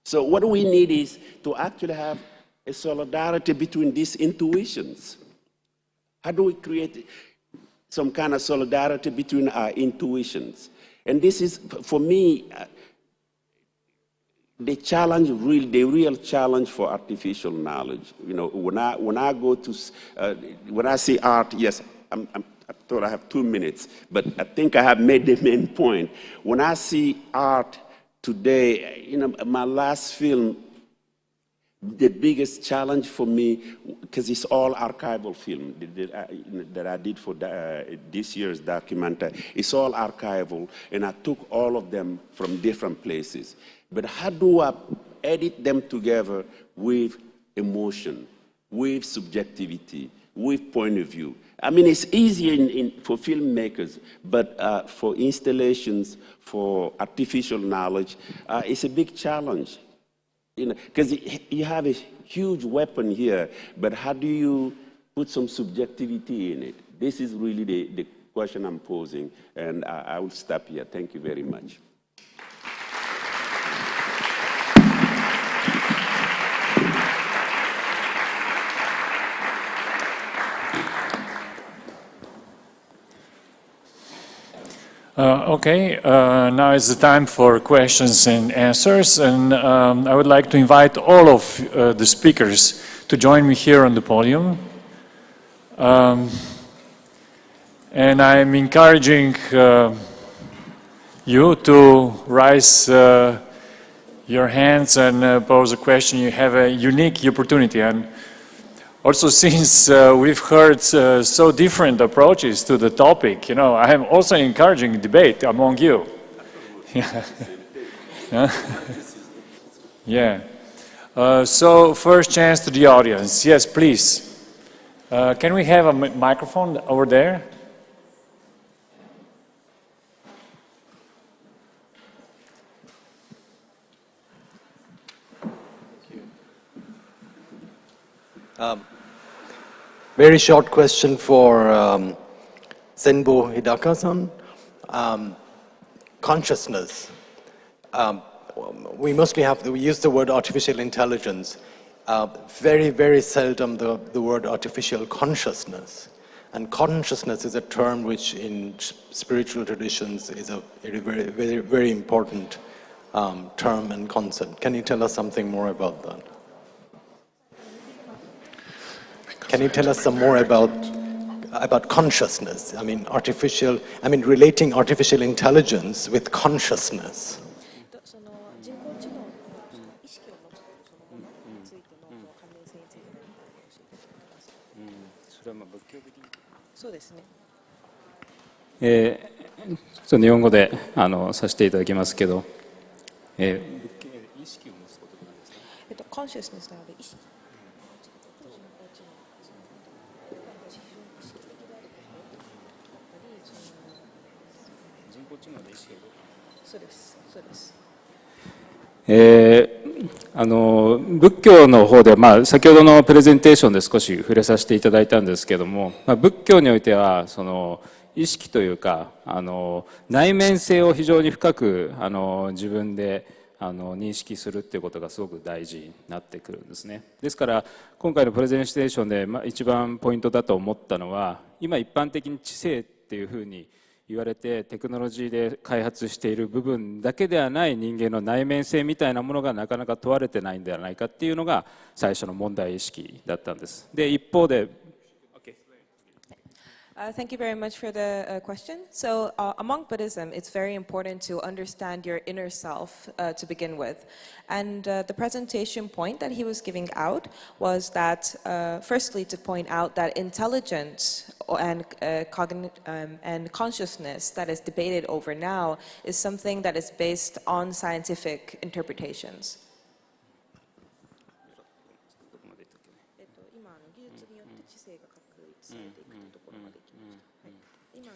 So what we need is to actually have a solidarity between these intuitions. How do we create some kind of solidarity between our intuitions? And this is, for me, the challenge, the real challenge for artificial knowledge. When I go to, when I see art, yes, I thought I have 2 minutes, but I think I have made the main point. When I see art today, my last film, the biggest challenge for me, because it's all archival film that I did for this year's documentary, it's all archival, and I took all of them from different places. But how do I edit them together with emotion, with subjectivity, with point of view? I mean, it's easy for filmmakers, but for installations, for artificial knowledge, it's a big challenge. Because you have a huge weapon here, but how do you put some subjectivity in it? This is really the question I'm posing, and I will stop here. Thank you very much. Okay, now is the time for questions and answers, and I would like to invite all of the speakers to join me here on the podium. And I'm encouraging you to raise your hands and pose a question. You have a unique opportunity. And also, since we've heard so different approaches to the topic, I am also encouraging debate among you. Yeah. So, first chance to the audience. Yes, please. Can we have a microphone over there? Very short question for Zenbo Hidaka-san. Consciousness. We use the word artificial intelligence. Very, very seldom the word artificial consciousness. And consciousness is a term which in spiritual traditions is a very important term and concept. Can you tell us something more about that? Can you tell us some more about consciousness? I mean, relating artificial intelligence with consciousness. その人工知能の意識を持つそのものについての関連性について何か教えてください。それはまあ仏教的に。そうですね。ちょっと日本語でさせていただきますけど、仏教で意識を持つことなんですか。consciousness なので意識。そうです。そうです。仏教の方で、先ほどのプレゼンテーションで少し触れさせていただいたんですけども、仏教においてはその意識というか内面性を非常に深く自分で認識するっていうことがすごく大事になってくるんですね。ですから今回のプレゼンテーションで一番ポイントだと思ったのは、今一般的に知性っていうふうに言われてテクノロジーで開発している部分だけではない人間の内面性みたいなものがなかなか問われてないんではないかっていうのが最初の問題意識だったんです。で、一方でThank you very much for the question. So among Buddhism, it's very important to understand your inner self to begin with. And the presentation point that he was giving out was that, firstly, to point out that intelligence and consciousness that is debated over now is something that is based on scientific interpretations. 今技術によって知性が確立されていくというところまでいきました。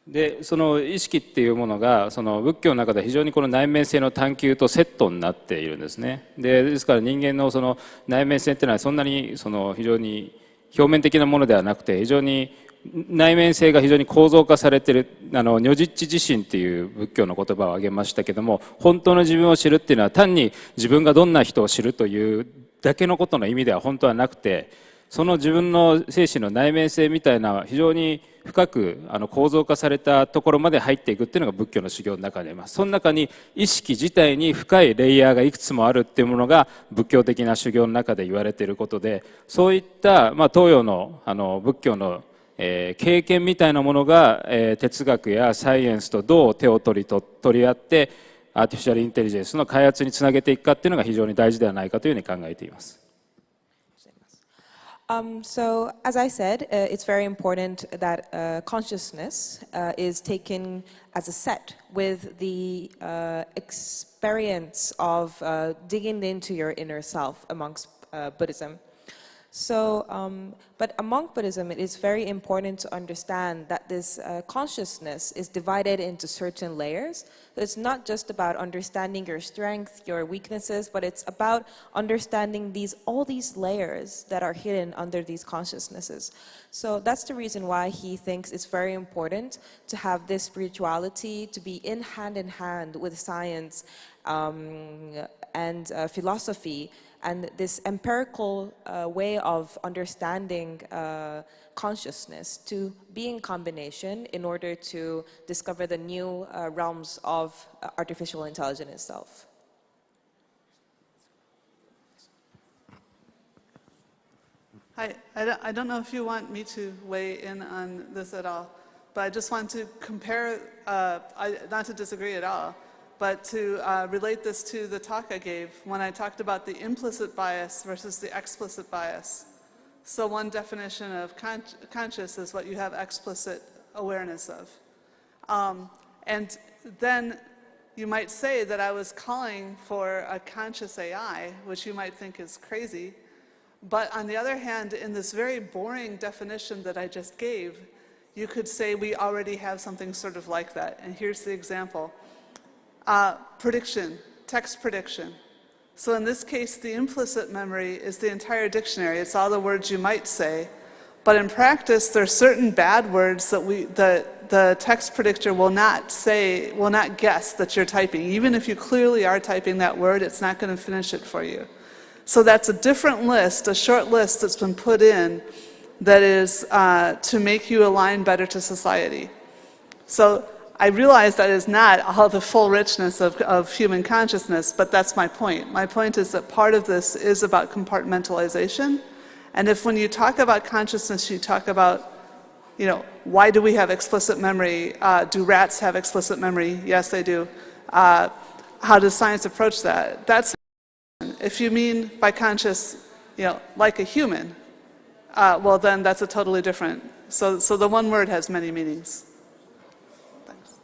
でその意識っていうものがその仏教の中で非常にこの内面性の探求とセットになっているんですね。ですから人間のその内面性っていうのはそんなにその非常に表面的なものではなくて、非常に内面性が非常に構造化されている如実自身っていう仏教の言葉を挙げましたけども、本当の自分を知るっていうのは単に自分がどんな人を知るというだけのことの意味では本当はなくて、その自分の精神の内面性みたいな非常に深く構造化されたところまで入っていくっていうのが仏教の修行の中にあります。その中に意識自体に深いレイヤーがいくつもあるっていうものが仏教的な修行の中で言われていることで、そういった東洋の仏教の経験みたいなものが哲学やサイエンスとどう手を取り合ってアーティフィシャルインテリジェンスの開発につなげていくかっていうのが非常に大事ではないかというふうに考えています。So, as I said, it's very important that consciousness is taken as a set with the experience of digging into your inner self amongst Buddhism. So, but among Buddhism, it is very important to understand that this consciousness is divided into certain layers. It's not just about understanding your strength, your weaknesses, but it's about understanding all these layers that are hidden under these consciousnesses. So that's the reason why he thinks it's very important to have this spirituality to be in hand with science and philosophy. And this empirical way of understanding consciousness to be in combination in order to discover the new realms of artificial intelligence itself. Hi, I don't know if you want me to weigh in on this at all, but I just want to compare, not to disagree at all, but to relate this to the talk I gave when I talked about the implicit bias versus the explicit bias. So one definition of conscious is what you have explicit awareness of. And then you might say that I was calling for a conscious AI, which you might think is crazy. But on the other hand, in this very boring definition that I just gave, you could say we already have something sort of like that. And here's the example. Prediction, text prediction. So in this case, the implicit memory is the entire dictionary. It's all the words you might say. But in practice, there are certain bad words that the text predictor will not guess that you're typing. Even if you clearly are typing that word, it's not going to finish it for you. So that's a different list, a short list that's been put in that is to make you align better to society. So I realize that is not all the full richness of human consciousness, but that's my point. My point is that part of this is about compartmentalization. And if when you talk about consciousness, you talk about, you know, why do we have explicit memory? Do rats have explicit memory? Yes, they do. How does science approach that? That's, if you mean by conscious, you know, like a human, well then that's a totally different. So the one word has many meanings. Thanks.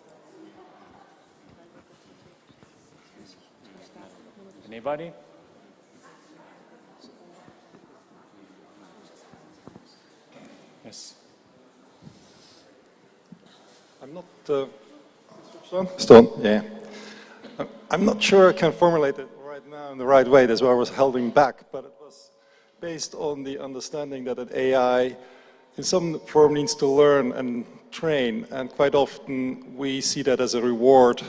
Anybody? Yes. I'm not. Stone. Yeah. I'm not sure I can formulate it right now in the right way. That's why I was holding back. But it was based on the understanding that an AI, in some form, needs to learn and train. And quite often we see that as a reward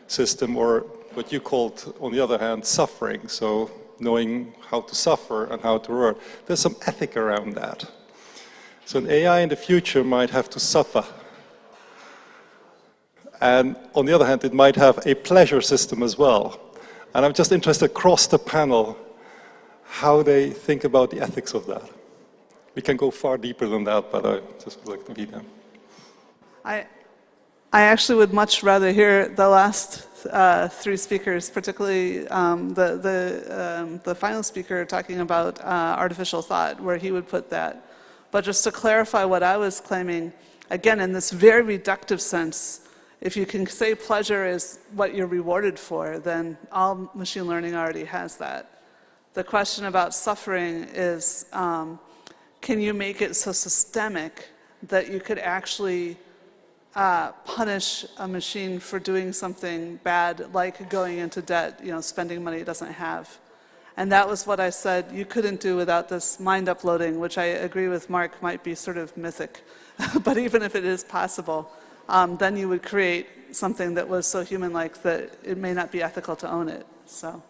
system, or what you called, on the other hand, suffering. So knowing how to suffer and how to reward. There's some ethic around that. So an AI in the future might have to suffer. And on the other hand, it might have a pleasure system as well. And I'm just interested across the panel how they think about the ethics of that. We can go far deeper than that, but I just would like to meet them. I actually would much rather hear the last three speakers, particularly the final speaker talking about artificial thought, where he would put that. But just to clarify what I was claiming, again, in this very reductive sense, if you can say pleasure is what you're rewarded for, then all machine learning already has that. The question about suffering is, can you make it so systemic that you could actually punish a machine for doing something bad, like going into debt, you know, spending money it doesn't have? And that was what I said you couldn't do without this mind uploading, which I agree with Mark might be sort of mythic. But even if it is possible, then you would create something that was so human-like that it may not be ethical to own it. So,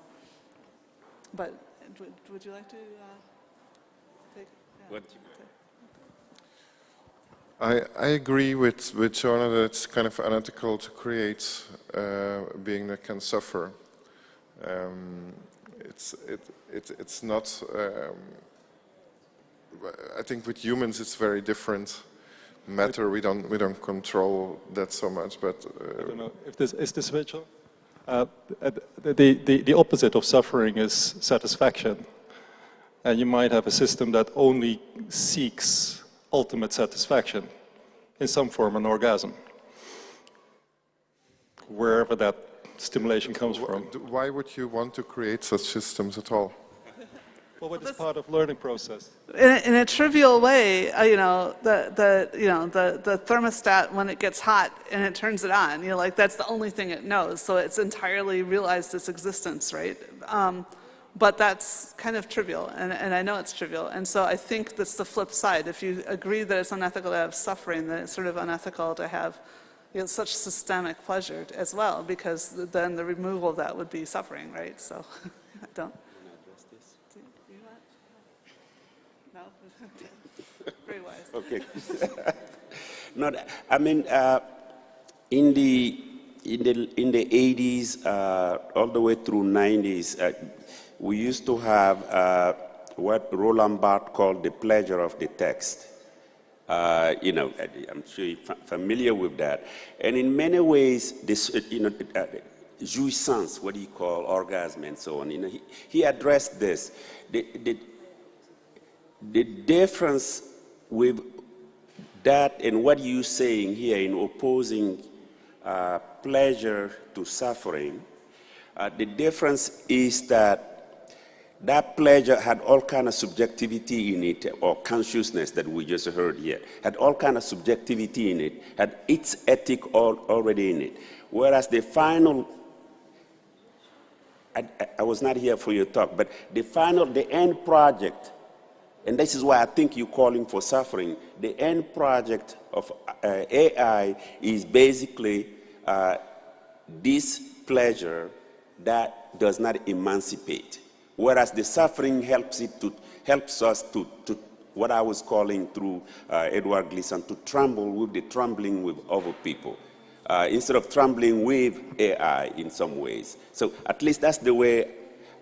but would you like to take? Yeah. I agree with Joanna that it's kind of unethical to create a being that can suffer. It's not. I think with humans it's very different matter. We don't control that so much. But I don't know if this is this virtual. The opposite of suffering is satisfaction, and you might have a system that only seeks ultimate satisfaction in some form, an orgasm, wherever that stimulation comes from. Why would you want to create such systems at all? Well, it's part of learning process. In a trivial way, you know, the thermostat, when it gets hot and it turns it on, you know, like that's the only thing it knows. So it's entirely realized its existence, right? But that's kind of trivial, and I know it's trivial. And so I think that's the flip side. If you agree that it's unethical to have suffering, then it's sort of unethical to have, you know, such systemic pleasure as well, because then the removal of that would be suffering, right? So I don't. No? Very wise. Okay. No, I mean, in the 80s, all the way through 90s, we used to have what Roland Barthes called the pleasure of the text. You know, I'm sure you're familiar with that. And in many ways, this, you know, jouissance, what do you call orgasm and so on, you know, he addressed this. The difference with that and what you're saying here in opposing pleasure to suffering, the difference is that pleasure had all kind of subjectivity in it, or consciousness that we just heard here, had all kind of subjectivity in it, had its ethic already in it. Whereas the final, I was not here for your talk, but the end project, and this is why I think you're calling for suffering, the end project of AI is basically this pleasure that does not emancipate. Whereas the suffering helps us to what I was calling through Edward Gleason to tremble with the trembling with other people. Instead of trembling with AI in some ways. So at least that's the way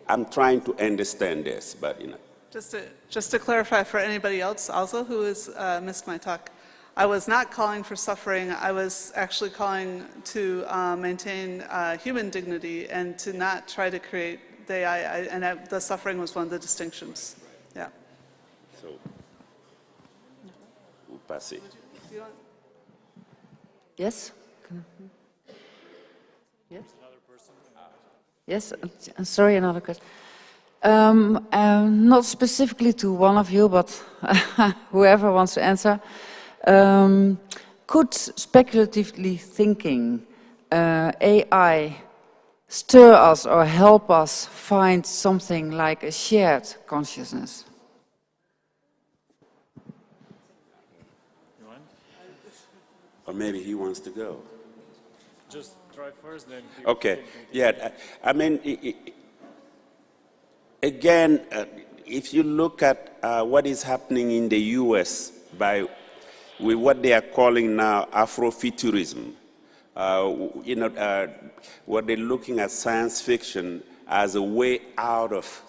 I'm trying to understand this, but you know. Just to clarify for anybody else also who has missed my talk, I was not calling for suffering. I was actually calling to maintain human dignity and to not try to create the AI, the suffering was one of the distinctions. Yeah. So, we'll pass it. Yes? Yes? Yes, sorry, another question. Not specifically to one of you, but whoever wants to answer. Could speculatively thinking, AI, stir us or help us find something like a shared consciousness? Or maybe he wants to go. Just try first, then. Okay. Yeah. I mean, again, if you look at what is happening in the U.S. with what they are calling now Afrofuturism, what they're looking at science fiction as a way out of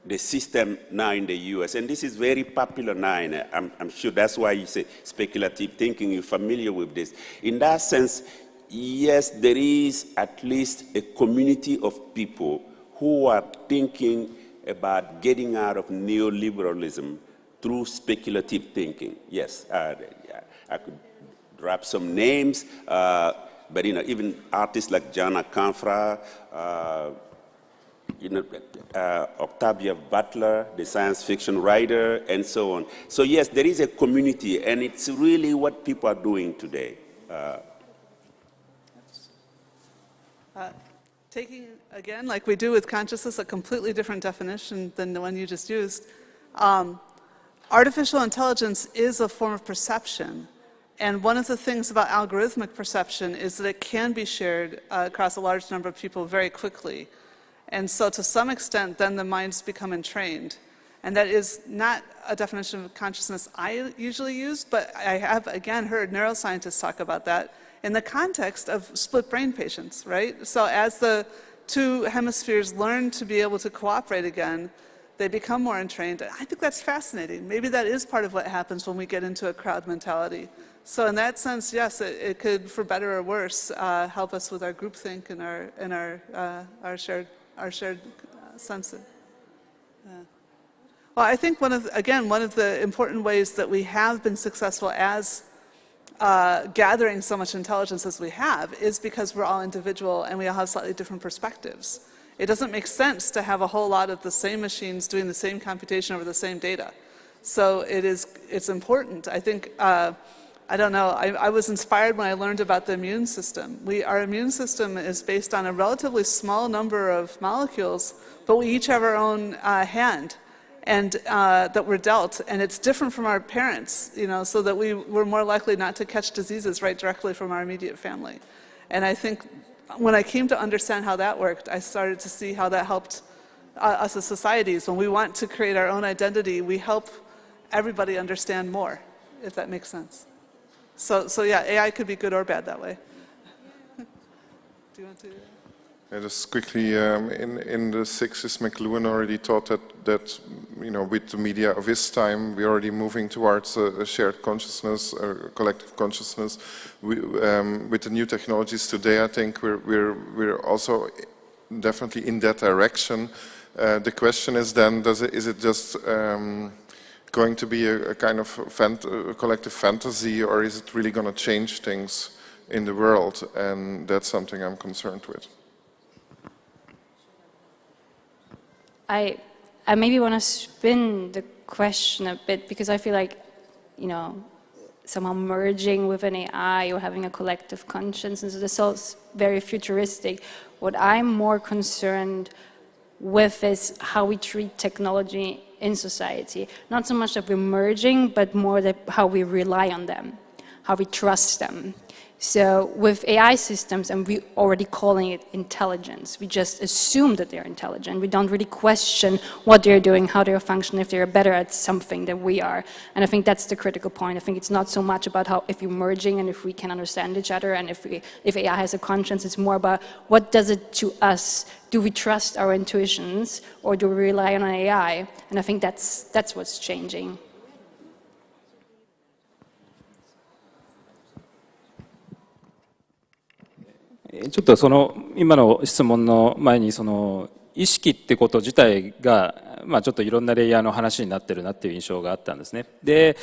the system now in the U.S. And this is very popular now, and I'm sure that's why you say speculative thinking, you're familiar with this. In that sense, yes, there is at least a community of people who are thinking about getting out of neoliberalism through speculative thinking. Yes, I could drop some names, but even artists like Jana Kanfra, Octavia Butler, the science fiction writer, and so on. So yes, there is a community, and it's really what people are doing today. Taking, again, like we do with consciousness, a completely different definition than the one you just used. Artificial intelligence is a form of perception. And one of the things about algorithmic perception is that it can be shared across a large number of people very quickly. And so to some extent, then the minds become entrained. And that is not a definition of consciousness I usually use, but I have, again, heard neuroscientists talk about that in the context of split brain patients, right? So as the two hemispheres learn to be able to cooperate again, they become more entrained. I think that's fascinating. Maybe that is part of what happens when we get into a crowd mentality. So in that sense, yes, it could, for better or worse, help us with our groupthink and our shared sense. Well, I think one of the important ways that we have been successful as gathering so much intelligence as we have is because we're all individual and we all have slightly different perspectives. It doesn't make sense to have a whole lot of the same machines doing the same computation over the same data. So it's important. I think, I don't know, I was inspired when I learned about the immune system. Our immune system is based on a relatively small number of molecules, but we each have our own hand and that we're dealt, and it's different from our parents, so that we're more likely not to catch diseases right directly from our immediate family. And I think when I came to understand how that worked, I started to see how that helped us as societies. When we want to create our own identity, we help everybody understand more, if that makes sense. So yeah, AI could be good or bad that way. Do you want to? Yeah, just quickly, in the 60s, McLuhan already thought that with the media of his time, we're already moving towards a shared consciousness, a collective consciousness. With the new technologies today, I think we're also definitely in that direction. The question is then, is it just going to be a kind of a collective fantasy, or is it really going to change things in the world? And that's something I'm concerned with. I maybe want to spin the question a bit, because I feel like, somehow merging with an AI or having a collective conscience, and so this is very futuristic. What I'm more concerned with is how we treat technology in society. Not so much that we're merging, but more that how we rely on them, how we trust them. So with AI systems, and we already calling it intelligence, we just assume that they're intelligent. We don't really question what they're doing, how they're functioning, if they're better at something than we are. And I think that's the critical point. I think it's not so much about how if we're merging and if we can understand each other and if AI has a conscience, it's more about what does it to us. Do we trust our intuitions or do we rely on AI? And I think that's what's changing. ちょっとその今の質問の前にその意識ってこと自体がちょっといろんなレイヤーの話になってるなっていう印象があったんですね。で、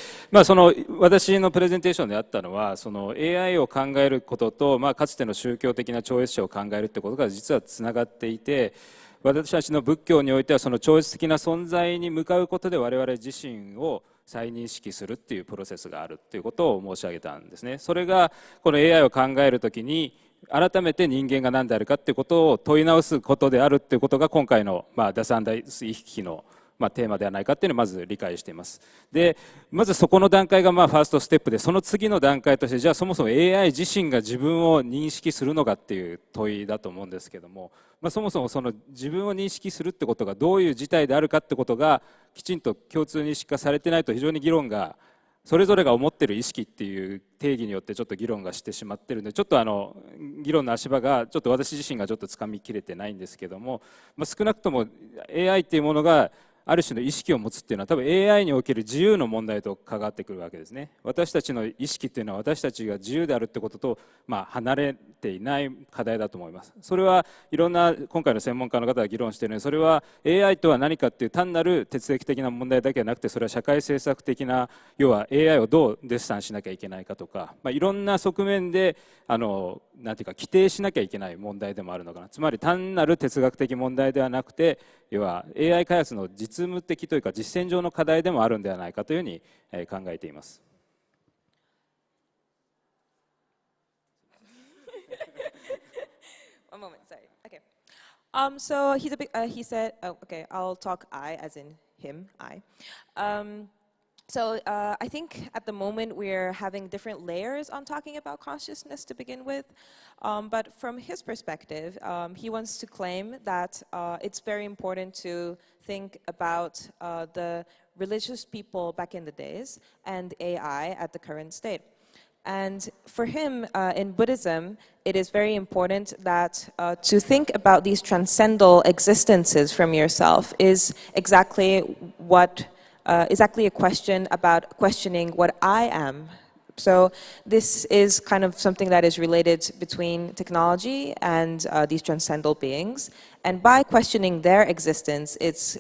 その私のプレゼンテーションであったのはその AI を考えることとかつての宗教的な超越者を考えるってことが実はつながっていて、私たちの仏教においてはその超越的な存在に向かうことで我々自身を再認識するっていうプロセスがあるっていうことを申し上げたんですね。それがこの AI を考えるときに改めて人間が何であるかっていうことを問い直すことであるっていうことが今回の第三代意識のテーマではないかっていうのをまず理解しています。で、まずそこの段階がファーストステップで、その次の段階としてじゃあそもそも AI 自身が自分を認識するのかっていう問いだと思うんですけども、そもそもその自分を認識するってことがどういう事態であるかってことがきちんと共通認識化されてないと非常に議論がそれぞれが思っている意識っていう定義によってちょっと議論がしてしまっているので、ちょっと議論の足場がちょっと私自身がちょっとつかみきれてないんですけども、少なくとも AI っていうものがある種の意識を持つっていうのは多分 AI における自由の問題と関わってくるわけですね。私たちの意識っていうのは私たちが自由であるってことと離れていない課題だと思います。それはいろんな今回の専門家の方が議論しているので、それは AI とは何かっていう単なる哲学的な問題だけではなくて、それは社会政策的な、要は AI をどうデッサンしなきゃいけないかとか、いろんな側面でなんていうか規定しなきゃいけない問題でもあるのかな。つまり単なる哲学的問題ではなくて、要は AI 開発の実務的というか実践上の課題でもあるんではないかというふうに考えています。One moment, sorry. Okay. So he said, oh, okay, I'll talk I as in him, I. So I think at the moment we're having different layers on talking about consciousness to begin with. But from his perspective, he wants to claim that it's very important to think about the religious people back in the days and AI at the current state. And for him, in Buddhism, it is very important that to think about these transcendental existences from yourself is exactly a question about questioning what I am. So this is kind of something that is related between technology and these transcendental beings. And by questioning their existence, it's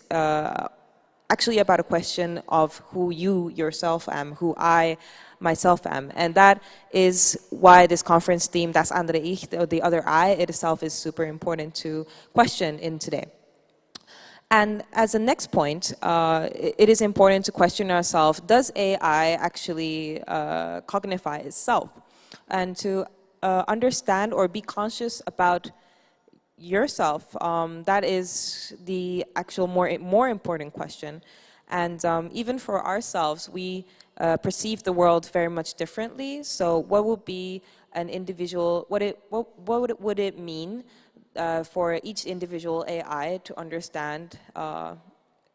actually about a question of who you yourself am, who I myself am. And that is why this conference theme, Das andere Ich, the other I, itself is super important to question in today. And as a next point, it is important to question ourselves, does AI actually cognify itself? And to understand or be conscious about yourself, that is the actual more important question. And even for ourselves, we perceive the world very much differently. So what would be an individual, what would it mean for each individual AI to understand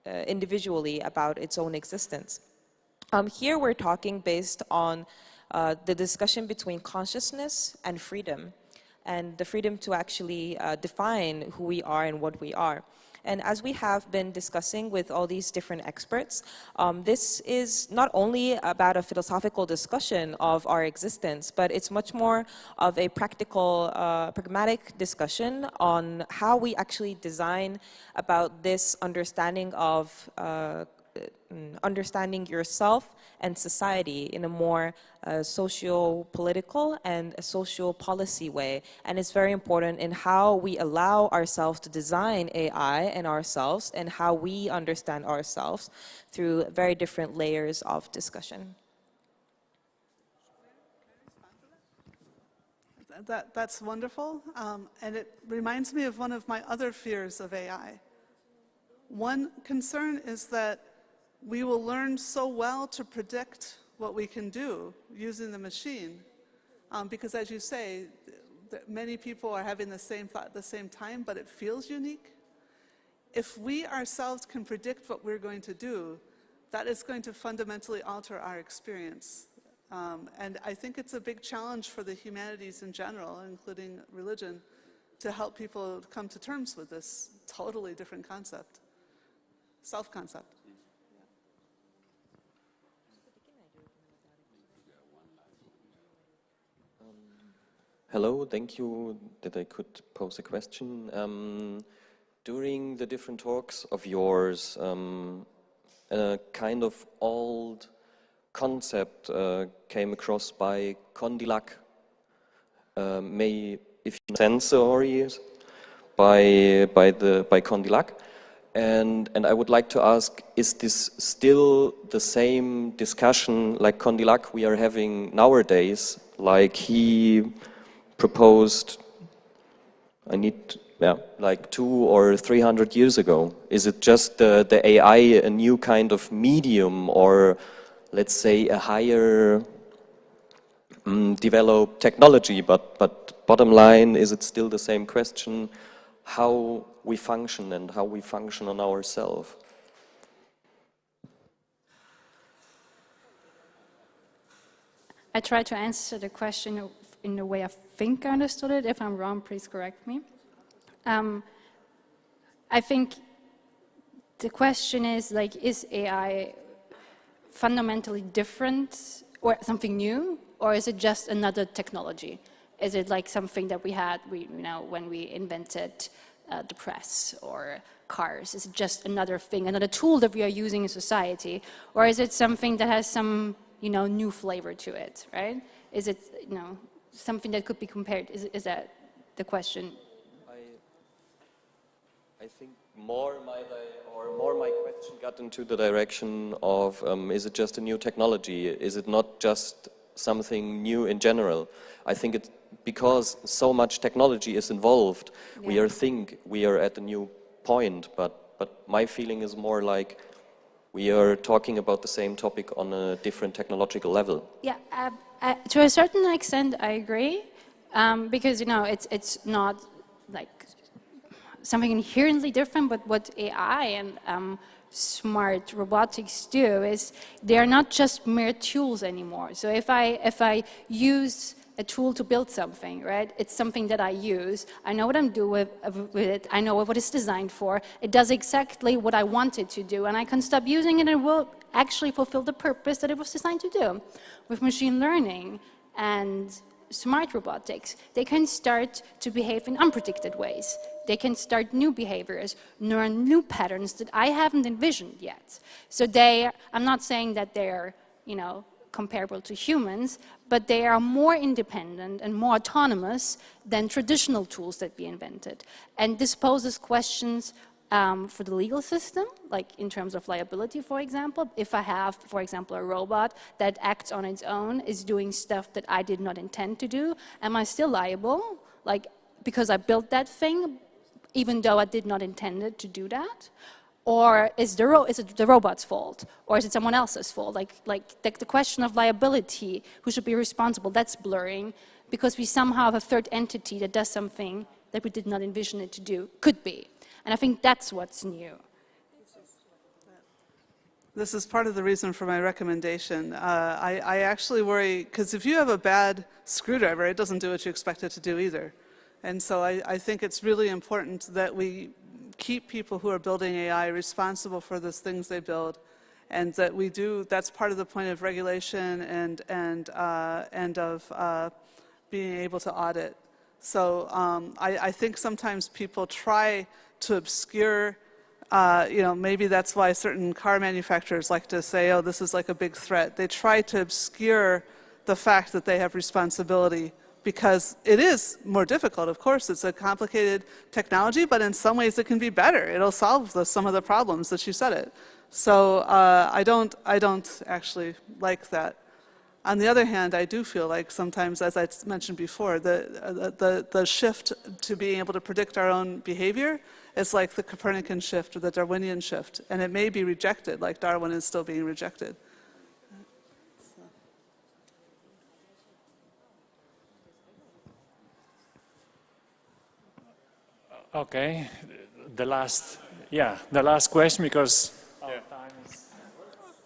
individually about its own existence? Here we're talking based on the discussion between consciousness and freedom, and the freedom to actually define who we are and what we are. And as we have been discussing with all these different experts, this is not only about a philosophical discussion of our existence, but it's much more of a practical, pragmatic discussion on how we actually design about this understanding of understanding yourself and society in a more socio-political and a social policy way. And it's very important in how we allow ourselves to design AI and ourselves and how we understand ourselves through very different layers of discussion. That's wonderful, and it reminds me of one of my other fears of AI. One concern is that we will learn so well to predict what we can do using the machine Because as you say, many people are having the same thought at the same time, but it feels unique. If we ourselves can predict what we're going to do, that is going to fundamentally alter our experience. And I think it's a big challenge for the humanities in general, including religion, to help people come to terms with this totally different concept, self-concept. Hello, thank you that I could pose a question. During the different talks of yours, a kind of old concept came across by Condillac. If you know sensors by Condillac, and I would like to ask: is this still the same discussion like Condillac we are having nowadays? Like he proposed, like 200 or 300 years ago? Is it just the AI a new kind of medium, or let's say a higher developed technology? But bottom line, is it still the same question, how we function and how we function on ourselves? I try to answer the question in the way I think I understood it. If I'm wrong, please correct me. I think the question is, like, is AI fundamentally different or something new, or is it just another technology? Is it like something that we had, when we invented the press or cars? Is it just another thing, another tool that we are using in society, or is it something that has some, new flavor to it, right? Is it, something that could be compared? Is that the question? I think more my question got into the direction of, is it just a new technology? Is it not just something new in general? I think it's because so much technology is involved, yeah. we are at a new point, but my feeling is more like we are talking about the same topic on a different technological level. Yeah, to a certain extent, I agree, because it's not like something inherently different. But what AI and smart robotics do is they are not just mere tools anymore. So if I use a tool to build something, right? It's something that I use. I know what I'm doing with it. I know what it's designed for. It does exactly what I want it to do, and I can stop using it, and it will actually fulfill the purpose that it was designed to do. With machine learning and smart robotics, they can start to behave in unpredicted ways. They can start new behaviors, learn new patterns that I haven't envisioned yet. So I'm not saying that they're, comparable to humans, but they are more independent and more autonomous than traditional tools that we invented. And this poses questions for the legal system, like in terms of liability, for example. If I have, for example, a robot that acts on its own, is doing stuff that I did not intend to do, am I still liable? Like, because I built that thing, even though I did not intend it to do that? Or is it the robot's fault? Or is it someone else's fault? Like the question of liability, who should be responsible, that's blurring, because we somehow have a third entity that does something that we did not envision it to do, could be. And I think that's what's new. This is part of the reason for my recommendation. I actually worry, because if you have a bad screwdriver, it doesn't do what you expect it to do either. And so I think it's really important that we keep people who are building AI responsible for the things they build, and that we do. That's part of the point of regulation and of being able to audit. So I think sometimes people try to obscure. Maybe that's why certain car manufacturers like to say, "Oh, this is like a big threat." They try to obscure the fact that they have responsibility, because it is more difficult. Of course, it's a complicated technology, but in some ways it can be better. It'll solve some of the problems that you said it. So I don't actually like that. On the other hand, I do feel like sometimes, as I mentioned before, the shift to being able to predict our own behavior is like the Copernican shift or the Darwinian shift, and it may be rejected, like Darwin is still being rejected. Okay, the last question, because our time is...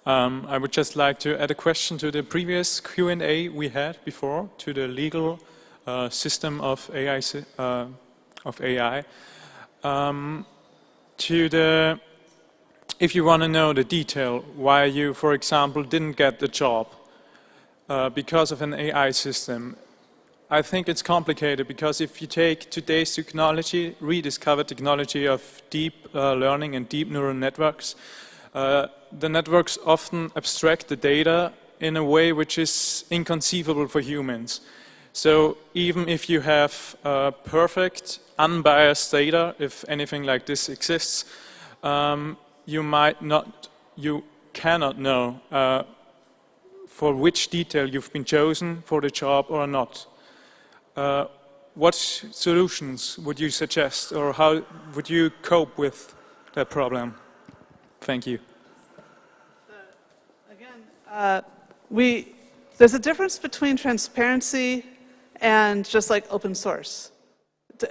I would just like to add a question to the previous Q&A we had before, to the legal system of AI. If you want to know the detail why you, for example, didn't get the job because of an AI system, I think it's complicated, because if you take today's technology, rediscovered technology of deep learning and deep neural networks, the networks often abstract the data in a way which is inconceivable for humans. So even if you have perfect, unbiased data, if anything like this exists, you cannot know for which detail you've been chosen for the job or not. What solutions would you suggest, or how would you cope with that problem? Thank you. There's a difference between transparency and just like open source.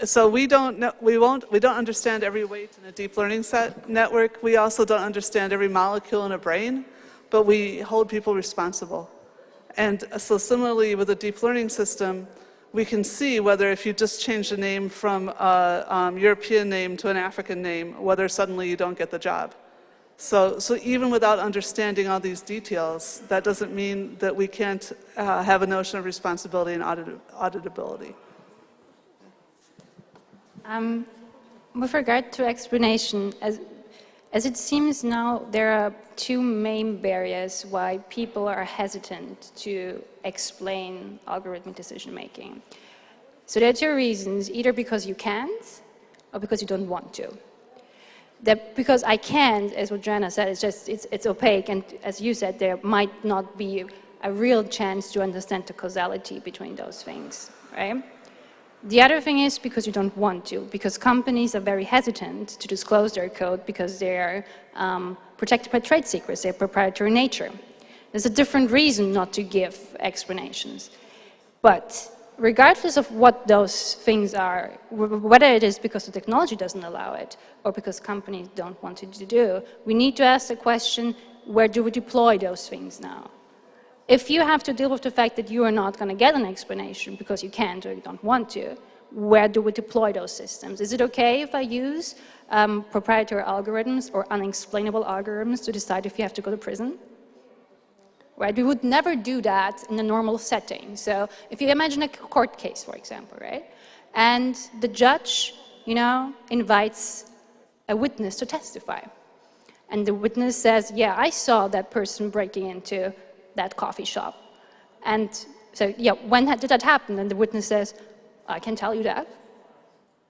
So we don't understand every weight in a deep learning network. We also don't understand every molecule in a brain, but we hold people responsible. And so similarly with a deep learning system, we can see whether if you just change the name from a European name to an African name, whether suddenly you don't get the job. So even without understanding all these details, that doesn't mean that we can't have a notion of responsibility and auditability. With regard to explanation, as it seems now, there are two main barriers why people are hesitant to explain algorithmic decision making. So there are two reasons, either because you can't or because you don't want to. That because I can't, as what Joanna said, it's opaque, and as you said, there might not be a real chance to understand the causality between those things, right? The other thing is because you don't want to, because companies are very hesitant to disclose their code because they are protected by trade secrets, their proprietary nature. There's a different reason not to give explanations. But regardless of what those things are, whether it is because the technology doesn't allow it or because companies don't want it to do, we need to ask the question, where do we deploy those things now? If you have to deal with the fact that you are not going to get an explanation because you can't or you don't want to, where do we deploy those systems? Is it okay if I use proprietary algorithms or unexplainable algorithms to decide if you have to go to prison? Right? We would never do that in a normal setting. So if you imagine a court case, for example, right? And the judge, invites a witness to testify. And the witness says, yeah, I saw that person breaking into that coffee shop. And so, yeah, when did that happen? And the witness says, I can tell you that.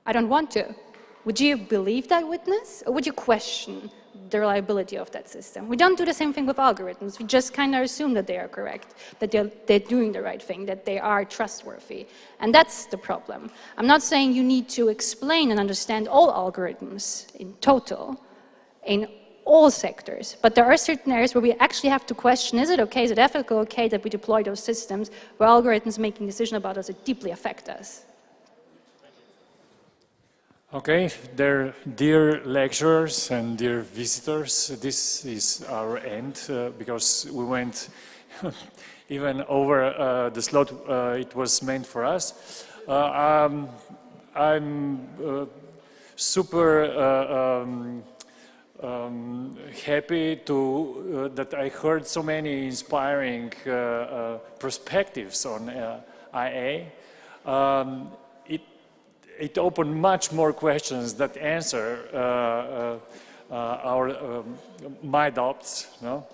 I don't want to. Would you believe that witness? Or would you question the reliability of that system? We don't do the same thing with algorithms. We just kind of assume that they are correct, that they're doing the right thing, that they are trustworthy. And that's the problem. I'm not saying you need to explain and understand all algorithms in total, in all sectors, but there are certain areas where we actually have to question, is it okay, is it ethical okay that we deploy those systems where algorithms making decisions about us that deeply affect us? Okay, dear lecturers and dear visitors, this is our end because we went even over the slot it was meant for us. I'm super happy that I heard so many inspiring perspectives on IA. It opened much more questions that answer my doubts. No?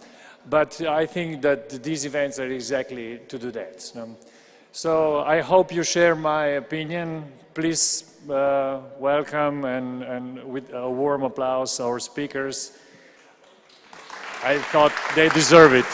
But I think that these events are exactly to do that. No? So I hope you share my opinion. Please welcome and with a warm applause our speakers. I thought they deserve it.